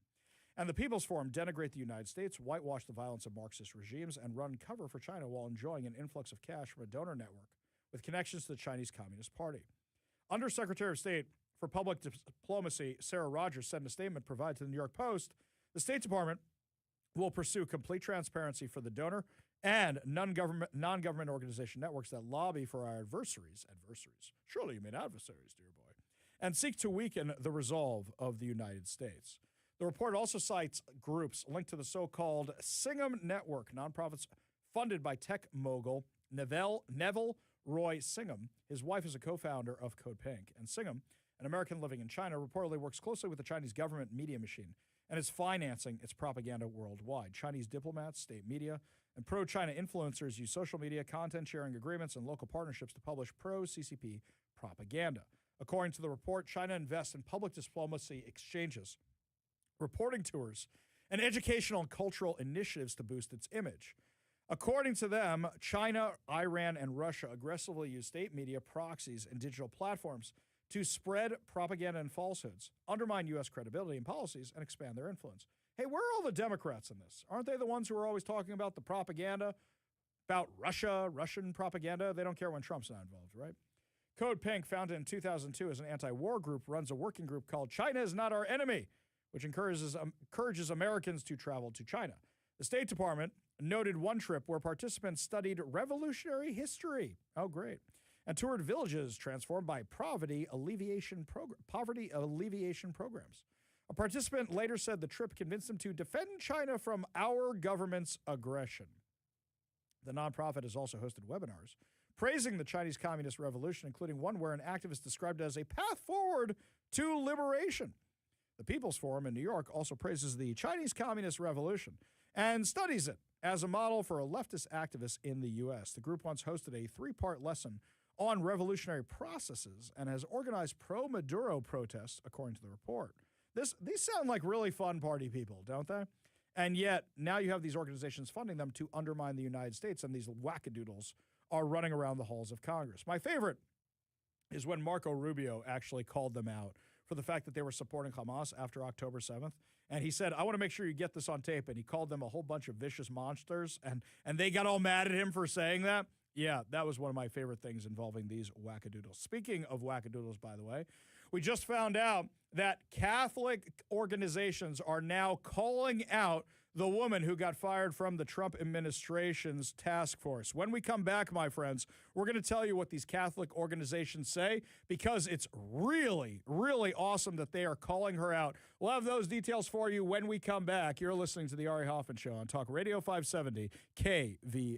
And the People's Forum denigrate the United States, whitewash the violence of Marxist regimes, and run cover for China while enjoying an influx of cash from a donor network with connections to the Chinese Communist Party. Undersecretary of State for Public Diplomacy Sarah Rogers said in a statement provided to the New York Post, the State Department will pursue complete transparency for the donor and non-government organization networks that lobby for our adversaries. Surely you mean adversaries, dear boy. And seek to weaken the resolve of the United States. The report also cites groups linked to the so-called Singham Network, nonprofits funded by tech mogul Neville Roy Singham. His wife is a co-founder of Code Pink. And Singham, an American living in China, reportedly works closely with the Chinese government media machine and is financing its propaganda worldwide. Chinese diplomats, state media, And pro-China influencers use social media, content sharing agreements, and local partnerships to publish pro-CCP propaganda. According to the report, China invests in public diplomacy exchanges, reporting tours, and educational and cultural initiatives to boost its image. According to them, China, Iran, and Russia aggressively use state media, proxies, and digital platforms to spread propaganda and falsehoods, undermine U.S. credibility and policies, and expand their influence. Hey, where are all the Democrats in this? Aren't they the ones who are always talking about the propaganda, about Russia, Russian propaganda? They don't care when Trump's not involved, right? Code Pink, founded in 2002 as an anti-war group, runs a working group called China is Not Our Enemy, which encourages Americans to travel to China. The State Department noted one trip where participants studied revolutionary history. Oh, great. And toured villages transformed by poverty alleviation programs. A participant later said the trip convinced him to defend China from our government's aggression. The nonprofit has also hosted webinars praising the Chinese Communist Revolution, including one where an activist described it as a path forward to liberation. The People's Forum in New York also praises the Chinese Communist Revolution and studies it as a model for leftist activists in the U.S. The group once hosted a 3-part lesson on revolutionary processes and has organized pro-Maduro protests, according to the report. These sound like really fun party people, don't they? And yet, now you have these organizations funding them to undermine the United States, and these wackadoodles are running around the halls of Congress. My favorite is when Marco Rubio actually called them out for the fact that they were supporting Hamas after October 7th. And he said, I want to make sure you get this on tape. And he called them a whole bunch of vicious monsters, and they got all mad at him for saying that. Yeah, that was one of my favorite things involving these wackadoodles. Speaking of wackadoodles, by the way, we just found out that Catholic organizations are now calling out the woman who got fired from the Trump administration's task force. When we come back, my friends, we're going to tell you what these Catholic organizations say, because it's really, really awesome that they are calling her out. We'll have those details for you when we come back. You're listening to the Ari Hoffman Show on Talk Radio 570 KVI.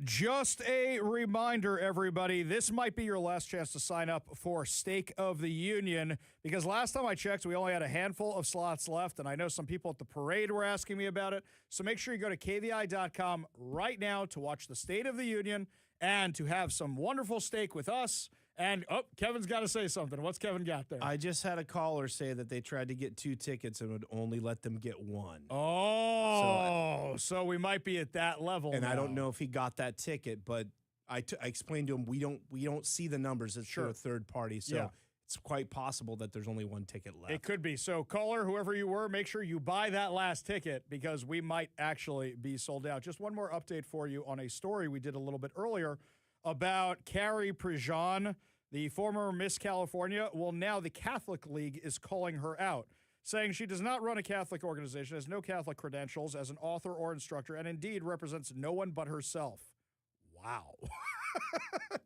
Just a reminder, everybody, this might be your last chance to sign up for State of the Union, because last time I checked, we only had a handful of slots left, and I know some people at the parade were asking me about it. So make sure you go to kvi.com right now to watch the State of the Union and to have some wonderful steak with us. And, Kevin's got to say something. What's Kevin got there? I just had a caller say that they tried to get 2 tickets and would only let them get 1. So we might be at that level And now. I don't know if he got that ticket, but I explained to him we don't see the numbers. It's through a third party, so it's quite possible that there's only 1 ticket left. It could be. So, caller, whoever you were, make sure you buy that last ticket because we might actually be sold out. Just one more update for you on a story we did a little bit earlier about Carrie Prejean, the former Miss California. Well, now the Catholic League is calling her out, saying she does not run a Catholic organization, has no Catholic credentials as an author or instructor, and indeed represents no one but herself. Wow.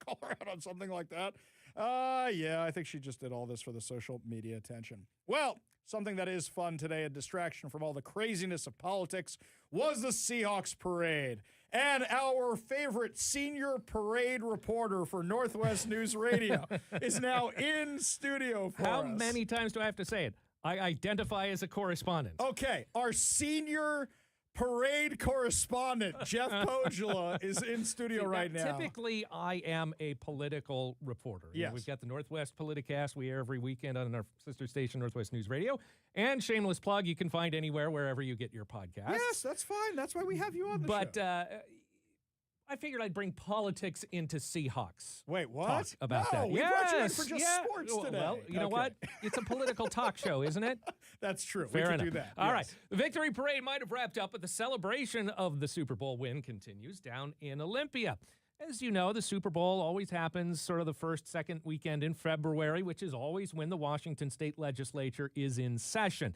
Call her out on something like that? Yeah, I think she just did all this for the social media attention. Well, something that is fun today, a distraction from all the craziness of politics, was the Seahawks parade. And our favorite senior parade reporter for Northwest News Radio is now in studio for us. How many times do I have to say it? I identify as a correspondent. Okay, our senior parade correspondent, Jeff Pogula, is in studio right now. Typically, I am a political reporter. Yes. We've got the Northwest Politicast we air every weekend on our sister station, Northwest News Radio. And shameless plug, you can find anywhere, wherever you get your podcasts. Yes, that's fine. That's why we have you on the show. But I figured I'd bring politics into Seahawks. Wait, what? Talk about that. We brought you in for just sports today. Well, you know what? It's a political talk show, isn't it? That's true. Fair we can enough. do that. All right. The victory parade might have wrapped up, but the celebration of the Super Bowl win continues down in Olympia. As you know, the Super Bowl always happens sort of the first, second weekend in February, which is always when the Washington State Legislature is in session.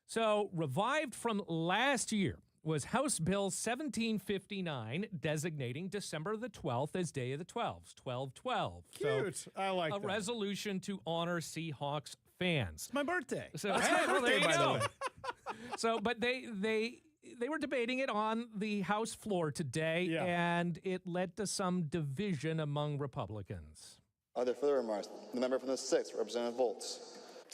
So, revived from last year was House Bill 1759, designating December the 12th as Day of the 12s, 12/12. Cute. So, I like that. A resolution to honor Seahawks fans. It's my birthday. So, That's hey, my well, there birthday, you by the go. way. So, but they were debating it on the House floor today, and it led to some division among Republicans. Are there further remarks? The member from the 6th, Representative Volz.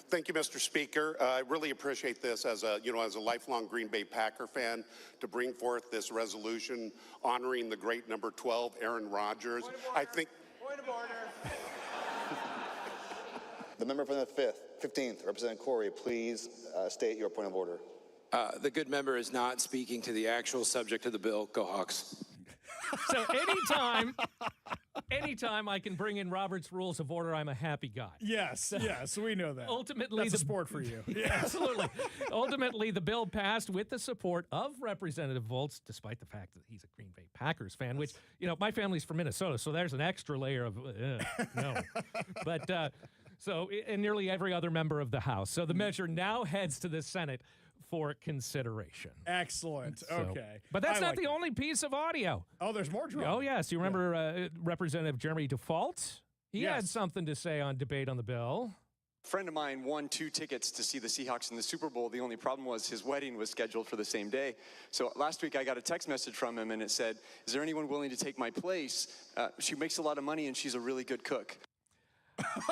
Thank you, Mr. Speaker. I really appreciate this as a lifelong Green Bay Packer fan to bring forth this resolution honoring the great number 12, Aaron Rodgers. I think. Point of order. The member from the 15th, Representative Corey, please state your point of order. The good member is not speaking to the actual subject of the bill. Go Hawks. So anytime I can bring in Robert's Rules of Order, I'm a happy guy. Yes, we know that. Ultimately, that's a sport for you. Absolutely. Ultimately, the bill passed with the support of Representative Volz, despite the fact that he's a Green Bay Packers fan, which, my family's from Minnesota, so there's an extra layer of, no. But, and nearly every other member of the House. So the measure now heads to the Senate for consideration. Excellent. Okay. But that's not the only piece of audio. Oh, there's more drama. Oh, yes. You remember Representative Jeremy Default? He had something to say on debate on the bill. A friend of mine won 2 tickets to see the Seahawks in the Super Bowl. The only problem was his wedding was scheduled for the same day. So last week I got a text message from him, and it said, "Is there anyone willing to take my place? She makes a lot of money, and she's a really good cook."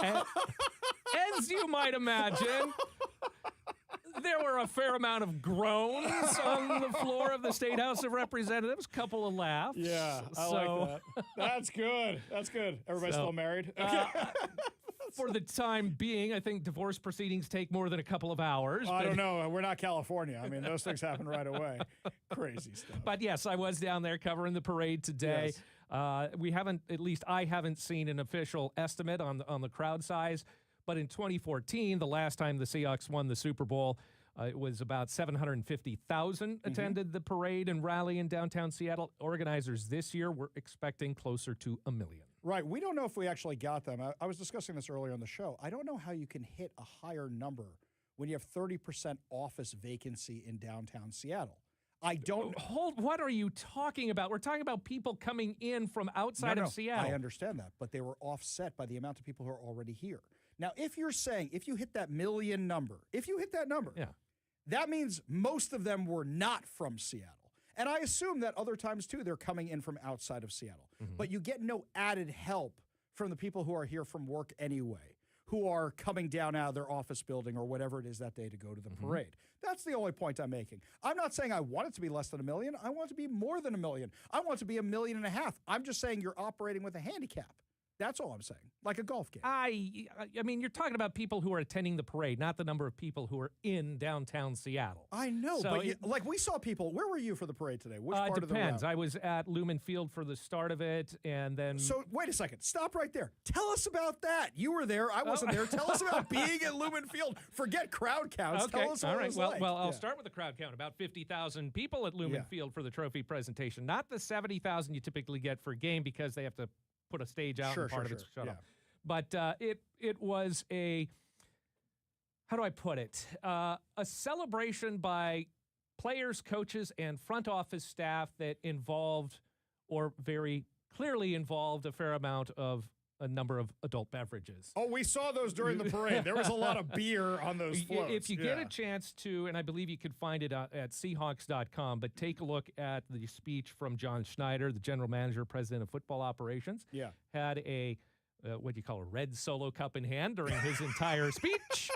As you might imagine, there were a fair amount of groans on the floor of the State House of Representatives, a couple of laughs. Yeah, I like that. That's good. That's good. Everybody still married? Okay. For the time being, I think divorce proceedings take more than a couple of hours. I don't know. We're not California. I mean, those things happen right away. Crazy stuff. But yes, I was down there covering the parade today. Yes. We haven't, at least I haven't seen an official estimate on the crowd size. But in 2014, the last time the Seahawks won the Super Bowl, it was about 750,000 attended the parade and rally in downtown Seattle. Organizers this year were expecting closer to 1 million. Right. We don't know if we actually got them. I was discussing this earlier on the show. I don't know how you can hit a higher number when you have 30% office vacancy in downtown Seattle. I don't... What are you talking about? We're talking about people coming in from outside of Seattle. I understand that, but they were offset by the amount of people who are already here. Now, if you're saying, if you hit that million number, that means most of them were not from Seattle. And I assume that other times, too, they're coming in from outside of Seattle. But you get no added help from the people who are here from work anyway, who are coming down out of their office building or whatever it is that day to go to the parade. That's the only point I'm making. I'm not saying I want it to be less than $1 million. I want it to be more than $1 million. I want it to be $1.5 million. I'm just saying you're operating with a handicap. That's all I'm saying, like a golf game. I mean, you're talking about people who are attending the parade, not the number of people who are in downtown Seattle. I know, So but like we saw people. Where were you for the parade today? Which part it of the depends. route? I was at Lumen Field for the start of it, and then... So wait a second. Stop right there. Tell us about that. You were there. I wasn't there. Tell us about being at Lumen Field. Forget crowd counts. Okay, Tell us what all it right. was Well, like. I'll Yeah. start with the crowd count. About 50,000 people at Lumen Yeah. Field for the trophy presentation. Not the 70,000 you typically get for a game because they have to put a stage out and part of it's shut off. But it was a, how do I put it? A celebration by players, coaches, and front office staff that involved, or very clearly involved, a fair amount of a number of adult beverages. Oh, we saw those during the parade. There was a lot of beer on those floats. If you get a chance to, and I believe you could find it at Seahawks.com, but take a look at the speech from John Schneider, the general manager, president of football operations. Yeah. Had a, what do you call a red Solo cup in hand during his entire speech.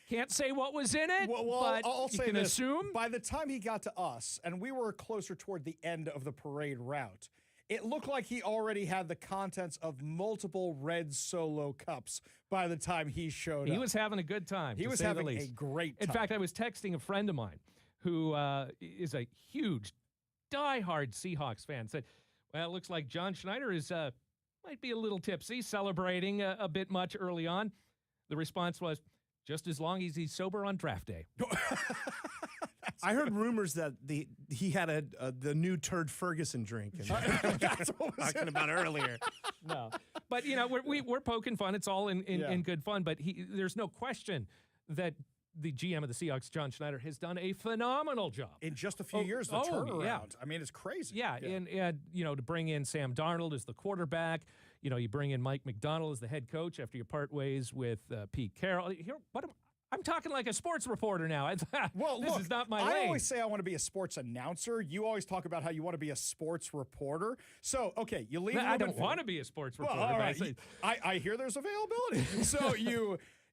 Can't say what was in it, but I'll you say can this. assume. By the time he got to us, and we were closer toward the end of the parade route, it looked like he already had the contents of multiple red Solo cups by the time he showed up. He was having a good time. He to was say the having a least. great time. In fact, I was texting a friend of mine who is a huge, diehard Seahawks fan. Said, "Well, it looks like John Schneider is might be a little tipsy, celebrating a bit much early on." The response was, "Just as long as he's sober on draft day." I heard rumors that he had the new Turd Ferguson drink. And That's what was talking about earlier. No, but you know we're poking fun. It's all in good fun. But there's no question that the GM of the Seahawks, John Schneider, has done a phenomenal job in just a few years. The turnaround. Yeah. I mean, it's crazy. Yeah, and you know, to bring in Sam Darnold as the quarterback, you know, you bring in Mike McDonald as the head coach after you part ways with Pete Carroll. Here, I'm talking like a sports reporter now. Well, this look, is not my I lane. always say I want to be a sports announcer. You always talk about how you want to be a sports reporter. So, okay, you leave. I don't want to be a sports reporter. Well, all but right. I hear there's availability. So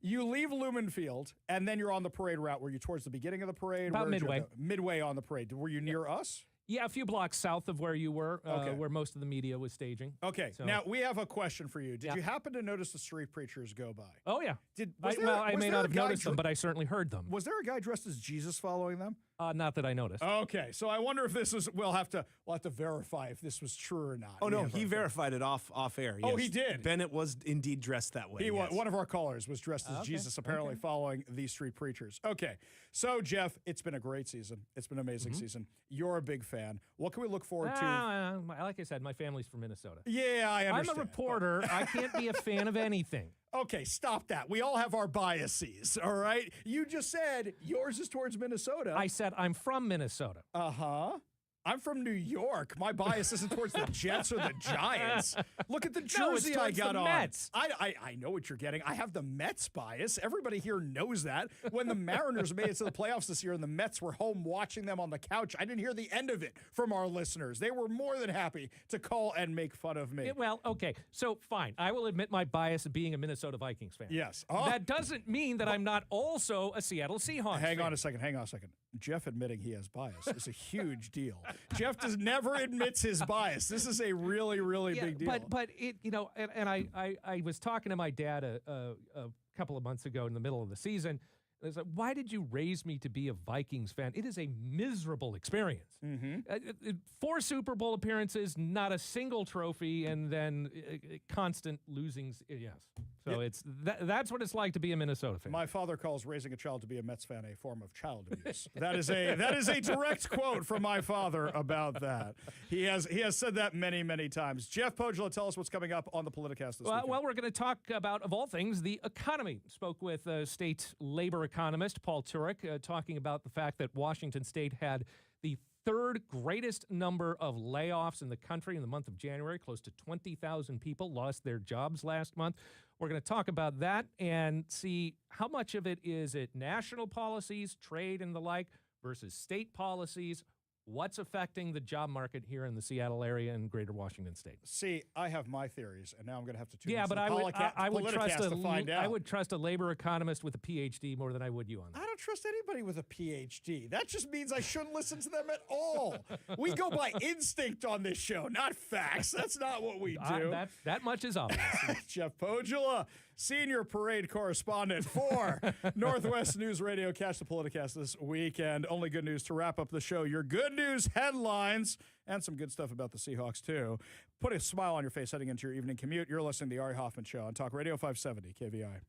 you leave Lumen Field, and then you're on the parade route. Were you towards the beginning of the parade? About midway. Midway on the parade. Were you near us? Yeah, a few blocks south of where you were, Okay. where most of the media was staging. Okay, So- now we have a question for you. Did you happen to notice the street preachers go by? Oh, yeah. Was I may there not a have guy noticed them, but I certainly heard them. Was there a guy dressed as Jesus following them? Not that I noticed. Okay, so I wonder if this is. We'll have to verify if this was true or not. Oh, We no, have he our- verified it off air. Oh, yes. he did? Bennett was indeed dressed that way. He yes. one of our callers was dressed as Okay, Jesus, apparently following these street preachers. Okay, so Jeff, it's been a great season. It's been an amazing season. You're a big fan. What can we look forward to? Like I said, my family's from Minnesota. Yeah, I understand. I'm a reporter. I can't be a fan of anything. Okay, stop that. We all have our biases, all right? You just said yours is towards Minnesota. I said I'm from Minnesota. Uh-huh. I'm from New York. My bias isn't towards the Jets or the Giants. Look at the No, it's jersey I towards got the on. Mets. I know what you're getting. I have the Mets bias. Everybody here knows that. When the Mariners made it to the playoffs this year and the Mets were home watching them on the couch, I didn't hear the end of it from our listeners. They were more than happy to call and make fun of me. Well, okay. So, fine. I will admit my bias of being a Minnesota Vikings fan. Yes. That doesn't mean that I'm not also a Seattle Seahawks fan. Hang on a second. Jeff admitting he has bias is a huge deal. Jeff never admits his bias. This is a really, really big deal. But it, you know, and I was talking to my dad a couple of months ago in the middle of the season. I was like, why did you raise me to be a Vikings fan? It is a miserable experience. 4 Super Bowl appearances, not a single trophy, and then constant losings. Yes. So it's that's what it's like to be a Minnesota fan. My father calls raising a child to be a Mets fan a form of child abuse. that is a direct quote from my father about that. He has said that many, many times. Jeff Pogela, tell us what's coming up on the Politicast this weekend. Well, we're going to talk about, of all things, the economy. Spoke with state labor economist Paul Turek, talking about the fact that Washington State had the 3rd greatest number of layoffs in the country in the month of January. Close to 20,000 people lost their jobs last month. We're going to talk about that and see how much of it is national policies, trade, and the like, versus state policies. What's affecting the job market here in the Seattle area and greater Washington state? See, I have my theories, and now I'm going to have to tune Yeah, into but the I would trust to find out. I would trust a labor economist with a PhD more than I would you on that. I don't trust anybody with a PhD. That just means I shouldn't listen to them at all. We go by instinct on this show, not facts. That's not what we do. That much is obvious. Jeff Podula, senior parade correspondent for Northwest News Radio. Catch the Politicast this weekend. Only good news to wrap up the show. Your good news headlines and some good stuff about the Seahawks, too. Put a smile on your face heading into your evening commute. You're listening to the Ari Hoffman Show on Talk Radio 570 KVI.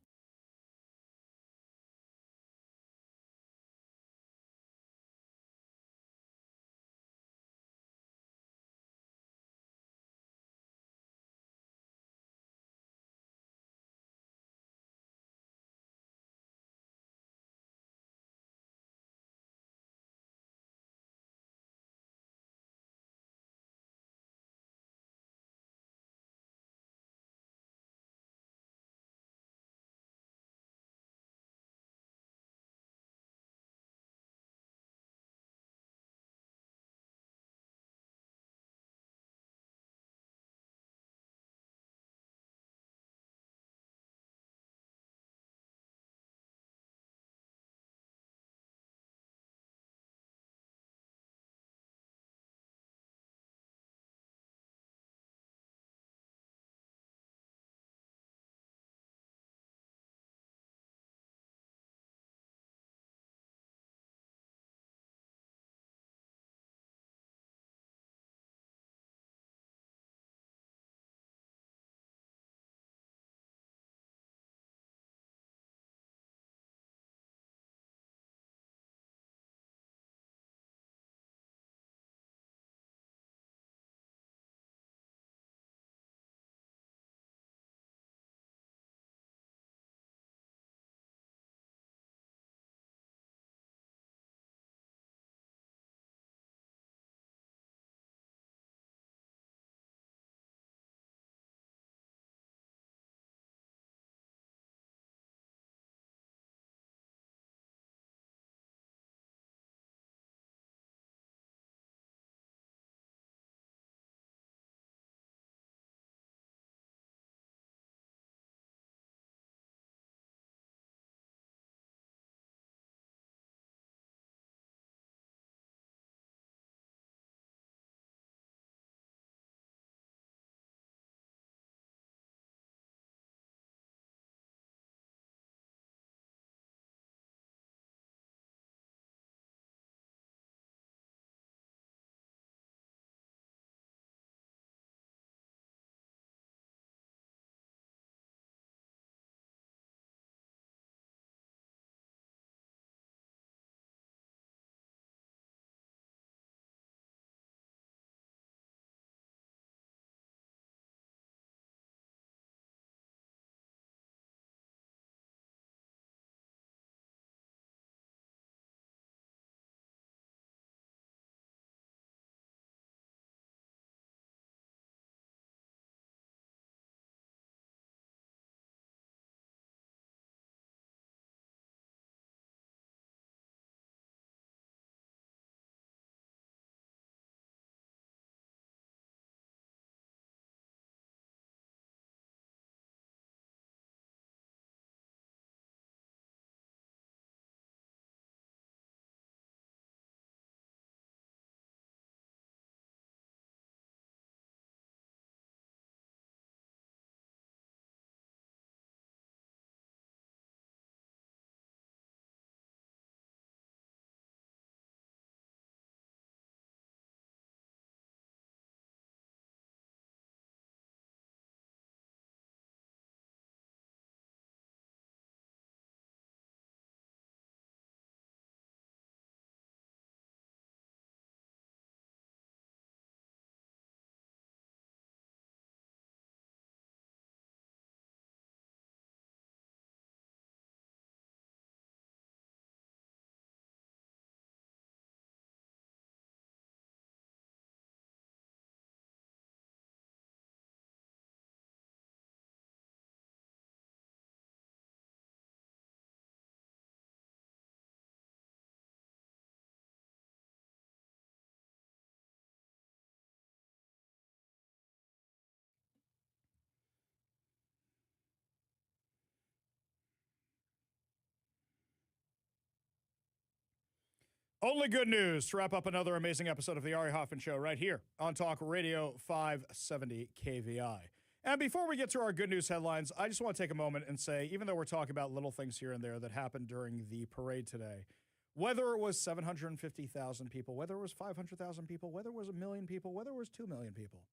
Only good news to wrap up another amazing episode of the Ari Hoffman Show right here on Talk Radio 570 KVI. And before we get to our good news headlines, I just want to take a moment and say, even though we're talking about little things here and there that happened during the parade today, whether it was 750,000 people, whether it was 500,000 people, whether it was 1 million people, whether it was 2 million people,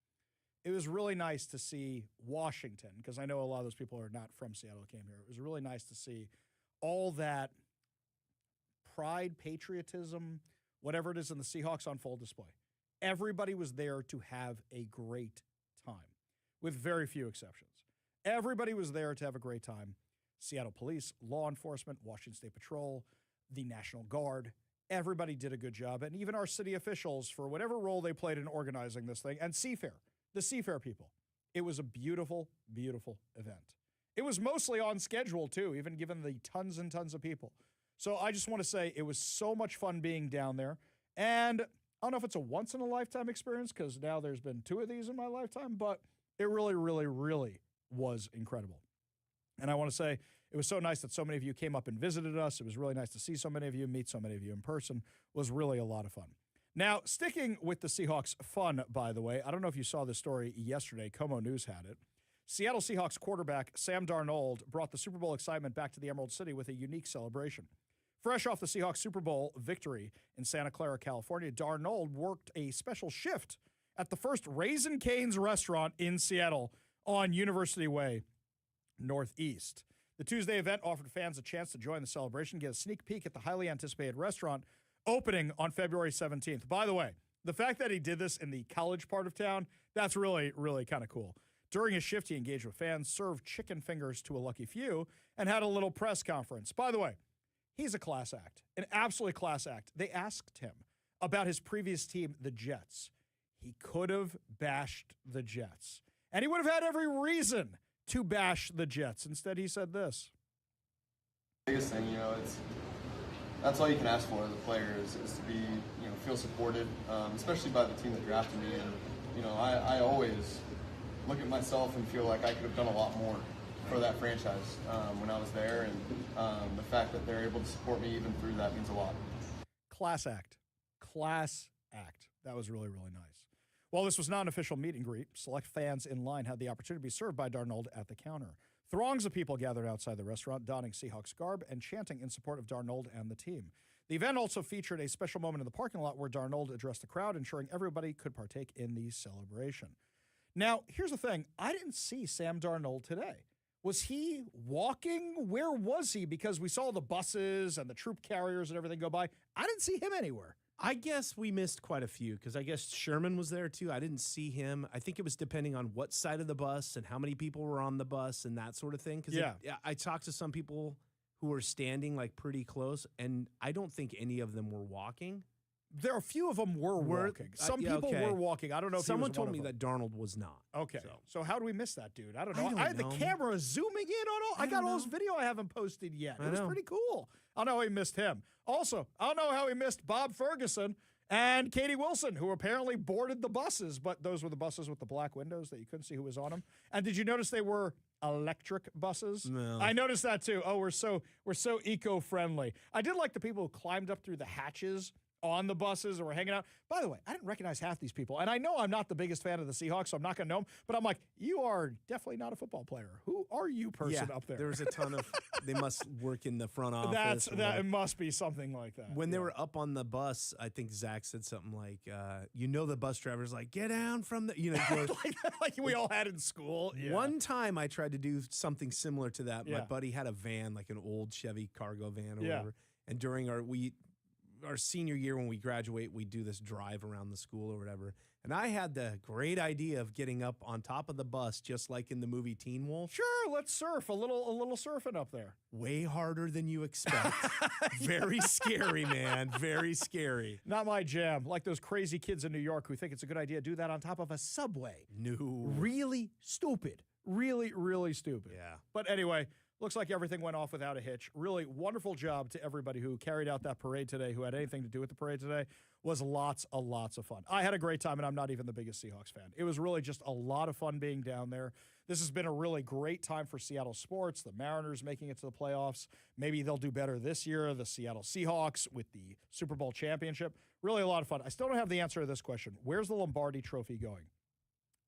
it was really nice to see Washington, because I know a lot of those people are not from Seattle who came here. It was really nice to see all that pride, patriotism, whatever it is in the Seahawks on full display. Everybody was there to have a great time, with very few exceptions. Everybody was there to have a great time. Seattle Police, law enforcement, Washington State Patrol, the National Guard, everybody did a good job, and even our city officials, for whatever role they played in organizing this thing, and Seafair, the Seafair people. It was a beautiful, beautiful event. It was mostly on schedule, too, even given the tons and tons of people. So I just want to say it was so much fun being down there. And I don't know if it's a once-in-a-lifetime experience, because now there's been 2 of these in my lifetime, but it really, really, really was incredible. And I want to say it was so nice that so many of you came up and visited us. It was really nice to see so many of you, meet so many of you in person. It was really a lot of fun. Now, sticking with the Seahawks fun, by the way, I don't know if you saw this story yesterday. Como News had it. Seattle Seahawks quarterback Sam Darnold brought the Super Bowl excitement back to the Emerald City with a unique celebration. Fresh off the Seahawks Super Bowl victory in Santa Clara, California, Darnold worked a special shift at the first Raisin Cane's restaurant in Seattle on University Way Northeast. The Tuesday event offered fans a chance to join the celebration, get a sneak peek at the highly anticipated restaurant opening on February 17th. By the way, the fact that he did this in the college part of town, that's really, really kind of cool. During his shift, he engaged with fans, served chicken fingers to a lucky few, and had a little press conference. By the way, he's a class act, an absolutely class act. They asked him about his previous team, the Jets. He could have bashed the Jets, and he would have had every reason to bash the Jets. Instead, he said this. Biggest thing, that's all you can ask for as a player is to be, feel supported, especially by the team that drafted me. And, I always look at myself and feel like I could have done a lot more for that franchise when I was there. And the fact that they're able to support me even through that means a lot. Class act. Class act. That was really, really nice. While this was not an official meet and greet, select fans in line had the opportunity to be served by Darnold at the counter. Throngs of people gathered outside the restaurant, donning Seahawks garb and chanting in support of Darnold and the team. The event also featured a special moment in the parking lot where Darnold addressed the crowd, ensuring everybody could partake in the celebration. Now, here's the thing. I didn't see Sam Darnold today. Was he walking? Where was he? Because we saw the buses and the troop carriers and everything go by. I didn't see him anywhere. I guess we missed quite a few because I guess Sherman was there too. I didn't see him. I think it was depending on what side of the bus and how many people were on the bus and that sort of thing. Because I talked to some people who were standing like pretty close, and I don't think any of them were walking. There are a few of them were walking. Some people were walking. I don't know if someone he was told me that Darnold was not. Okay. So how do we miss that dude? I don't know. I had the camera zooming in on all. I got all this video I haven't posted yet. It was pretty cool. I don't know how he missed him. Also, I don't know how he missed Bob Ferguson and Katie Wilson, who apparently boarded the buses, but those were the buses with the black windows that you couldn't see who was on them. And did you notice they were electric buses? No. I noticed that too. Oh, we're so eco-friendly. I did like the people who climbed up through the hatches on the buses or were hanging out. By the way, I didn't recognize half these people. And I know I'm not the biggest fan of the Seahawks, so I'm not going to know them. But I'm like, you are definitely not a football player. Who are you person up there? There was a ton of, they must work in the front office. It must be something like that. When they were up on the bus, I think Zach said something like, the bus driver's like, get down from the, like we all had in school. Yeah. One time I tried to do something similar to that. My buddy had a van, like an old Chevy cargo van or whatever. And during our senior year when we graduate, we do this drive around the school or whatever. And I had the great idea of getting up on top of the bus, just like in the movie Teen Wolf. Sure, let's surf. A little surfing up there. Way harder than you expect. Very scary, man. Very scary. Not my jam. Like those crazy kids in New York who think it's a good idea to do that on top of a subway. No. Really stupid. Really, really stupid. Yeah. But anyway, looks like everything went off without a hitch. Really wonderful job to everybody who carried out that parade today, who had anything to do with the parade today. Was lots of fun. I had a great time, and I'm not even the biggest Seahawks fan. It was really just a lot of fun being down there. This has been a really great time for Seattle sports. The Mariners making it to the playoffs. Maybe they'll do better this year. The Seattle Seahawks with the Super Bowl championship. Really a lot of fun. I still don't have the answer to this question. Where's the Lombardi Trophy going?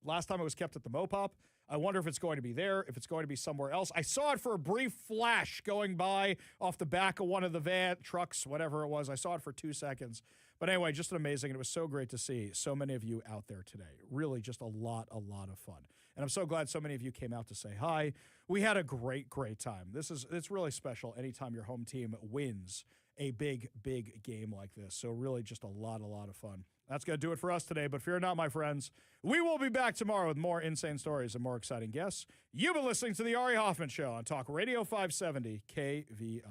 Last time it was kept at the Mopop. I wonder if it's going to be there, if it's going to be somewhere else. I saw it for a brief flash going by off the back of one of the trucks, whatever it was. I saw it for 2 seconds. But anyway, just amazing. And it was so great to see so many of you out there today. Really just a lot of fun. And I'm so glad so many of you came out to say hi. We had a great time. It's really special anytime your home team wins a big game like this. So really just a lot of fun. That's going to do it for us today, but fear not, my friends. We will be back tomorrow with more insane stories and more exciting guests. You've been listening to The Ari Hoffman Show on Talk Radio 570 KVI.